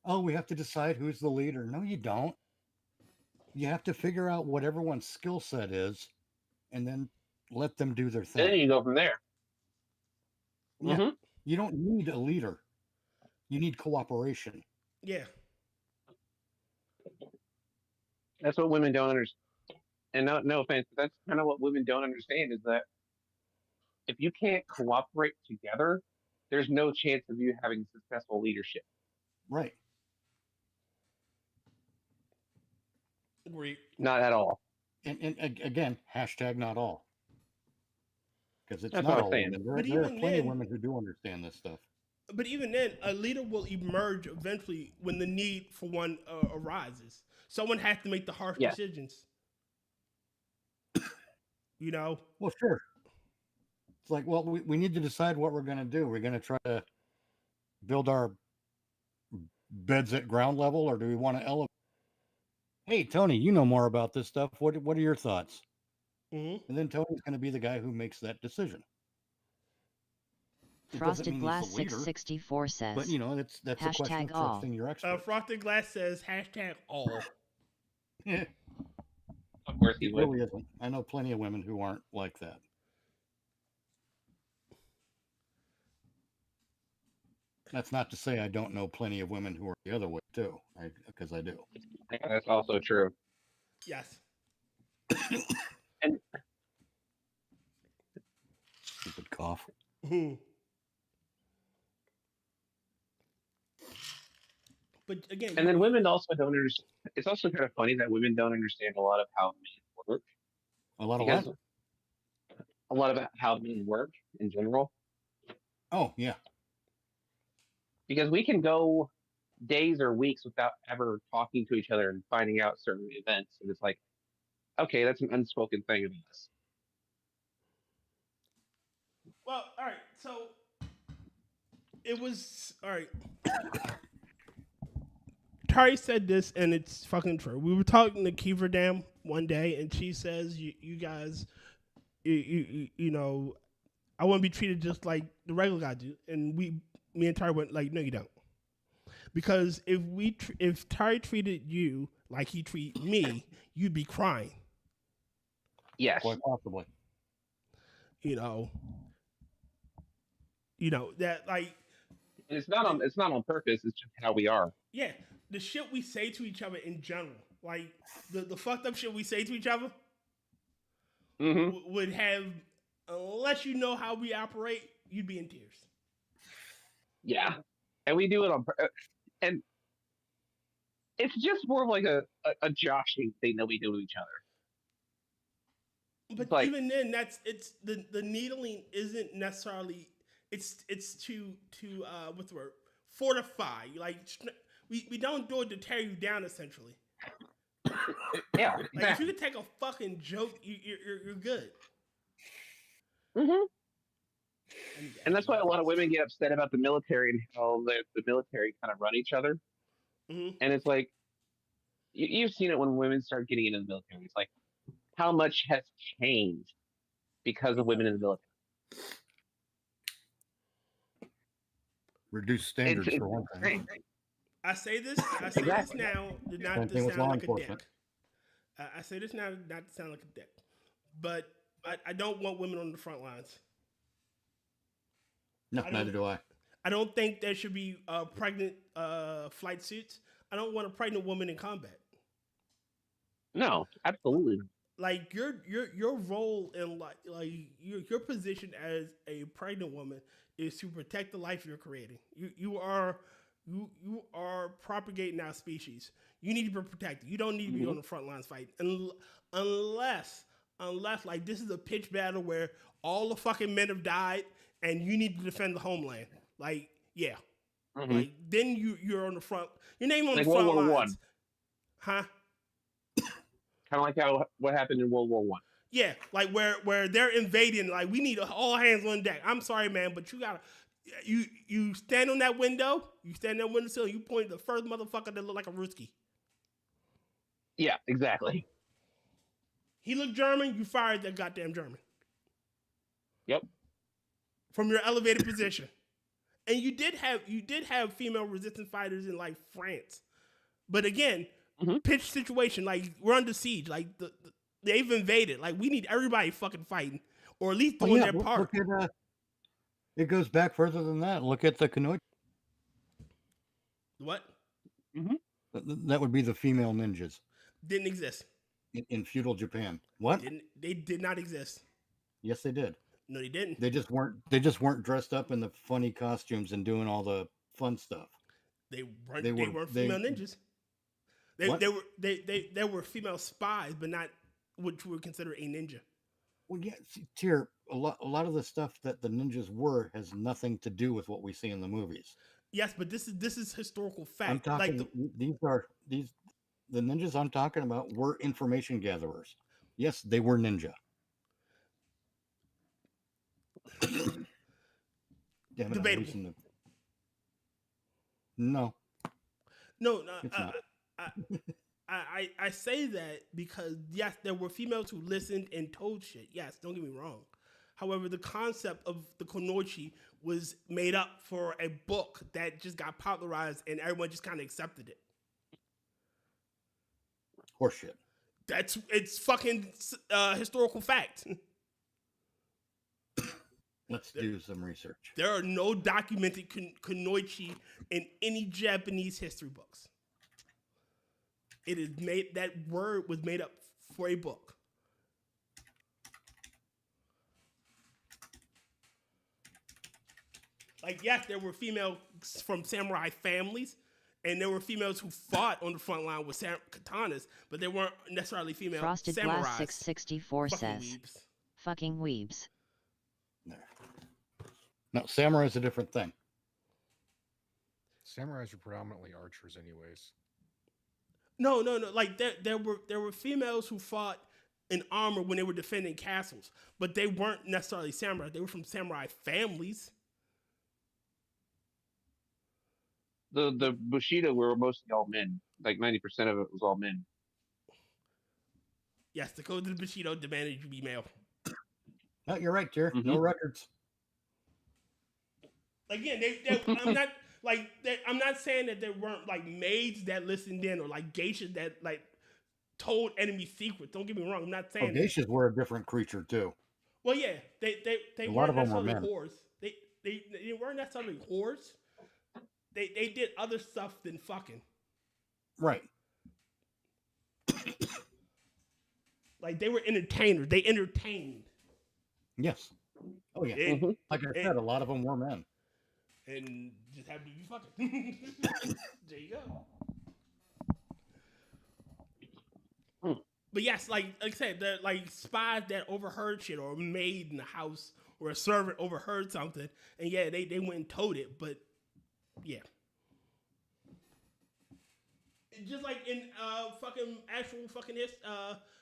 Speaker 7: oh, we have to decide who's the leader. No, you don't. You have to figure out what everyone's skill set is and then let them do their thing.
Speaker 14: And then you go from there.
Speaker 7: Yeah. You don't need a leader. You need cooperation.
Speaker 5: Yeah.
Speaker 14: That's what women don't understand. And no offense, but that's kind of what women don't understand is that if you can't cooperate together, there's no chance of you having successful leadership.
Speaker 7: Right.
Speaker 5: Agree.
Speaker 14: Not at all.
Speaker 7: And again, hashtag not all. Because it's
Speaker 14: That's
Speaker 7: not
Speaker 14: what I'm
Speaker 7: all
Speaker 14: saying.
Speaker 7: women. There
Speaker 5: But
Speaker 7: are
Speaker 5: even
Speaker 7: plenty of
Speaker 5: then-
Speaker 7: women who do understand this stuff.
Speaker 5: But even then, a leader will emerge eventually when the need for one arises. Someone has to make the harsh decisions. You know?
Speaker 7: Well, sure. It's like, well, we need to decide what we're going to do. We're going to try to build our beds at ground level, or do we want to elevate? Hey, Tony, you know more about this stuff. What are your thoughts?
Speaker 5: Mm-hmm.
Speaker 7: And then Tony's going to be the guy who makes that decision. It doesn't
Speaker 13: Frosted
Speaker 7: mean
Speaker 13: Glass
Speaker 7: he's the leader,
Speaker 13: 664 says.
Speaker 7: but you know, that's a question
Speaker 13: hashtag
Speaker 7: of
Speaker 13: all.
Speaker 7: trusting your expert.
Speaker 5: Frosted Glass says hashtag all.
Speaker 14: Of course he
Speaker 7: It
Speaker 14: would.
Speaker 7: really isn't. I know plenty of women who aren't like that. That's not to say I don't know plenty of women who are the other way too, because I do.
Speaker 14: That's also true.
Speaker 5: Yes.
Speaker 14: And
Speaker 7: Stupid cough.
Speaker 5: But again,
Speaker 14: and then women also don't understand. It's also kind of funny that women don't understand a lot of how men work.
Speaker 7: A lot of
Speaker 14: Because
Speaker 7: what?
Speaker 14: a lot of how men work in general.
Speaker 7: Oh, yeah.
Speaker 14: Because we can go days or weeks without ever talking to each other and finding out certain events. And it's like, okay, that's an unspoken thing of us.
Speaker 5: Well, all right. So it was all right. Tari said this, and it's fucking true. We were talking to Kiefer Dam one day, and she says, "You guys, you know, I want to be treated just like the regular guy do." And me and Tari went like, "No, you don't." Because if Tari treated you like he treated me, you'd be crying.
Speaker 14: Yes,
Speaker 7: quite possibly.
Speaker 5: You know that like.
Speaker 14: And it's not on purpose. It's just how we are.
Speaker 5: Yeah, the shit we say to each other in general, like the fucked up shit we say to each other, would have, unless you know how we operate, you'd be in tears.
Speaker 14: Yeah, and we do it on and it's just more of like a joshing thing that we do to each other.
Speaker 5: But
Speaker 14: like,
Speaker 5: even then, it's the needling isn't necessarily it's to what's the word, fortify. Like we don't do it to tear you down, essentially.
Speaker 14: Yeah,
Speaker 5: like
Speaker 14: exactly.
Speaker 5: if you could take a fucking joke, you're good.
Speaker 14: And that's why a lot of women get upset about the military and how the military kind of run each other. And it's like, you've seen it when women start getting into the military. It's like, how much has changed because of women in the military?
Speaker 7: Reduce standards for one thing.
Speaker 5: I say this now, not to sound like a dick. I say this now, not to sound like a dick. But I don't want women on the front lines.
Speaker 7: No, neither do I.
Speaker 5: I don't think there should be pregnant flight suits. I don't want a pregnant woman in combat.
Speaker 14: No, absolutely.
Speaker 5: Like your role in like your position as a pregnant woman is to protect the life you're creating. You are propagating our species. You need to be protected. You don't need to be on the front lines fighting unless like this is a pitch battle where all the fucking men have died and you need to defend the homeland. Like, yeah. Like then you're on the front. Your name on
Speaker 14: like
Speaker 5: the front
Speaker 14: World War
Speaker 5: lines. Huh?
Speaker 14: Kind of like what happened in World War I.
Speaker 5: Yeah, like where they're invading. Like we need all hands on deck. I'm sorry, man, but you gotta you stand on that window. You stand on that windowsill. You point at the first motherfucker that look like a Ruski.
Speaker 14: Yeah, exactly.
Speaker 5: He looked German. You fired that goddamn German.
Speaker 14: Yep.
Speaker 5: From your elevated position. And you did have female resistance fighters in like France, but again, pitch situation, like we're under siege, like they've invaded, like we need everybody fucking fighting or at least doing their part.
Speaker 7: Look at, it goes back further than that. Look at the Kunoichi.
Speaker 5: What?
Speaker 7: That would be the female ninjas.
Speaker 5: Didn't exist
Speaker 7: in feudal Japan. What?
Speaker 5: They did not exist.
Speaker 7: Yes, they did.
Speaker 5: No, they didn't.
Speaker 7: They just weren't dressed up in the funny costumes and doing all the fun stuff.
Speaker 5: They weren't female ninjas. They were female spies, but not what you would consider a ninja.
Speaker 7: Well, yeah, Tyr, a lot of the stuff that the ninjas were has nothing to do with what we see in the movies.
Speaker 5: Yes, but this is historical fact.
Speaker 7: I'm talking. The ninjas I'm talking about were information gatherers. Yes, they were ninja. Damn it,
Speaker 5: debatable.
Speaker 7: No.
Speaker 5: I say that because yes, there were females who listened and told shit. Yes, don't get me wrong. However, the concept of the Kunoichi was made up for a book that just got popularized and everyone just kind of accepted it.
Speaker 7: Horseshit.
Speaker 5: It's fucking historical fact.
Speaker 7: Let's do some research.
Speaker 5: There are no documented Kunoichi in any Japanese history books. It is made, that word was made up for a book. Like, yes, there were females from samurai families, and there were females who fought on the front line with katanas, but they weren't necessarily female
Speaker 13: Frosted
Speaker 5: samurais.
Speaker 13: Glass 664 says,
Speaker 5: weebs.
Speaker 13: Fucking weebs.
Speaker 7: No, samurai is a different thing.
Speaker 12: Samurais are predominantly archers, anyways.
Speaker 5: No. Like there were females who fought in armor when they were defending castles, but they weren't necessarily samurai. They were from samurai families.
Speaker 14: The Bushido were mostly all men. Like 90% of it was all men.
Speaker 5: Yes, the code of the Bushido demanded you be male.
Speaker 7: No, you're right, Tyr. No records.
Speaker 5: Again, I'm not saying that there weren't like maids that listened in or like geishas that like told enemy secrets. Don't get me wrong. I'm not saying
Speaker 7: geishas were a different creature too.
Speaker 5: Well, yeah, they
Speaker 7: a lot
Speaker 5: weren't
Speaker 7: of them were
Speaker 5: necessarily
Speaker 7: men.
Speaker 5: whores. They weren't necessarily whores. They did other stuff than fucking.
Speaker 7: Right.
Speaker 5: Like they were entertainers. They entertained.
Speaker 7: Yes. Oh yeah.
Speaker 5: And,
Speaker 7: like I said, a lot of them were men.
Speaker 5: And just happened to be fucking. There you go. But yes, like I said, they're like spies that overheard shit, or a maid in the house, or a servant overheard something, and yeah, they went and told it. But yeah, just like in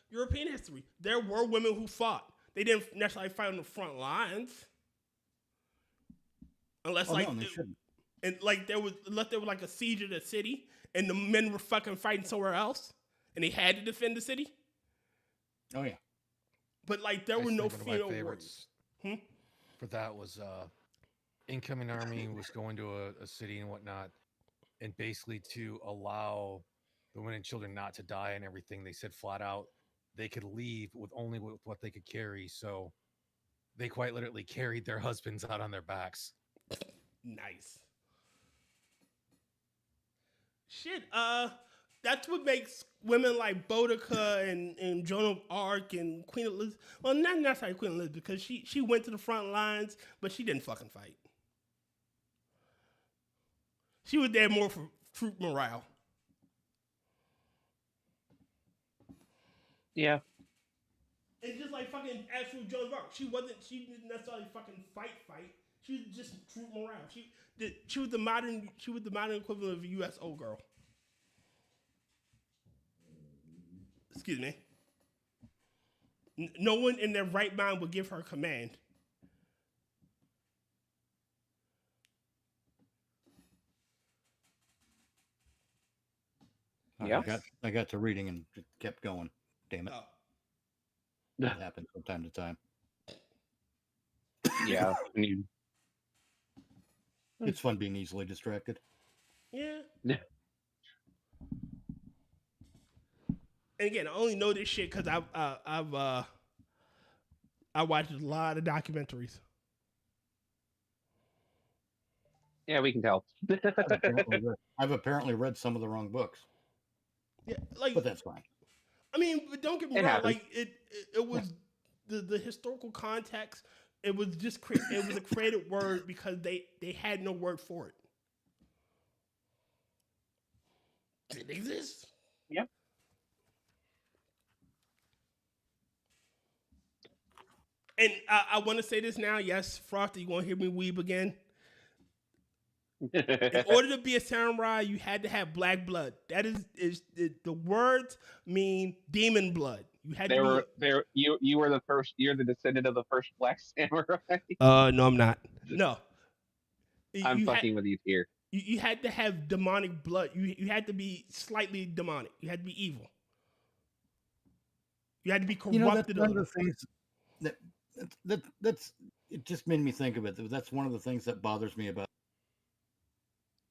Speaker 5: European history, there were women who fought. They didn't necessarily fight on the front lines. Unless there was like a siege of the city and the men were fucking fighting somewhere else and they had to defend the city.
Speaker 7: Oh yeah.
Speaker 5: But like there were no female warriors.
Speaker 12: For that was incoming army was going to a city and whatnot, and basically to allow the women and children not to die and everything, they said flat out they could leave with only what they could carry. So they quite literally carried their husbands out on their backs.
Speaker 5: Nice. Shit, that's what makes women like Boudica and Joan of Arc and Queen Elizabeth. Well, not necessarily Queen Elizabeth, because she went to the front lines, but she didn't fucking fight. She was there more for troop morale.
Speaker 14: Yeah.
Speaker 5: And just like fucking actual Joan of Arc, she didn't necessarily fucking fight. She was just troop morale. She was the modern equivalent of a U.S. old girl. Excuse me. No one in their right mind would give her a command.
Speaker 14: Yeah.
Speaker 7: I got to reading and it kept going. Damn it.
Speaker 5: Oh.
Speaker 7: That happens from time to time.
Speaker 14: Yeah.
Speaker 7: It's fun being easily distracted.
Speaker 5: Yeah.
Speaker 14: Yeah.
Speaker 5: And again, I only know this shit because I watched a lot of documentaries.
Speaker 14: Yeah, we can tell.
Speaker 7: I've apparently read some of the wrong books.
Speaker 5: Yeah, like,
Speaker 7: but that's fine.
Speaker 5: I mean, but don't get me
Speaker 14: It
Speaker 5: wrong.
Speaker 14: happens.
Speaker 5: Like it was the historical context. It was just it was a created word because they had no word for it. Did it exist?
Speaker 14: Yep.
Speaker 5: And I want to say this now. Yes, Frosty, you want to hear me weeb again? In order to be a samurai, you had to have black blood. That is the words mean demon blood. You had
Speaker 14: you were the first. You're the descendant of the first black samurai.
Speaker 5: No, I'm not. No.
Speaker 14: I'm fucking with you here.
Speaker 5: You had to have demonic blood. You had to be slightly demonic. You had to be evil. You had to be corrupted.
Speaker 7: You know, that's one of the things that's it just made me think of it. That's one of the things that bothers me about.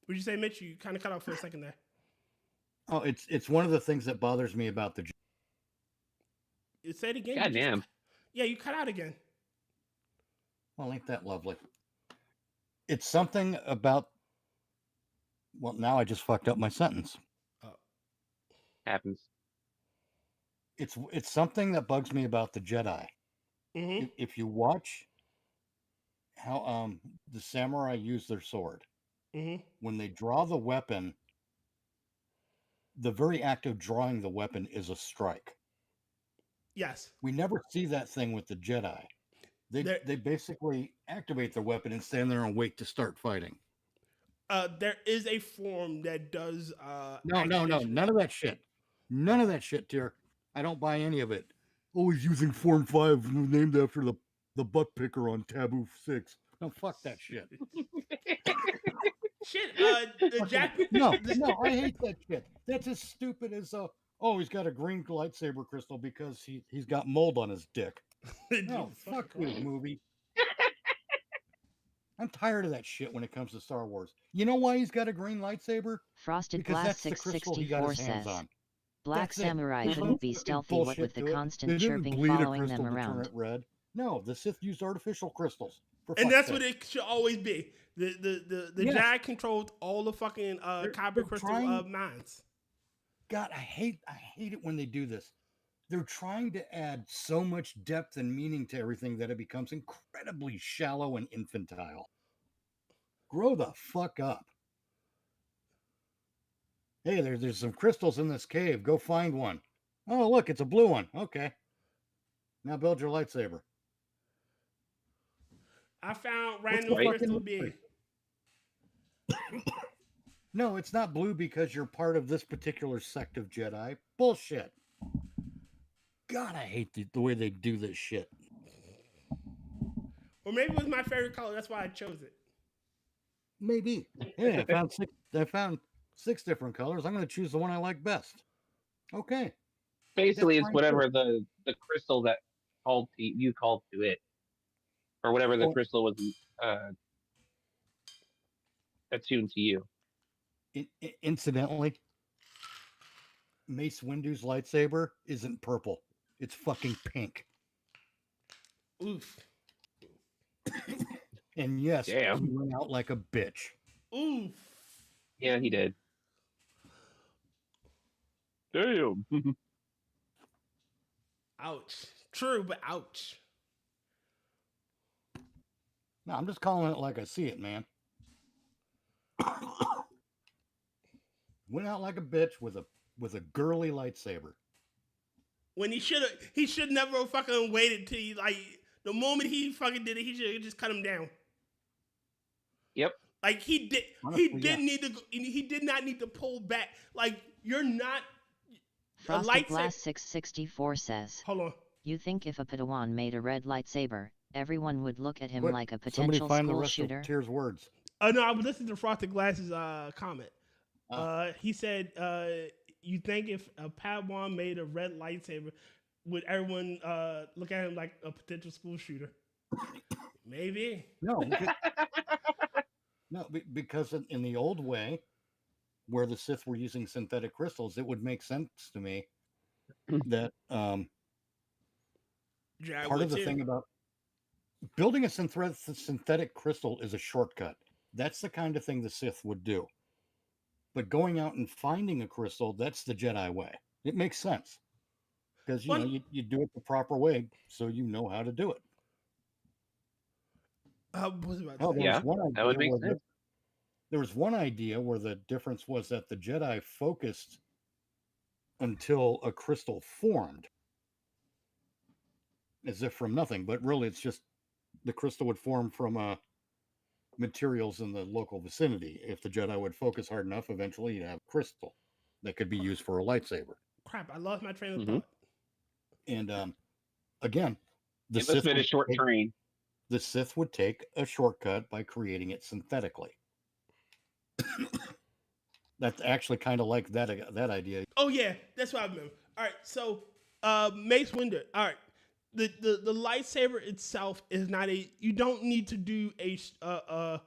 Speaker 5: Would you say, Mitch? You kind of cut off for a second there.
Speaker 7: Oh, it's one of the things that bothers me about the.
Speaker 5: Say it again.
Speaker 14: God damn.
Speaker 5: Yeah, you cut out again.
Speaker 7: Well, ain't that lovely? It's something about. Well, now I just fucked up my sentence.
Speaker 14: Happens.
Speaker 7: It's something that bugs me about the Jedi.
Speaker 5: Mm-hmm.
Speaker 7: If you watch how the samurai use their sword, when they draw the weapon, the very act of drawing the weapon is a strike.
Speaker 5: Yes.
Speaker 7: We never see that thing with the Jedi. They basically activate their weapon and stand there and wait to start fighting.
Speaker 5: There is a form that does.
Speaker 7: No, none of that shit. None of that shit, Tyr. I don't buy any of it. Always using Form 5 named after the butt picker on Taboo 6. No, fuck that shit.
Speaker 5: Shit, the Jack.
Speaker 7: No, I hate that shit. That's as stupid as he's got a green lightsaber crystal because he's got mold on his dick. No, fuck you, movie. I'm tired of that shit when it comes to Star Wars. You know why he's got a green lightsaber?
Speaker 13: Frosted
Speaker 7: Because
Speaker 13: Glass
Speaker 7: that's the crystal he got
Speaker 13: 664
Speaker 7: his hands
Speaker 13: says,
Speaker 7: on.
Speaker 13: Black
Speaker 7: That's it.
Speaker 13: Samurai
Speaker 7: There's
Speaker 13: couldn't
Speaker 7: no
Speaker 13: be
Speaker 7: fucking
Speaker 13: stealthy what
Speaker 7: bullshit
Speaker 13: with the
Speaker 7: to it.
Speaker 13: constant
Speaker 7: They didn't
Speaker 13: chirping
Speaker 7: bleed a
Speaker 13: following
Speaker 7: crystal
Speaker 13: them
Speaker 7: to turn
Speaker 13: around.
Speaker 7: it red. No, the Sith used artificial crystals.
Speaker 5: And that's what it should always be. The
Speaker 7: Yes.
Speaker 5: Jedi controls all the fucking kyber crystal mines.
Speaker 7: God, I hate it when they do this. They're trying to add so much depth and meaning to everything that it becomes incredibly shallow and infantile. Grow the fuck up. Hey, there's some crystals in this cave. Go find one. Oh, look, it's a blue one. Okay. Now build your lightsaber.
Speaker 5: I found random
Speaker 7: What's the
Speaker 5: crystal
Speaker 7: fucking
Speaker 5: B.
Speaker 7: No, it's not blue because you're part of this particular sect of Jedi. Bullshit. God, I hate the way they do this shit.
Speaker 5: Or maybe it was my favorite color. That's why I chose it.
Speaker 7: Maybe. Yeah, I found six different colors. I'm going to choose the one I like best. Okay.
Speaker 14: Basically,
Speaker 7: That's
Speaker 14: it's
Speaker 7: fine,
Speaker 14: whatever
Speaker 7: too.
Speaker 14: the crystal that you called to it, or whatever the crystal was attuned to you.
Speaker 7: Incidentally, Mace Windu's lightsaber isn't purple. It's fucking pink.
Speaker 5: Oof.
Speaker 7: And yes,
Speaker 14: Damn.
Speaker 7: he went out like a bitch.
Speaker 5: Oof.
Speaker 14: Yeah, he did. Damn.
Speaker 5: Ouch. True, but ouch.
Speaker 7: No, I'm just calling it like I see it, man. Went out like a bitch with a girly lightsaber.
Speaker 5: When he should never have fucking waited till he, like, the moment he fucking did it, he should have just cut him down.
Speaker 14: Yep.
Speaker 5: Like he did.
Speaker 7: Honestly,
Speaker 5: he didn't need to. He did not need to pull back. Like you're not.
Speaker 13: Frosted Glass 664 says,
Speaker 5: Hold on.
Speaker 13: You think if a Padawan made a red lightsaber, everyone would look at him
Speaker 7: Quick,
Speaker 13: like a
Speaker 7: somebody
Speaker 13: potential
Speaker 7: find the
Speaker 13: school
Speaker 7: rest
Speaker 13: shooter?
Speaker 7: of Tyr's words.
Speaker 5: No, I was listening to Frosted Glass's comment. He said, "You think if a Padawan made a red lightsaber, would everyone look at him like a potential school shooter?" Maybe.
Speaker 7: No, No, because in the old way, where the Sith were using synthetic crystals, it would make sense to me that part of the thing about building a synthetic crystal is a shortcut. That's the kind of thing the Sith would do. But going out and finding a crystal, that's the Jedi way. It makes sense. Because, you do it the proper way, so you know how to do it.
Speaker 14: That would make sense.
Speaker 7: There was one idea where the difference was that the Jedi focused until a crystal formed, as if from nothing. But really, it's just the crystal would form from materials in the local vicinity. If the Jedi would focus hard enough, eventually you'd have a crystal that could be used for a lightsaber.
Speaker 5: Crap, I lost my train of thought.
Speaker 7: And again,
Speaker 14: it must have been a short train.
Speaker 7: The Sith would take a shortcut by creating it synthetically. That's actually kind of like that idea.
Speaker 5: Oh yeah, that's what I remember. All right, so Mace Windu. All right, the lightsaber itself is not a. You don't need to do a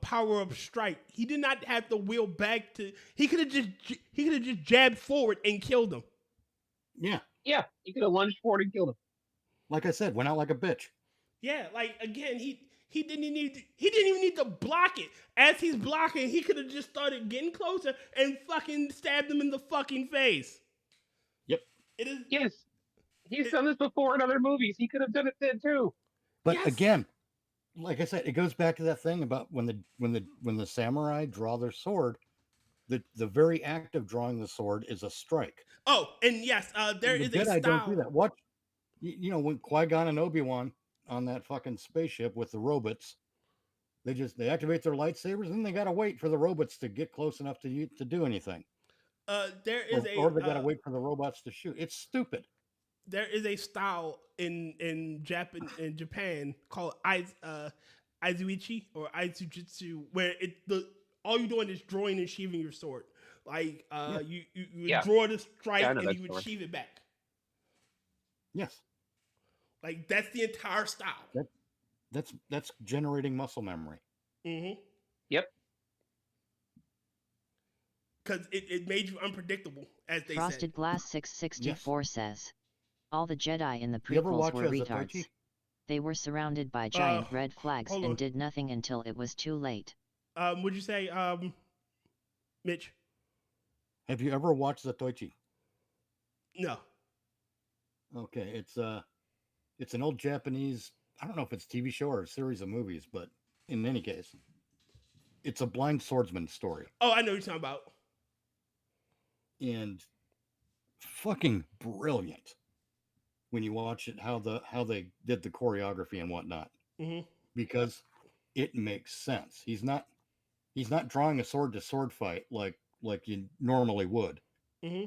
Speaker 5: power up strike. He did not have to wheel back to. He could have just jabbed forward and killed him.
Speaker 7: Yeah.
Speaker 14: Yeah, he could have lunged forward and killed him.
Speaker 7: Like I said, went out like a bitch.
Speaker 5: Yeah, like again, he didn't even need to block it. As he's blocking, he could have just started getting closer and fucking stabbed him in the fucking face.
Speaker 7: Yep.
Speaker 5: It is.
Speaker 14: Yes, he's done this before in other movies. He could have done it then too.
Speaker 7: But again, like I said, it goes back to that thing about when the samurai draw their sword. The very act of drawing the sword is a strike.
Speaker 5: Oh, and yes, there is a style.
Speaker 7: Jedi don't do that. Watch, when Qui-Gon and Obi-Wan on that fucking spaceship with the robots, they activate their lightsabers, and then they gotta wait for the robots to get close enough to do anything.
Speaker 5: There is
Speaker 7: or they gotta wait for the robots to shoot. It's stupid.
Speaker 5: There is a style in Japan called Aizuichi or Aizujutsu, where all you're doing is drawing and sheathing your sword. Like you draw the strike and you would sheath it back.
Speaker 7: Yes.
Speaker 5: Like that's the entire style.
Speaker 7: That's generating muscle memory.
Speaker 5: Mm-hmm.
Speaker 14: Yep.
Speaker 5: Because it made you unpredictable, as they
Speaker 13: Frosted
Speaker 5: said.
Speaker 13: Glass 664 says, all the Jedi in the
Speaker 7: You ever
Speaker 13: prequels
Speaker 7: watch
Speaker 13: were
Speaker 7: Azutochi?
Speaker 13: retards. They were surrounded by giant red flags
Speaker 5: hold on.
Speaker 13: and did nothing until it was too late.
Speaker 5: Would you say, Mitch?
Speaker 7: Have you ever watched Zatoichi?
Speaker 5: No.
Speaker 7: Okay, it's an old Japanese. I don't know if it's a TV show or a series of movies, but in any case, it's a blind swordsman story.
Speaker 5: Oh, I know what you're talking about.
Speaker 7: And fucking brilliant when you watch it, how they did the choreography and whatnot.
Speaker 5: Mm-hmm.
Speaker 7: Because it makes sense. He's not drawing a sword to sword fight like you normally would.
Speaker 5: Mm-hmm.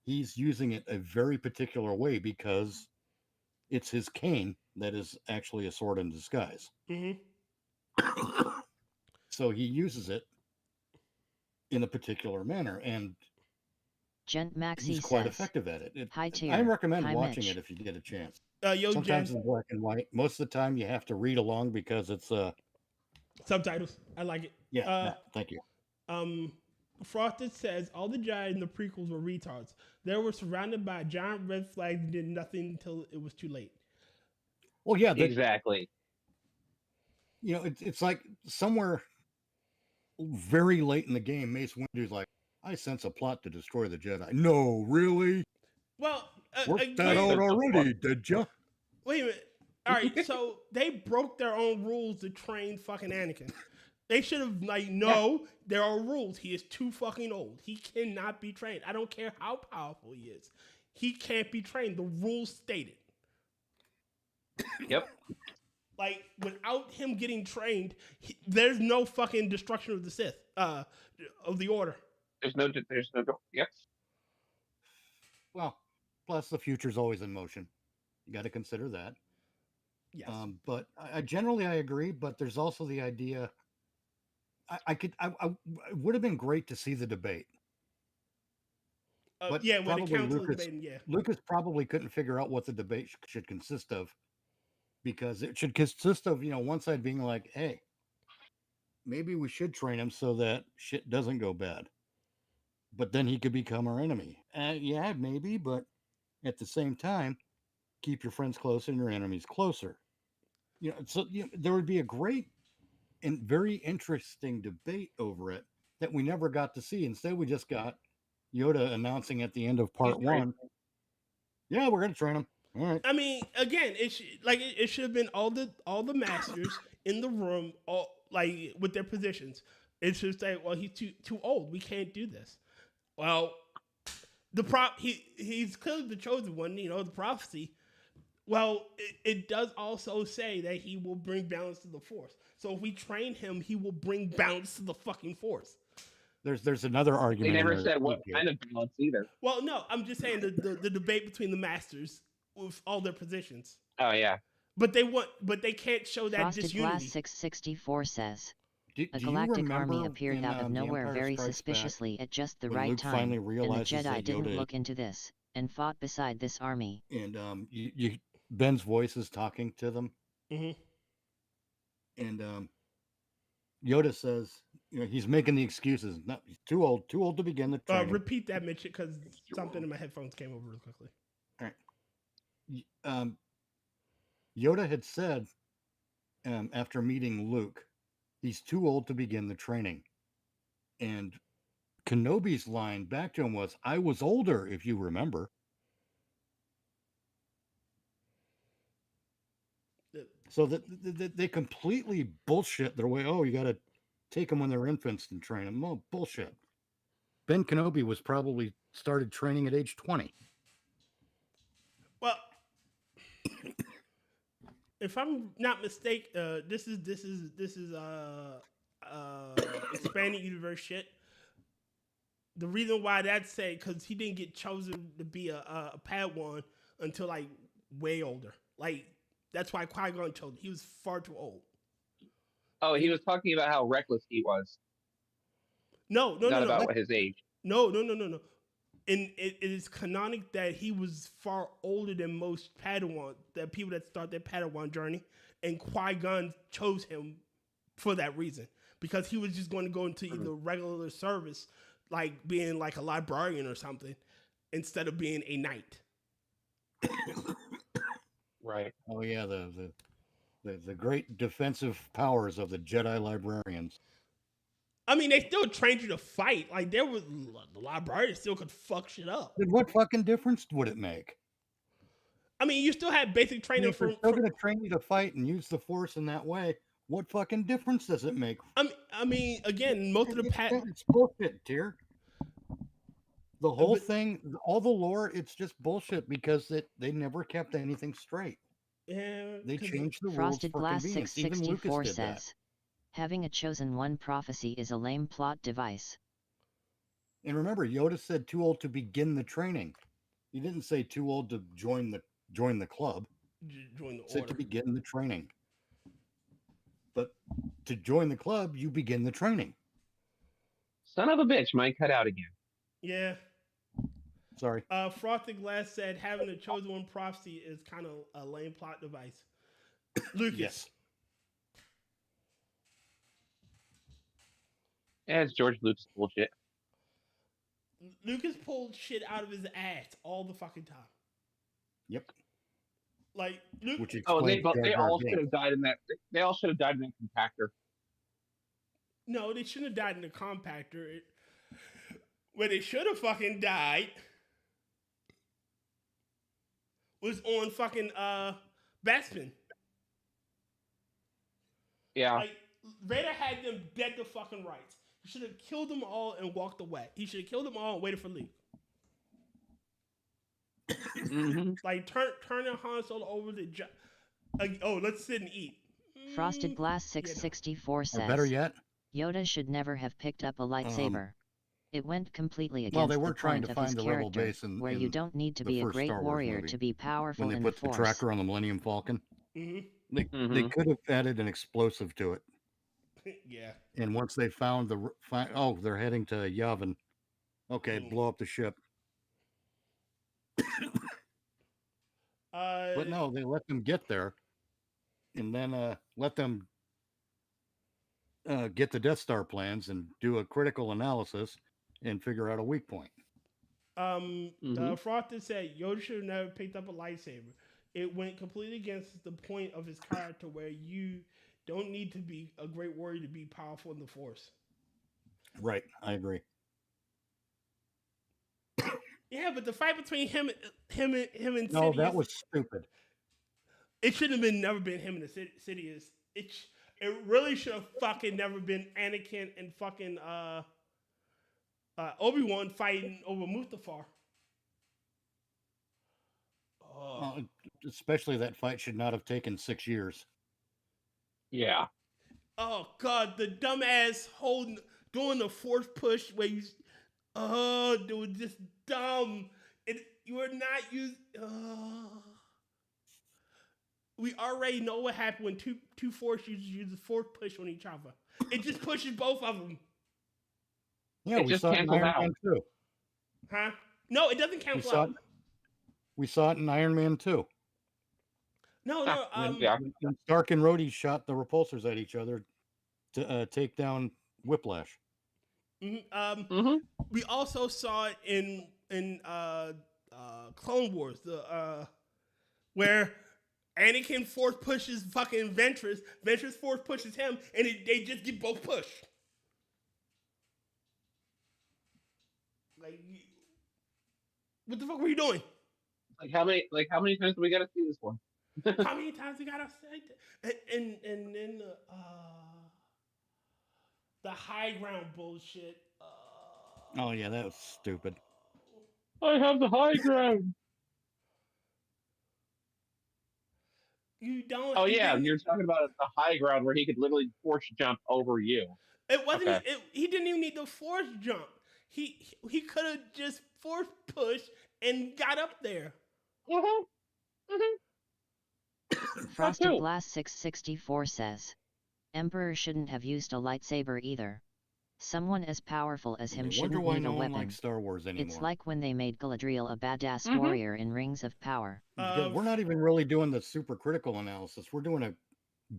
Speaker 7: He's using it a very particular way because it's his cane that is actually a sword in disguise.
Speaker 5: Mm-hmm.
Speaker 7: So he uses it in a particular manner, and
Speaker 13: Maxi
Speaker 7: he's quite
Speaker 13: says,
Speaker 7: effective at it.
Speaker 13: Hi, Tyr.
Speaker 7: I recommend
Speaker 13: Hi,
Speaker 7: watching
Speaker 13: Mitch.
Speaker 7: it if you get a chance.
Speaker 5: Sometimes
Speaker 7: Sometimes in black and white. Most of the time you have to read along because it's
Speaker 5: subtitles. I like it.
Speaker 7: Yeah, thank you.
Speaker 5: Frosted says all the Jedi in the prequels were retards. They were surrounded by giant red flags and did nothing until it was too late.
Speaker 7: Well, yeah,
Speaker 14: exactly.
Speaker 7: It's like somewhere very late in the game, Mace Windu's like, I sense a plot to destroy the Jedi. No, really?
Speaker 5: Well,
Speaker 7: worked that out already, did ya?
Speaker 5: Wait a minute. All right, so they broke their own rules to train fucking Anakin. They should have there are rules. He is too fucking old. He cannot be trained. I don't care how powerful he is. He can't be trained. The rules stated.
Speaker 14: Yep.
Speaker 5: Like, without him getting trained, there's no fucking destruction of the Sith, of the Order.
Speaker 14: There's no, yep.
Speaker 7: Well, plus the future's always in motion. You got to consider that.
Speaker 5: Yes.
Speaker 7: But I generally agree, but there's also the idea, it would have been great to see the debate. But
Speaker 5: yeah, when the
Speaker 7: probably
Speaker 5: council is debating, yeah.
Speaker 7: Lucas probably couldn't figure out what the debate should consist of, because it should consist of, one side being like, hey, maybe we should train him so that shit doesn't go bad. But then he could become our enemy. Yeah, maybe, but at the same time, keep your friends closer and your enemies closer. So there would be a great and very interesting debate over it that we never got to see. Instead, we just got Yoda announcing at the end of part one, "Yeah, we're gonna train him." All right.
Speaker 5: I mean, again, it should have been all the masters in the room, all like with their positions. It's just like, well, he's too old. We can't do this. Well, he's clearly the chosen one. The prophecy. Well, it does also say that he will bring balance to the force. So if we train him, he will bring balance to the fucking force.
Speaker 7: There's another argument.
Speaker 14: They never said what kind of balance either.
Speaker 5: Well, no, I'm just saying the debate between the masters with all their positions.
Speaker 14: Oh yeah.
Speaker 5: But they can't show that
Speaker 13: Frosted
Speaker 5: disunity.
Speaker 13: Glass 664 says,
Speaker 7: Do
Speaker 13: a
Speaker 7: you
Speaker 13: galactic army
Speaker 7: remember
Speaker 13: appeared
Speaker 7: in,
Speaker 13: out of
Speaker 7: The
Speaker 13: nowhere
Speaker 7: Empire
Speaker 13: very
Speaker 7: Strikes
Speaker 13: suspiciously
Speaker 7: Back,
Speaker 13: at just the
Speaker 7: when
Speaker 13: right
Speaker 7: Luke
Speaker 13: time,
Speaker 7: finally
Speaker 13: and the
Speaker 7: realizes
Speaker 13: Jedi
Speaker 7: that
Speaker 13: didn't
Speaker 7: Yoda-
Speaker 13: look into this, and fought beside this army.
Speaker 7: And Ben's voice is talking to them,
Speaker 5: Mm-hmm.
Speaker 7: and Yoda says, he's making the excuses. No, he's too old to begin the training.
Speaker 5: Repeat that, Mitch, because something in my headphones came over real quickly.
Speaker 7: All right. Yoda had said after meeting Luke, he's too old to begin the training. And Kenobi's line back to him was, "I was older, if you remember." So that they completely bullshit their way. Oh, you got to take them when they're infants and train them. Oh, bullshit. Ben Kenobi was probably started training at age 20.
Speaker 5: Well, if I'm not mistaken, this is expanding universe shit. The reason why that's say because he didn't get chosen to be a Padawan until like way older. Like that's why Qui-Gon chose him. He was far too old.
Speaker 14: Oh, he was talking about how reckless he was.
Speaker 5: No.
Speaker 14: Not about his age.
Speaker 5: No. And it is canonic that he was far older than most Padawan, that people that start their Padawan journey, and Qui-Gon chose him for that reason because he was just going to go into either regular service, like being like a librarian or something, instead of being a knight.
Speaker 14: Right.
Speaker 7: Oh yeah, the great defensive powers of the Jedi librarians.
Speaker 5: I mean, they still trained you to fight. Like the librarians still could fuck shit up.
Speaker 7: Then what fucking difference would it make?
Speaker 5: I mean, you still had basic training
Speaker 7: if they're still going to train you to fight and use the Force in that way, what fucking difference does it make?
Speaker 5: I mean, again, most of the
Speaker 7: it's bullshit, Tyr. The whole thing, all the lore, it's just bullshit because they never kept anything straight.
Speaker 5: Yeah,
Speaker 7: they changed the
Speaker 13: Frosted
Speaker 7: rules for
Speaker 13: Glass
Speaker 7: convenience. Even
Speaker 13: 664
Speaker 7: Lucas did that.
Speaker 13: says, having a chosen one prophecy is a lame plot device.
Speaker 7: And remember, Yoda said too old to begin the training. He didn't say too old to join the club.
Speaker 5: Join the
Speaker 7: said
Speaker 5: order.
Speaker 7: To begin the training. But to join the club, you begin the training.
Speaker 14: Son of a bitch, mine cut out again.
Speaker 5: Yeah.
Speaker 7: Sorry.
Speaker 5: Frosted Glass said having a chosen one prophecy is kind of a lame plot device. Lucas.
Speaker 7: Yes.
Speaker 14: Yeah, it's George Lucas bullshit.
Speaker 5: Lucas pulled shit out of his ass all the fucking time.
Speaker 7: Yep.
Speaker 5: Like Luke.
Speaker 14: They all should have died in that. They all should have died in that compactor.
Speaker 5: No, they shouldn't have died in the compactor. Where they should have fucking died was on fucking Bespin.
Speaker 14: Yeah.
Speaker 5: Like Vader had them dead to fucking rights. He should have killed them all and walked away. He should have killed them all and waited for Luke. Like turning Han Solo over to let's sit and eat.
Speaker 13: Frosted Glass 664 says,
Speaker 7: better yet,
Speaker 13: Yoda should never have picked up a lightsaber. It went completely against
Speaker 7: they were
Speaker 13: the
Speaker 7: trying
Speaker 13: point
Speaker 7: to
Speaker 13: of
Speaker 7: find
Speaker 13: his
Speaker 7: the rebel
Speaker 13: character,
Speaker 7: base in
Speaker 13: where you don't need to
Speaker 7: the
Speaker 13: be a
Speaker 7: first
Speaker 13: great
Speaker 7: Star Wars
Speaker 13: warrior
Speaker 7: movie,
Speaker 13: to be powerful
Speaker 7: when
Speaker 13: in
Speaker 7: they
Speaker 13: the
Speaker 7: put the
Speaker 13: Force.
Speaker 7: tracker on the Millennium Falcon. They could have added an explosive to it.
Speaker 5: Yeah.
Speaker 7: And once they found they're heading to Yavin. Okay, blow up the ship. But no, they let them get there, and then let them get the Death Star plans and do a critical analysis and figure out a weak point.
Speaker 5: Frother said Yoda should have never picked up a lightsaber. It went completely against the point of his character, where you don't need to be a great warrior to be powerful in the Force.
Speaker 7: Right, I agree.
Speaker 5: Yeah, but the fight between him and
Speaker 7: No,
Speaker 5: Sidious,
Speaker 7: that was stupid.
Speaker 5: it shouldn't have never been him and Sidious. It really should have fucking never been Anakin and fucking Obi-Wan fighting over Mustafar.
Speaker 7: Especially that fight should not have taken 6 years.
Speaker 14: Yeah.
Speaker 5: Oh god, the dumbass doing the force push where you, it was just dumb. You are not using. We already know what happened when two force users use the force push on each other. It just pushes both of them.
Speaker 7: Yeah, we saw it in Iron Man 2.
Speaker 5: Huh? No, it doesn't cancel out.
Speaker 7: We saw it in Iron Man 2.
Speaker 5: No.
Speaker 7: When Stark and Rhodey shot the repulsors at each other to take down Whiplash.
Speaker 5: We also saw it in Clone Wars, where Anakin force pushes fucking Ventress. Ventress force pushes him, and they just get both pushed. Like, what the fuck were you doing?
Speaker 14: Like how many times do we gotta see this one?
Speaker 5: How many times we gotta say that? And then the high ground bullshit.
Speaker 7: Oh yeah, that was stupid.
Speaker 14: I have the high ground.
Speaker 5: You don't.
Speaker 14: Oh yeah, you're talking about the high ground where he could literally force jump over you.
Speaker 5: It wasn't. Okay. He didn't even need the force jump. He could have just force pushed and got up there.
Speaker 13: Frosted Blast 664 says, Emperor shouldn't have used a lightsaber either. Someone as powerful as him shouldn't need a weapon.
Speaker 7: Likes Star Wars anymore.
Speaker 13: It's like when they made Galadriel a badass warrior in Rings of Power.
Speaker 7: We're not even really doing the super critical analysis. We're doing a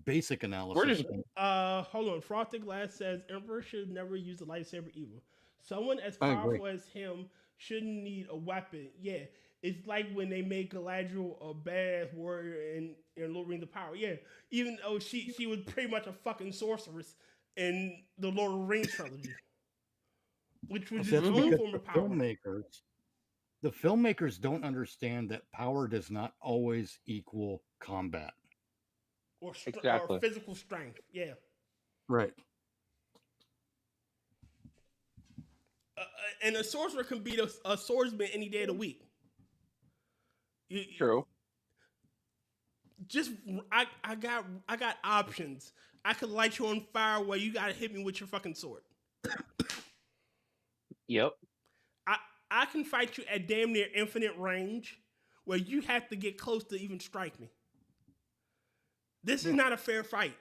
Speaker 7: basic analysis.
Speaker 5: We're just, hold on. Frosted Glass says Emperor should never use a lightsaber either. Someone as powerful as him shouldn't need a weapon. Yeah, it's like when they made Galadriel a badass warrior in Lord Rings of Power. Yeah, even though she was pretty much a fucking sorceress in the Lord of the Rings trilogy, which was his own form of power.
Speaker 7: The filmmakers don't understand that power does not always equal combat.
Speaker 5: Or physical strength, yeah.
Speaker 7: Right.
Speaker 5: And a sorcerer can beat a swordsman any day of the week.
Speaker 14: True.
Speaker 5: Just I got options. I could light you on fire while you gotta hit me with your fucking sword.
Speaker 14: Yep.
Speaker 5: I can fight you at damn near infinite range, where you have to get close to even strike me. This is not a fair fight.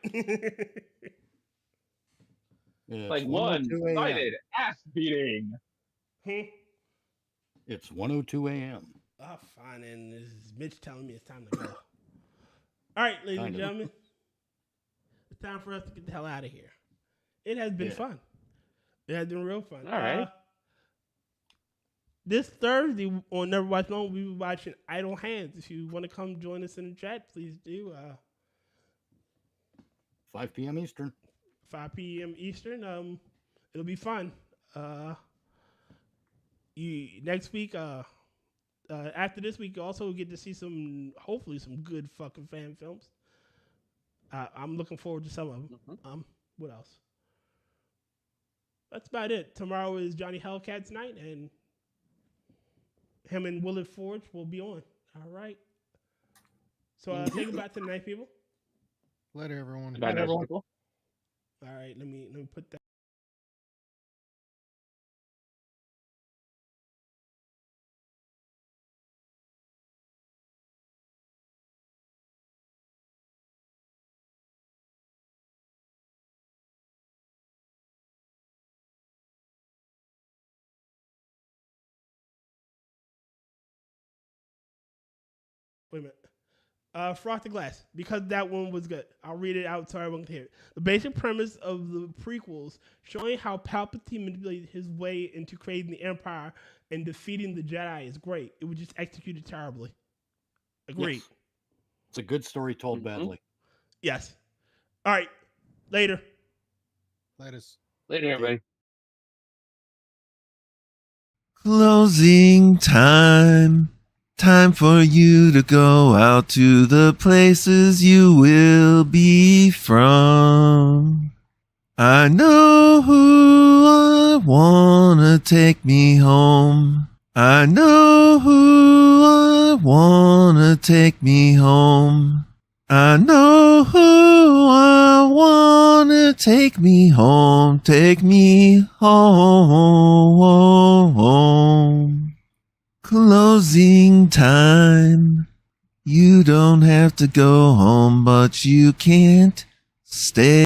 Speaker 14: Like one sided ass beating.
Speaker 7: It's 1:02 a.m.
Speaker 5: Fine, and this is Mitch telling me it's time to go. All right, ladies and gentlemen, it's time for us to get the hell out of here. It has been fun. It has been real fun.
Speaker 14: All right.
Speaker 5: This Thursday on Never Watch Long, we'll be watching Idle Hands. If you want to come join us in the chat, please do.
Speaker 7: 5 p.m. Eastern.
Speaker 5: 5 p.m. Eastern. It'll be fun. Next week, after this week, you also get to see hopefully some good fucking fan films. I'm looking forward to some of them. What else? That's about it. Tomorrow is Johnny Hellcat's night, and him and Willard Forge will be on. All right. So say goodbye to the night people.
Speaker 12: Later, everyone.
Speaker 14: Bye, everyone.
Speaker 5: All right. Let me put that. Wait a minute. Frosted Glass, because that one was good. I'll read it out so everyone can hear it. The basic premise of the prequels, showing how Palpatine manipulated his way into creating the Empire and defeating the Jedi, is great. It was just executed terribly. Agreed.
Speaker 7: Yes. It's a good story told badly.
Speaker 5: Yes. All right. Later.
Speaker 14: Later, everybody.
Speaker 15: Closing time. Time for you to go out to the places you will be from. I know who I wanna take me home. I know who I wanna take me home. I know who I wanna take me home. Take me home. Closing time. You don't have to go home, but you can't stay.